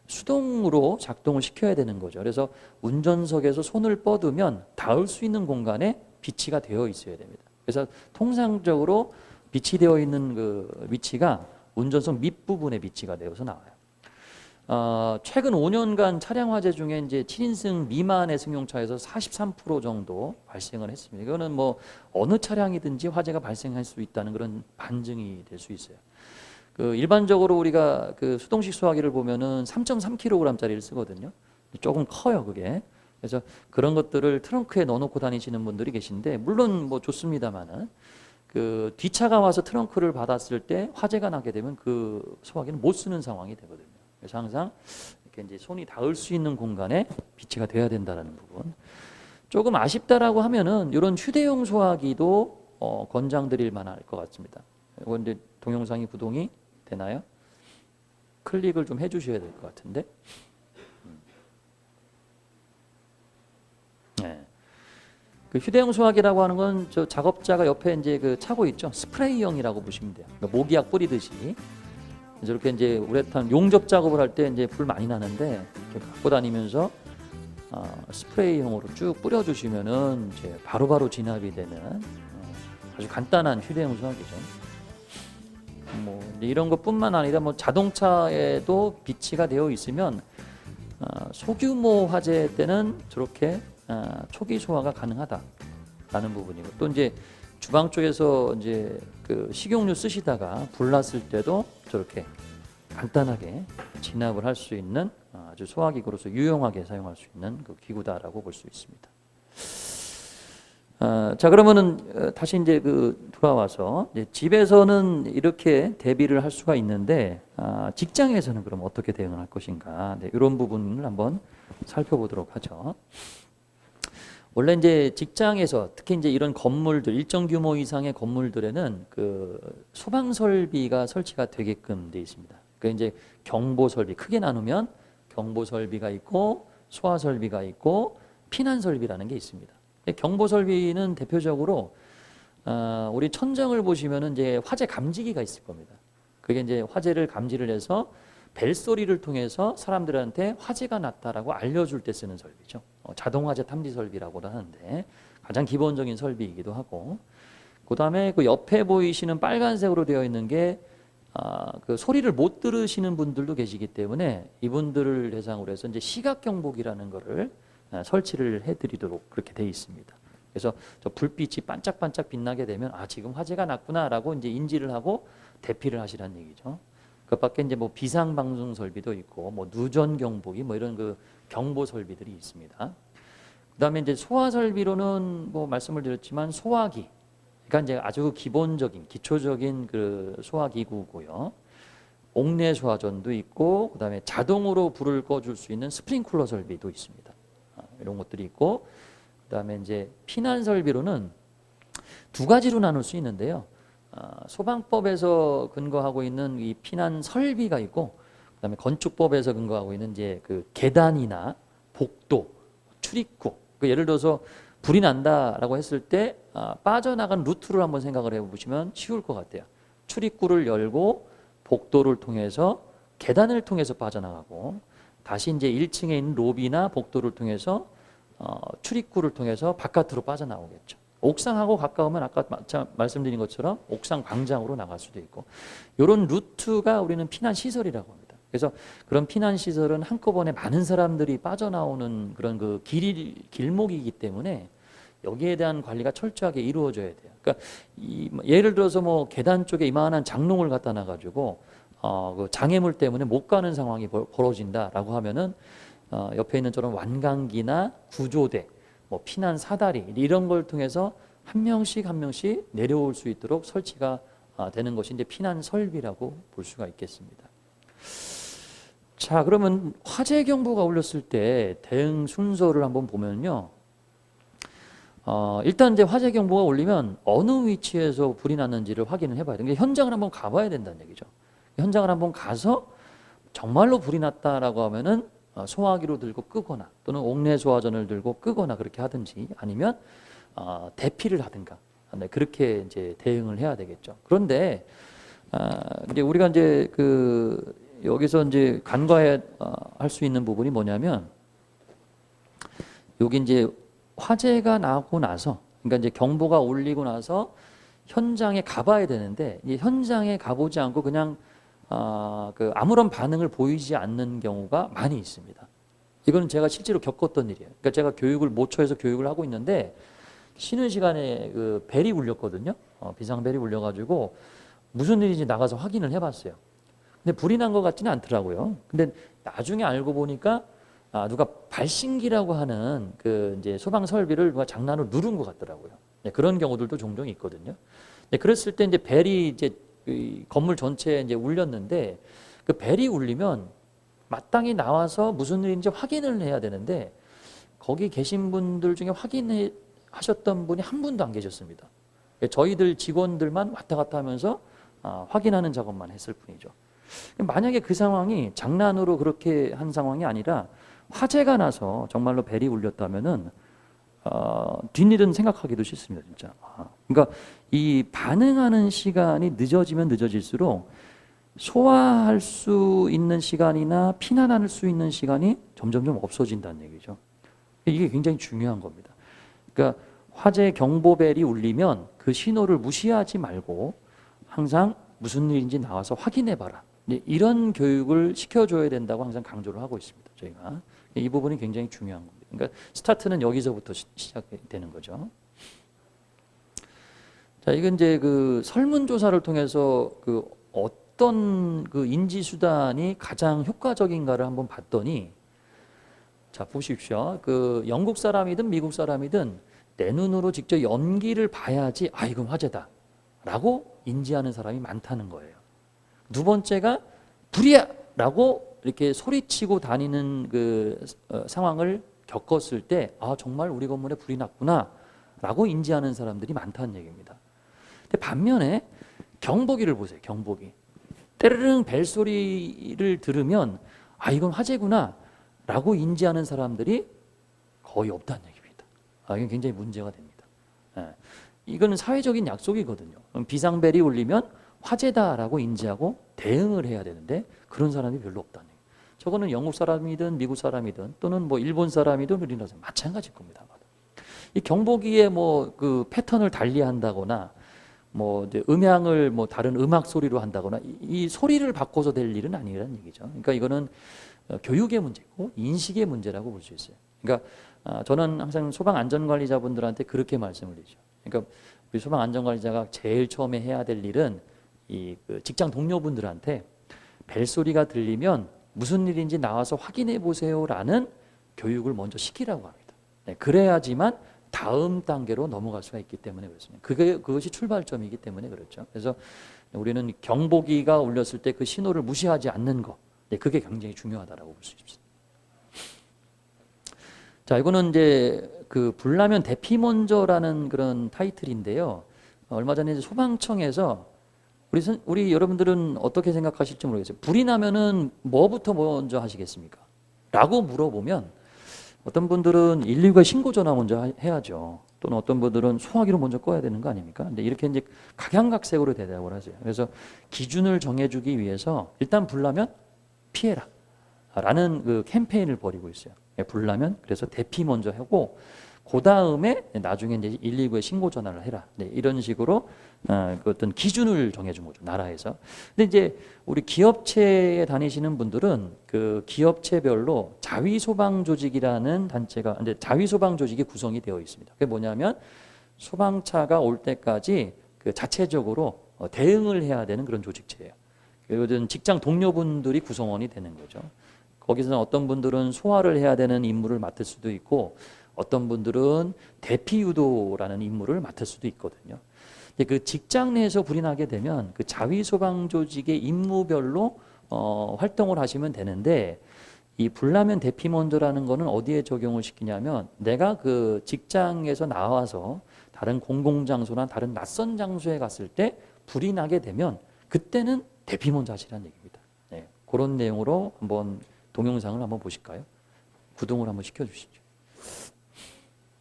수동으로 작동을 시켜야 되는 거죠. 그래서 운전석에서 손을 뻗으면 닿을 수 있는 공간에 비치가 되어 있어야 됩니다. 그래서 통상적으로 비치되어 있는 그 위치가 운전석 밑부분에 비치가 되어서 나와요. 최근 5년간 차량 화재 중에 이제 7인승 미만의 승용차에서 43% 정도 발생을 했습니다. 이거는 뭐 어느 차량이든지 화재가 발생할 수 있다는 그런 반증이 될 수 있어요. 그 일반적으로 우리가 그 수동식 소화기를 보면은 3.3kg짜리를 쓰거든요. 조금 커요, 그게. 그래서 그런 것들을 트렁크에 넣어놓고 다니시는 분들이 계신데 물론 뭐 좋습니다만은 그 뒷차가 와서 트렁크를 받았을 때 화재가 나게 되면 그 소화기는 못 쓰는 상황이 되거든요. 그래서 항상 이렇게 이제 손이 닿을 수 있는 공간에 비치가 돼야 된다는 부분. 조금 아쉽다라고 하면은 이런 휴대용 소화기도 권장드릴 만할 것 같습니다. 이건 이제 동영상이 구동이 되나요? 클릭을 좀 해주셔야 될 것 같은데. 네. 그 휴대용 소화기라고 하는 건 저 작업자가 옆에 이제 그 차고 있죠. 스프레이형이라고 보시면 돼요. 그러니까 모기약 뿌리듯이. 저렇게 이제 우레탄 용접 작업을 할 때 이제 불 많이 나는데 이렇게 갖고 다니면서 스프레이형으로 쭉 뿌려주시면은 이제 바로바로 진압이 되는 아주 간단한 휴대용 소화기죠. 뭐 이런 것뿐만 아니라 뭐 자동차에도 비치가 되어 있으면 소규모 화재 때는 저렇게 초기 소화가 가능하다라는 부분이고 또 이제 주방 쪽에서 이제 그 식용유 쓰시다가 불났을 때도 저렇게 간단하게 진압을 할 수 있는 아주 소화기구로서 유용하게 사용할 수 있는 그 기구다라고 볼 수 있습니다. 자 그러면은 다시 이제 그 돌아와서 이제 집에서는 이렇게 대비를 할 수가 있는데 직장에서는 그럼 어떻게 대응을 할 것인가? 네, 이런 부분을 한번 살펴보도록 하죠. 원래 이제 직장에서 특히 이제 이런 건물들 일정 규모 이상의 건물들에는 그 소방 설비가 설치가 되게끔 되어 있습니다. 그 이제 경보 설비 크게 나누면 경보 설비가 있고 소화 설비가 있고 피난 설비라는 게 있습니다. 경보 설비는 대표적으로 우리 천정을 보시면은 이제 화재 감지기가 있을 겁니다. 그게 이제 화재를 감지를 해서 벨소리를 통해서 사람들한테 화재가 났다라고 알려줄 때 쓰는 설비죠. 자동 화재 탐지 설비라고도 하는데 가장 기본적인 설비이기도 하고 그 다음에 그 옆에 보이시는 빨간색으로 되어 있는 게 그 소리를 못 들으시는 분들도 계시기 때문에 이분들을 대상으로 해서 이제 시각 경보기라는 거를 설치를 해드리도록 그렇게 되어 있습니다. 그래서 저 불빛이 반짝반짝 빛나게 되면 지금 화재가 났구나라고 이제 인지를 하고 대피를 하시라는 얘기죠. 그 밖에 이제 뭐 비상 방송 설비도 있고 뭐 누전 경보기 뭐 이런 그 경보 설비들이 있습니다. 그다음에 이제 소화 설비로는 뭐 말씀을 드렸지만 소화기, 그러니까 이제 아주 기본적인 기초적인 그 소화 기구고요. 옥내 소화전도 있고 그다음에 자동으로 불을 꺼줄 수 있는 스프링클러 설비도 있습니다. 이런 것들이 있고 그다음에 이제 피난 설비로는 두 가지로 나눌 수 있는데요. 소방법에서 근거하고 있는 이 피난 설비가 있고 그다음에 건축법에서 근거하고 있는 이제 그 계단이나 복도, 출입구. 그 예를 들어서 불이 난다라고 했을 때 빠져나간 루트를 한번 생각을 해보시면 쉬울 것 같아요. 출입구를 열고 복도를 통해서 계단을 통해서 빠져나가고 다시 이제 1층에 있는 로비나 복도를 통해서 출입구를 통해서 바깥으로 빠져나오겠죠. 옥상하고 가까우면 아까 말씀드린 것처럼 옥상 광장으로 나갈 수도 있고 이런 루트가 우리는 피난 시설이라고 합니다. 그래서 그런 피난 시설은 한꺼번에 많은 사람들이 빠져나오는 그런 그 길목이기 때문에 여기에 대한 관리가 철저하게 이루어져야 돼요. 그러니까 예를 들어서 뭐 계단 쪽에 이만한 장롱을 갖다 놔가지고 그 장애물 때문에 못 가는 상황이 벌어진다라고 하면은 옆에 있는 저런 완강기나 구조대, 뭐 피난 사다리 이런 걸 통해서 한 명씩 한 명씩 내려올 수 있도록 설치가 되는 것이 이제 피난 설비라고 볼 수가 있겠습니다. 자, 그러면 화재 경보가 울렸을 때 대응 순서를 한번 보면요. 일단 이제 화재 경보가 울리면 어느 위치에서 불이 났는지를 확인을 해봐야 돼요. 현장을 한번 가봐야 된다는 얘기죠. 현장을 한번 가서 정말로 불이 났다라고 하면은 소화기로 들고 끄거나 또는 옥내 소화전을 들고 끄거나 그렇게 하든지 아니면 대피를 하든가 그렇게 이제 대응을 해야 되겠죠. 그런데 이제 우리가 이제 여기서 이제 간과해 할 수 있는 부분이 뭐냐면 여기 이제 화재가 나고 나서 그러니까 이제 경보가 울리고 나서 현장에 가봐야 되는데 이 현장에 가보지 않고 그냥 아무런 반응을 보이지 않는 경우가 많이 있습니다. 이거는 제가 실제로 겪었던 일이에요. 그러니까 제가 모처에서 교육을 하고 있는데 쉬는 시간에 벨이 울렸거든요. 비상벨이 울려가지고 무슨 일인지 나가서 확인을 해봤어요. 근데 불이 난 것 같지는 않더라고요. 근데 나중에 알고 보니까 누가 발신기라고 하는 이제 소방 설비를 누가 장난으로 누른 것 같더라고요. 네, 그런 경우들도 종종 있거든요. 네, 그랬을 때 이제 벨이 이제 건물 전체에 이제 울렸는데 그 벨이 울리면 마땅히 나와서 무슨 일인지 확인을 해야 되는데 거기 계신 분들 중에 확인하셨던 분이 한 분도 안 계셨습니다. 저희들 직원들만 왔다 갔다 하면서 확인하는 작업만 했을 뿐이죠. 만약에 그 상황이 장난으로 그렇게 한 상황이 아니라 화재가 나서 정말로 벨이 울렸다면은 뒷일은 생각하기도 싫습니다, 진짜. 그러니까 이 반응하는 시간이 늦어지면 늦어질수록 소화할 수 있는 시간이나 피난할 수 있는 시간이 점점 없어진다는 얘기죠. 이게 굉장히 중요한 겁니다. 그러니까 화재 경보벨이 울리면 그 신호를 무시하지 말고 항상 무슨 일인지 나와서 확인해봐라. 이런 교육을 시켜줘야 된다고 항상 강조를 하고 있습니다. 저희가 이 부분이 굉장히 중요한 겁니다. 그러니까 스타트는 여기서부터 시작되는 거죠. 자, 이건 이제 설문조사를 통해서 어떤 인지 수단이 가장 효과적인가를 한번 봤더니, 자 보십시오. 영국 사람이든 미국 사람이든 내 눈으로 직접 연기를 봐야지 이건 화재다라고 인지하는 사람이 많다는 거예요. 두 번째가 불이야! 라고 이렇게 소리치고 다니는 상황을 겪었을 때 정말 우리 건물에 불이 났구나 라고 인지하는 사람들이 많다는 얘기입니다. 근데 반면에 경보기를 보세요. 경보기. 때르릉 벨소리를 들으면 이건 화재구나 라고 인지하는 사람들이 거의 없다는 얘기입니다. 이건 굉장히 문제가 됩니다. 이거는 사회적인 약속이거든요. 비상벨이 울리면 화재다라고 인지하고 대응을 해야 되는데 그런 사람이 별로 없다는 얘기예요. 저거는 영국 사람이든 미국 사람이든 또는 뭐 일본 사람이든 우리나라 사람 마찬가지일 겁니다. 이 경보기에 패턴을 달리한다거나 이제 음향을 다른 음악 소리로 한다거나 이 소리를 바꿔서 될 일은 아니라는 얘기죠. 그러니까 이거는 교육의 문제고 인식의 문제라고 볼 수 있어요. 그러니까 저는 항상 소방 안전관리자분들한테 그렇게 말씀을 드리죠. 그러니까 우리 소방 안전관리자가 제일 처음에 해야 될 일은 직장 동료분들한테 벨소리가 들리면 무슨 일인지 나와서 확인해 보세요라는 교육을 먼저 시키라고 합니다. 네, 그래야지만 다음 단계로 넘어갈 수가 있기 때문에 그렇습니다. 그것이 출발점이기 때문에 그렇죠. 그래서 우리는 경보기가 울렸을 때 그 신호를 무시하지 않는 것, 네, 그게 굉장히 중요하다라고 볼 수 있습니다. 자, 이거는 이제 불나면 대피 먼저라는 그런 타이틀인데요. 얼마 전에 이제 소방청에서 우리 여러분들은 어떻게 생각하실지 모르겠어요. 불이 나면은 뭐부터 먼저 하시겠습니까? 라고 물어보면 어떤 분들은 119에 신고 전화 먼저 해야죠. 또는 어떤 분들은 소화기로 먼저 꺼야 되는 거 아닙니까? 근데 이렇게 이제 각양각색으로 대답을 하세요. 그래서 기준을 정해주기 위해서 일단 불 나면 피해라 라는 캠페인을 벌이고 있어요. 불나면 그래서 대피 먼저 하고 그 다음에 나중에 이제 119에 신고 전화를 해라. 네, 이런 식으로 어떤 기준을 정해준 거죠, 나라에서. 근데 이제 우리 기업체에 다니시는 분들은 그 기업체별로 자위소방조직이라는 단체가, 이제 자위소방조직이 구성이 되어 있습니다. 그게 뭐냐면 소방차가 올 때까지 자체적으로 대응을 해야 되는 그런 조직체예요. 그리고 직장 동료분들이 구성원이 되는 거죠. 거기서는 어떤 분들은 소화를 해야 되는 임무를 맡을 수도 있고 어떤 분들은 대피 유도라는 임무를 맡을 수도 있거든요. 그 직장 내에서 불이 나게 되면 그 자위 소방 조직의 임무별로 활동을 하시면 되는데 이 불나면 대피 먼저라는 거는 어디에 적용을 시키냐면 내가 그 직장에서 나와서 다른 공공장소나 다른 낯선 장소에 갔을 때 불이 나게 되면 그때는 대피 먼저 하시라는 얘기입니다. 네, 그런 내용으로 한번 동영상을 한번 보실까요? 구동을 한번 시켜주시죠.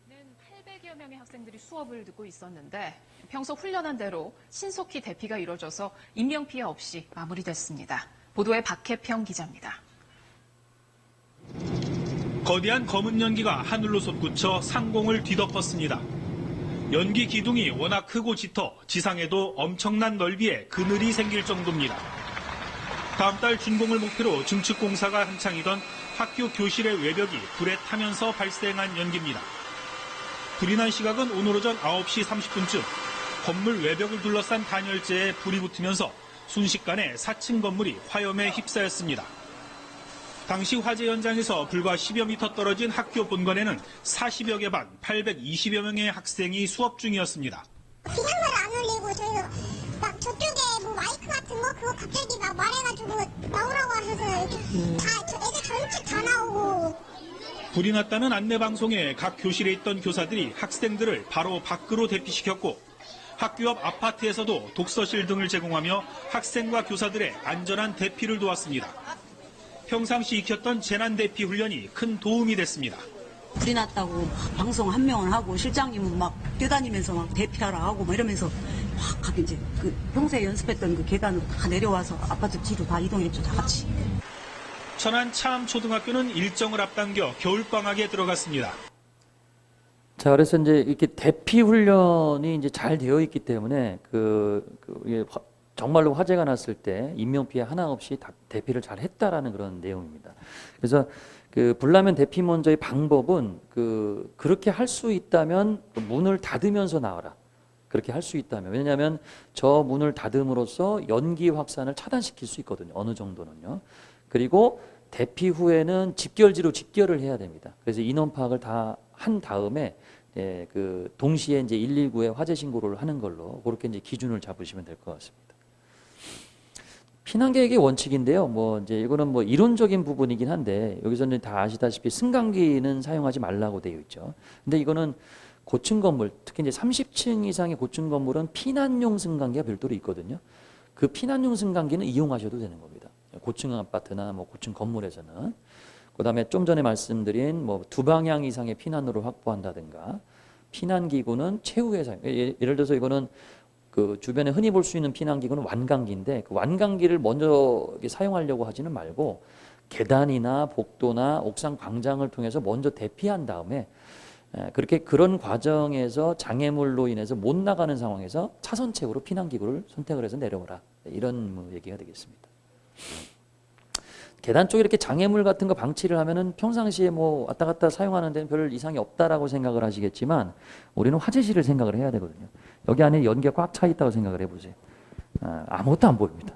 800여 명의 학생들이 수업을 듣고 있었는데 평소 훈련한 대로 신속히 대피가 이루어져서 인명피해 없이 마무리됐습니다. 보도에 박혜평 기자입니다. 거대한 검은 연기가 하늘로 솟구쳐 상공을 뒤덮었습니다. 연기 기둥이 워낙 크고 짙어 지상에도 엄청난 넓이의 그늘이 생길 정도입니다. 다음 달 준공을 목표로 증축 공사가 한창이던 학교 교실의 외벽이 불에 타면서 발생한 연기입니다. 불이 난 시각은 오늘 오전 9시 30분쯤 건물 외벽을 둘러싼 단열재에 불이 붙으면서 순식간에 4층 건물이 화염에 휩싸였습니다. 당시 화재 현장에서 불과 10여 미터 떨어진 학교 본관에는 40여 개 반 820여 명의 학생이 수업 중이었습니다. 비상벨 안 울리고 저희가 막 저쪽에 뭐 마이크 같은 거 그거 갑자기 막 말해가지고 나오라고 하셔서 이렇게 애들 전체 다 나오고. 불이 났다는 안내방송에 각 교실에 있던 교사들이 학생들을 바로 밖으로 대피시켰고 학교 앞 아파트에서도 독서실 등을 제공하며 학생과 교사들의 안전한 대피를 도왔습니다. 평상시 익혔던 재난대피 훈련이 큰 도움이 됐습니다. 불이 났다고 방송 한 명을 하고 실장님은 막 뛰어다니면서 막 대피하라 하고 막 이러면서 막 가게 이제 그 평소에 연습했던 그 계단으로 다 내려와서 아파트 뒤로 다 이동했죠, 다 같이. 천안 차암초등학교는 일정을 앞당겨 겨울방학에 들어갔습니다. 자, 그래서 이제 이렇게 대피 훈련이 이제 잘 되어 있기 때문에 정말로 화재가 났을 때 인명피해 하나 없이 다 대피를 잘 했다라는 그런 내용입니다. 그래서 그 불나면 대피 먼저의 방법은 그렇게 할 수 있다면 문을 닫으면서 나와라. 그렇게 할 수 있다면. 왜냐하면 저 문을 닫음으로써 연기 확산을 차단시킬 수 있거든요. 어느 정도는요. 그리고 대피 후에는 집결지로 집결을 해야 됩니다. 그래서 인원 파악을 다 한 다음에 동시에 이제 119에 화재 신고를 하는 걸로 그렇게 이제 기준을 잡으시면 될 것 같습니다. 피난 계획의 원칙인데요. 이제 이거는 이론적인 부분이긴 한데 여기서는 다 아시다시피 승강기는 사용하지 말라고 되어 있죠. 근데 이거는 고층 건물, 특히 이제 30층 이상의 고층 건물은 피난용 승강기가 별도로 있거든요. 그 피난용 승강기는 이용하셔도 되는 겁니다. 고층 아파트나 고층 건물에서는. 그다음에 좀 전에 말씀드린 두 방향 이상의 피난로를 확보한다든가 피난기구는 최후의 사용. 예를 들어서 이거는 그 주변에 흔히 볼 수 있는 피난기구는 완강기인데 그 완강기를 먼저 사용하려고 하지는 말고 계단이나 복도나 옥상 광장을 통해서 먼저 대피한 다음에 그런 과정에서 장애물로 인해서 못 나가는 상황에서 차선책으로 피난기구를 선택을 해서 내려오라. 이런 얘기가 되겠습니다. 계단 쪽에 이렇게 장애물 같은 거 방치를 하면은 평상시에 왔다 갔다 사용하는 데는 별 이상이 없다라고 생각을 하시겠지만 우리는 화재실을 생각을 해야 되거든요. 여기 안에 연기가 꽉 차 있다고 생각을 해보세요. 아무것도 안 보입니다.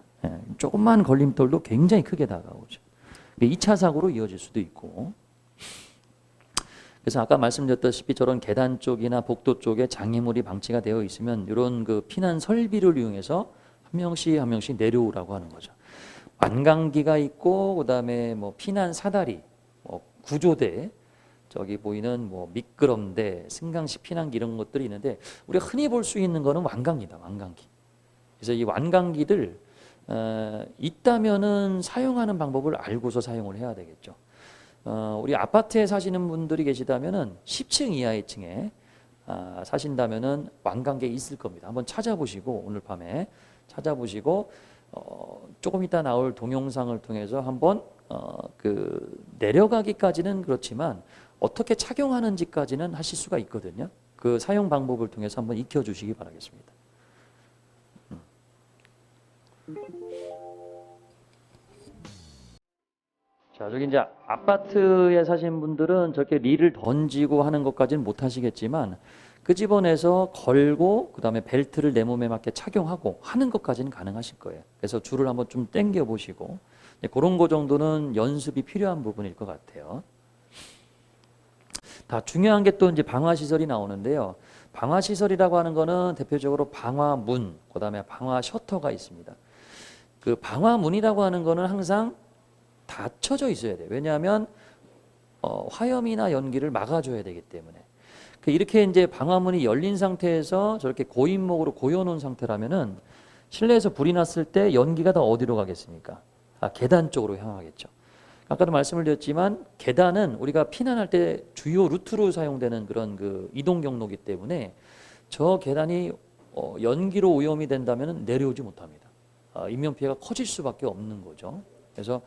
조금만 걸림돌도 굉장히 크게 다가오죠. 2차 사고로 이어질 수도 있고. 그래서 아까 말씀드렸다시피 저런 계단 쪽이나 복도 쪽에 장애물이 방치가 되어 있으면 이런 피난 설비를 이용해서 한 명씩 내려오라고 하는 거죠. 완강기가 있고 그다음에 피난 사다리, 구조대, 저기 보이는 미끄럼대, 승강식 피난기 이런 것들이 있는데 우리가 흔히 볼 수 있는 거는 완강기다. 완강기. 그래서 이 완강기들 있다면은 사용하는 방법을 알고서 사용을 해야 되겠죠. 우리 아파트에 사시는 분들이 계시다면은 10층 이하의 층에 사신다면은 완강기 있을 겁니다. 한번 찾아보시고 오늘 밤에 찾아보시고 조금 이따 나올 동영상을 통해서 한번 내려가기까지는 그렇지만 어떻게 착용하는지까지는 하실 수가 있거든요. 그 사용 방법을 통해서 한번 익혀주시기 바라겠습니다. 자, 저기 이제 아파트에 사신 분들은 저렇게 릴을 던지고 하는 것까지는 못 하시겠지만 끄집어내서 걸고 그다음에 벨트를 내 몸에 맞게 착용하고 하는 것까지는 가능하실 거예요. 그래서 줄을 한번 좀 당겨 보시고 그런 거 정도는 연습이 필요한 부분일 것 같아요. 다 중요한 게 또 이제 방화 시설이 나오는데요. 방화 시설이라고 하는 거는 대표적으로 방화문, 그다음에 방화 셔터가 있습니다. 그 방화문이라고 하는 거는 항상 닫혀져 있어야 돼요. 왜냐하면 화염이나 연기를 막아줘야 되기 때문에. 이렇게 이제 방화문이 열린 상태에서 저렇게 고인목으로 고여놓은 상태라면은 실내에서 불이 났을 때 연기가 다 어디로 가겠습니까? 계단 쪽으로 향하겠죠. 아까도 말씀을 드렸지만 계단은 우리가 피난할 때 주요 루트로 사용되는 그런 그 이동 경로이기 때문에 저 계단이 연기로 오염이 된다면 내려오지 못합니다. 인명 피해가 커질 수밖에 없는 거죠. 그래서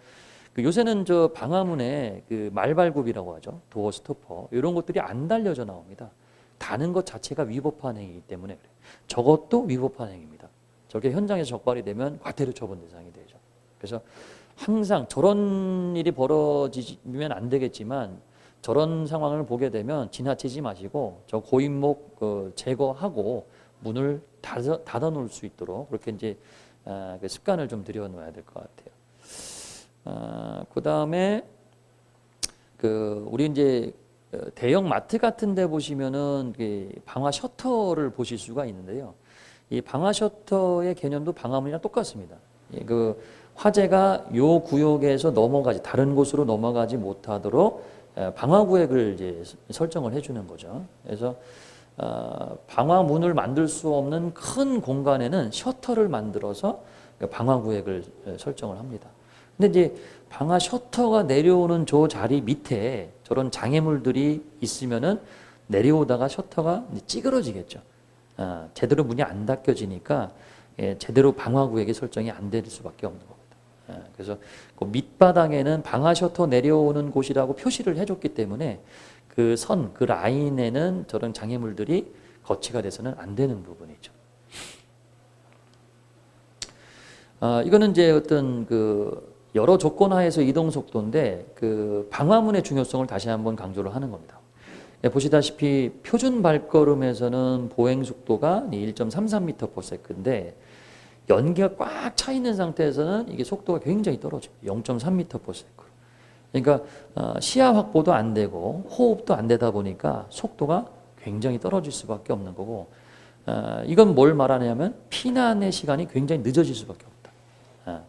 요새는 저 방화문에 그 말발굽이라고 하죠. 도어 스토퍼 이런 것들이 안 달려져 나옵니다. 다는 것 자체가 위법한 행위이기 때문에 그래요. 저것도 위법한 행위입니다. 저게 현장에서 적발이 되면 과태료 처분 대상이 되죠. 그래서 항상 저런 일이 벌어지면 안 되겠지만 저런 상황을 보게 되면 지나치지 마시고 저 고인목 제거하고 문을 닫아 놓을 수 있도록 그렇게 이제 그 습관을 좀 들여놓아야 될 것 같아요. 그 다음에 우리 이제 대형 마트 같은 데 보시면은 방화 셔터를 보실 수가 있는데요. 이 방화 셔터의 개념도 방화문이랑 똑같습니다. 화재가 요 구역에서 넘어가지 다른 곳으로 넘어가지 못하도록 방화 구역을 이제 설정을 해주는 거죠. 그래서 방화문을 만들 수 없는 큰 공간에는 셔터를 만들어서 방화 구역을 설정을 합니다. 근데 이제 방화 셔터가 내려오는 저 자리 밑에 저런 장애물들이 있으면은 내려오다가 셔터가 찌그러지겠죠. 제대로 문이 안 닫혀지니까 제대로 방화 구역이 설정이 안 될 수밖에 없는 겁니다. 그래서 그 밑바닥에는 방화 셔터 내려오는 곳이라고 표시를 해줬기 때문에 그 선, 그 라인에는 저런 장애물들이 거치가 돼서는 안 되는 부분이죠. 이거는 이제 어떤 여러 조건 하에서 이동 속도인데 방화문의 중요성을 다시 한번 강조를 하는 겁니다. 보시다시피 표준 발걸음에서는 보행 속도가 1.33m/s인데 연기가 꽉 차 있는 상태에서는 이게 속도가 굉장히 떨어집니다. 0.3m/s. 그러니까 시야 확보도 안 되고 호흡도 안 되다 보니까 속도가 굉장히 떨어질 수밖에 없는 거고 이건 뭘 말하냐면 피난의 시간이 굉장히 늦어질 수밖에 없다.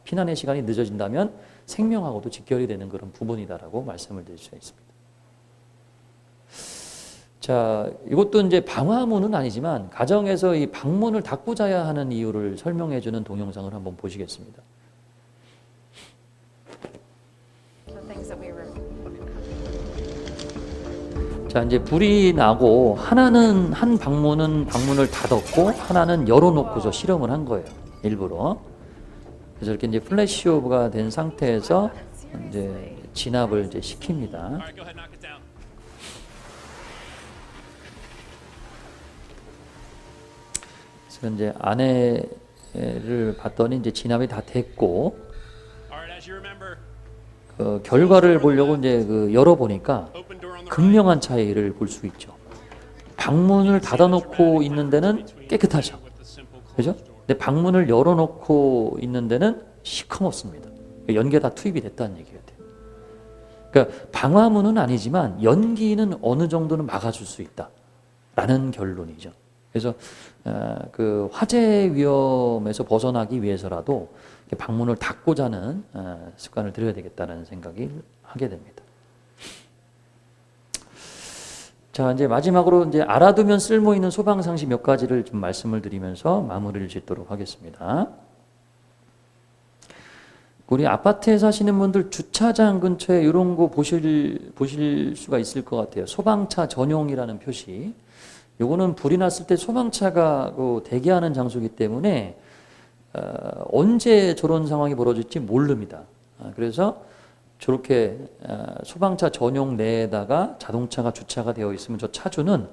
피난의 시간이 늦어진다면 생명하고도 직결이 되는 그런 부분이다라고 말씀을 드릴 수가 있습니다. 자, 이것도 이제 방화문은 아니지만 가정에서 이 방문을 닫고 자야 하는 이유를 설명해 주는 동영상을 한번 보시겠습니다. 자, 이제 불이 나고 한 방문을 닫았고 하나는 열어놓고서 실험을 한 거예요. 일부러. 그래서 이렇게 이제 플래시오브가 된 상태에서 이제 진압을 이제 시킵니다. 그래서 이제 안에를 봤더니 이제 진압이 다 됐고 결과를 보려고 이제 열어보니까 극명한 차이를 볼 수 있죠. 방문을 닫아놓고 있는 데는 깨끗하죠. 그죠? 근데 방문을 열어놓고 있는 데는 시커멓습니다. 연기가 다 투입이 됐다는 얘기가 돼요. 그러니까 방화문은 아니지만 연기는 어느 정도는 막아줄 수 있다라는 결론이죠. 그래서 그 화재 위험에서 벗어나기 위해서라도 방문을 닫고 자는 습관을 들여야 되겠다는 생각이 하게 됩니다. 자, 이제 마지막으로 이제 알아두면 쓸모 있는 소방 상식 몇 가지를 좀 말씀을 드리면서 마무리를 짓도록 하겠습니다. 우리 아파트에 사시는 분들 주차장 근처에 이런 거 보실 수가 있을 것 같아요. 소방차 전용이라는 표시. 요거는 불이 났을 때 소방차가 대기하는 장소이기 때문에 언제 저런 상황이 벌어질지 모릅니다. 그래서 저렇게 소방차 전용 내에다가 자동차가 주차가 되어 있으면 저 차주는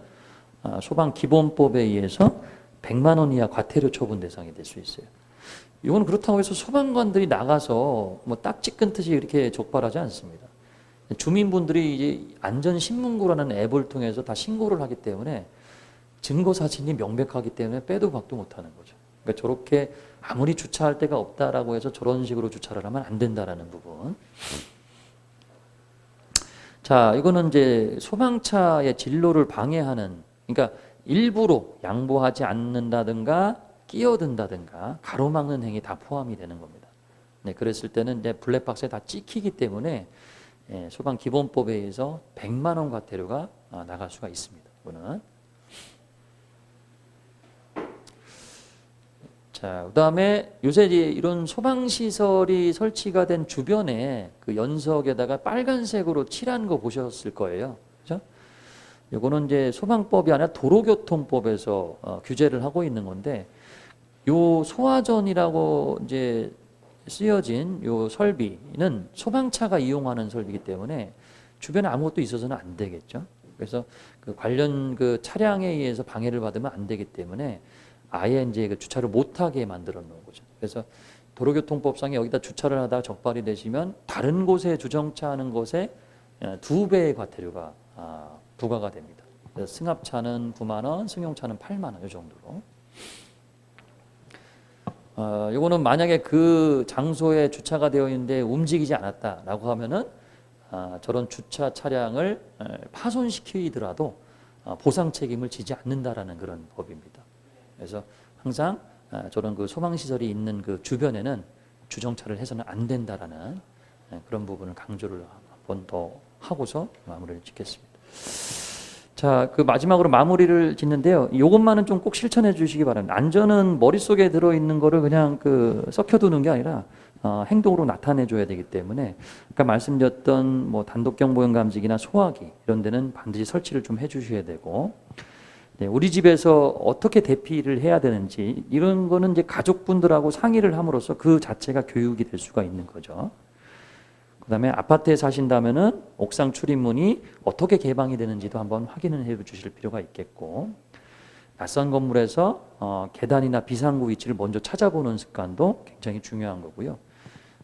소방기본법에 의해서 100만 원 이하 과태료 처분 대상이 될 수 있어요. 이건 그렇다고 해서 소방관들이 나가서 뭐 딱지 끊듯이 이렇게 적발하지 않습니다. 주민분들이 이제 안전신문고라는 앱을 통해서 다 신고를 하기 때문에 증거 사진이 명백하기 때문에 빼도 박도 못하는 거죠. 그러니까 저렇게 아무리 주차할 데가 없다라고 해서 저런 식으로 주차를 하면 안 된다라는 부분. 자, 이거는 이제 소방차의 진로를 방해하는, 그러니까 일부러 양보하지 않는다든가 끼어든다든가 가로막는 행위 다 포함이 되는 겁니다. 네, 그랬을 때는 이제 블랙박스에 다 찍히기 때문에 소방기본법에 의해서 100만 원 과태료가 나갈 수가 있습니다. 이거는. 자, 그다음에 요새 이제 이런 소방시설이 설치가 된 주변에 그 연석에다가 빨간색으로 칠한 거 보셨을 거예요. 그죠? 요거는 이제 소방법이 아니라 도로교통법에서 규제를 하고 있는 건데, 요 소화전이라고 이제 쓰여진 요 설비는 소방차가 이용하는 설비이기 때문에 주변에 아무것도 있어서는 안 되겠죠. 그래서 그 관련 그 차량에 의해서 방해를 받으면 안 되기 때문에 아예 이제 그 주차를 못하게 만들어 놓은 거죠. 그래서 도로교통법상에 여기다 주차를 하다가 적발이 되시면 다른 곳에 주정차하는 것에 2배의 과태료가 부과가 됩니다. 그래서 승합차는 9만 원, 승용차는 8만 원 이 정도로. 이거는 만약에 그 장소에 주차가 되어 있는데 움직이지 않았다라고 하면은 저런 주차 차량을 파손시키더라도 보상 책임을 지지 않는다라는 그런 법입니다. 그래서 항상 저런 그 소방시설이 있는 그 주변에는 주정차를 해서는 안 된다라는 그런 부분을 강조를 한 번 더 하고서 마무리를 짓겠습니다. 자, 그 마지막으로 마무리를 짓는데요. 이것만은 좀 꼭 실천해 주시기 바랍니다. 안전은 머릿속에 들어있는 거를 그냥 그 썩혀두는 게 아니라 행동으로 나타내 줘야 되기 때문에 아까 말씀드렸던 뭐 단독경보용 감지기나 소화기 이런 데는 반드시 설치를 좀 해 주셔야 되고, 네, 우리 집에서 어떻게 대피를 해야 되는지 이런 거는 이제 가족분들하고 상의를 함으로써 그 자체가 교육이 될 수가 있는 거죠. 그다음에 아파트에 사신다면은 옥상 출입문이 어떻게 개방이 되는지도 한번 확인을 해 주실 필요가 있겠고, 낯선 건물에서 계단이나 비상구 위치를 먼저 찾아보는 습관도 굉장히 중요한 거고요.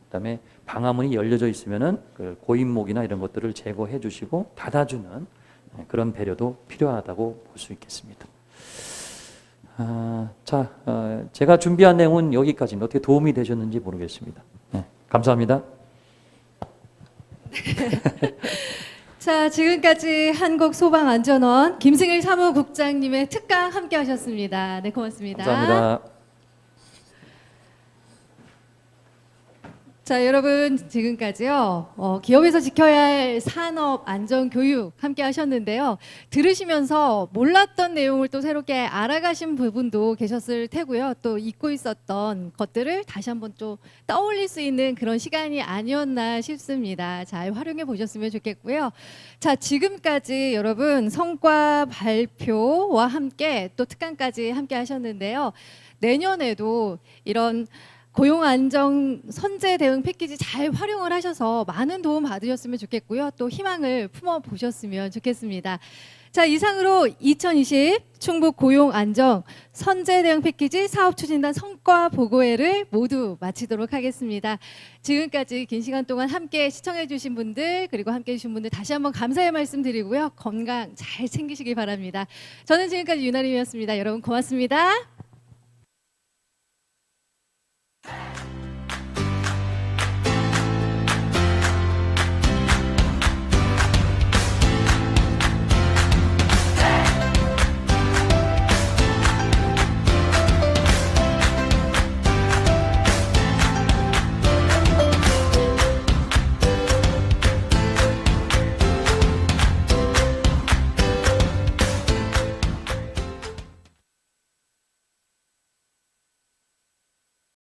그다음에 방화문이 열려져 있으면은 그 고인목이나 이런 것들을 제거해 주시고 닫아주는 그런 배려도 필요하다고 볼 수 있겠습니다. 자, 제가 준비한 내용은 여기까지입니다. 어떻게 도움이 되셨는지 모르겠습니다. 네, 감사합니다. 자, 지금까지 한국소방안전원 김승일 사무국장님의 특강 함께 하셨습니다. 네, 고맙습니다. 감사합니다. 자, 여러분 지금까지요. 기업에서 지켜야 할 산업 안전 교육 함께 하셨는데요. 들으시면서 몰랐던 내용을 또 새롭게 알아가신 부분도 계셨을 테고요. 또 잊고 있었던 것들을 다시 한번 또 떠올릴 수 있는 그런 시간이 아니었나 싶습니다. 잘 활용해 보셨으면 좋겠고요. 자, 지금까지 여러분 성과 발표와 함께 또 특강까지 함께 하셨는데요. 내년에도 이런 고용안정 선제 대응 패키지 잘 활용을 하셔서 많은 도움 받으셨으면 좋겠고요. 또 희망을 품어보셨으면 좋겠습니다. 자, 이상으로 2020 충북 고용안정 선제 대응 패키지 사업추진단 성과 보고회를 모두 마치도록 하겠습니다. 지금까지 긴 시간 동안 함께 시청해 주신 분들 그리고 함께 해주신 분들 다시 한번 감사의 말씀 드리고요. 건강 잘 챙기시기 바랍니다. 저는 지금까지 윤아림이었습니다. 여러분 고맙습니다.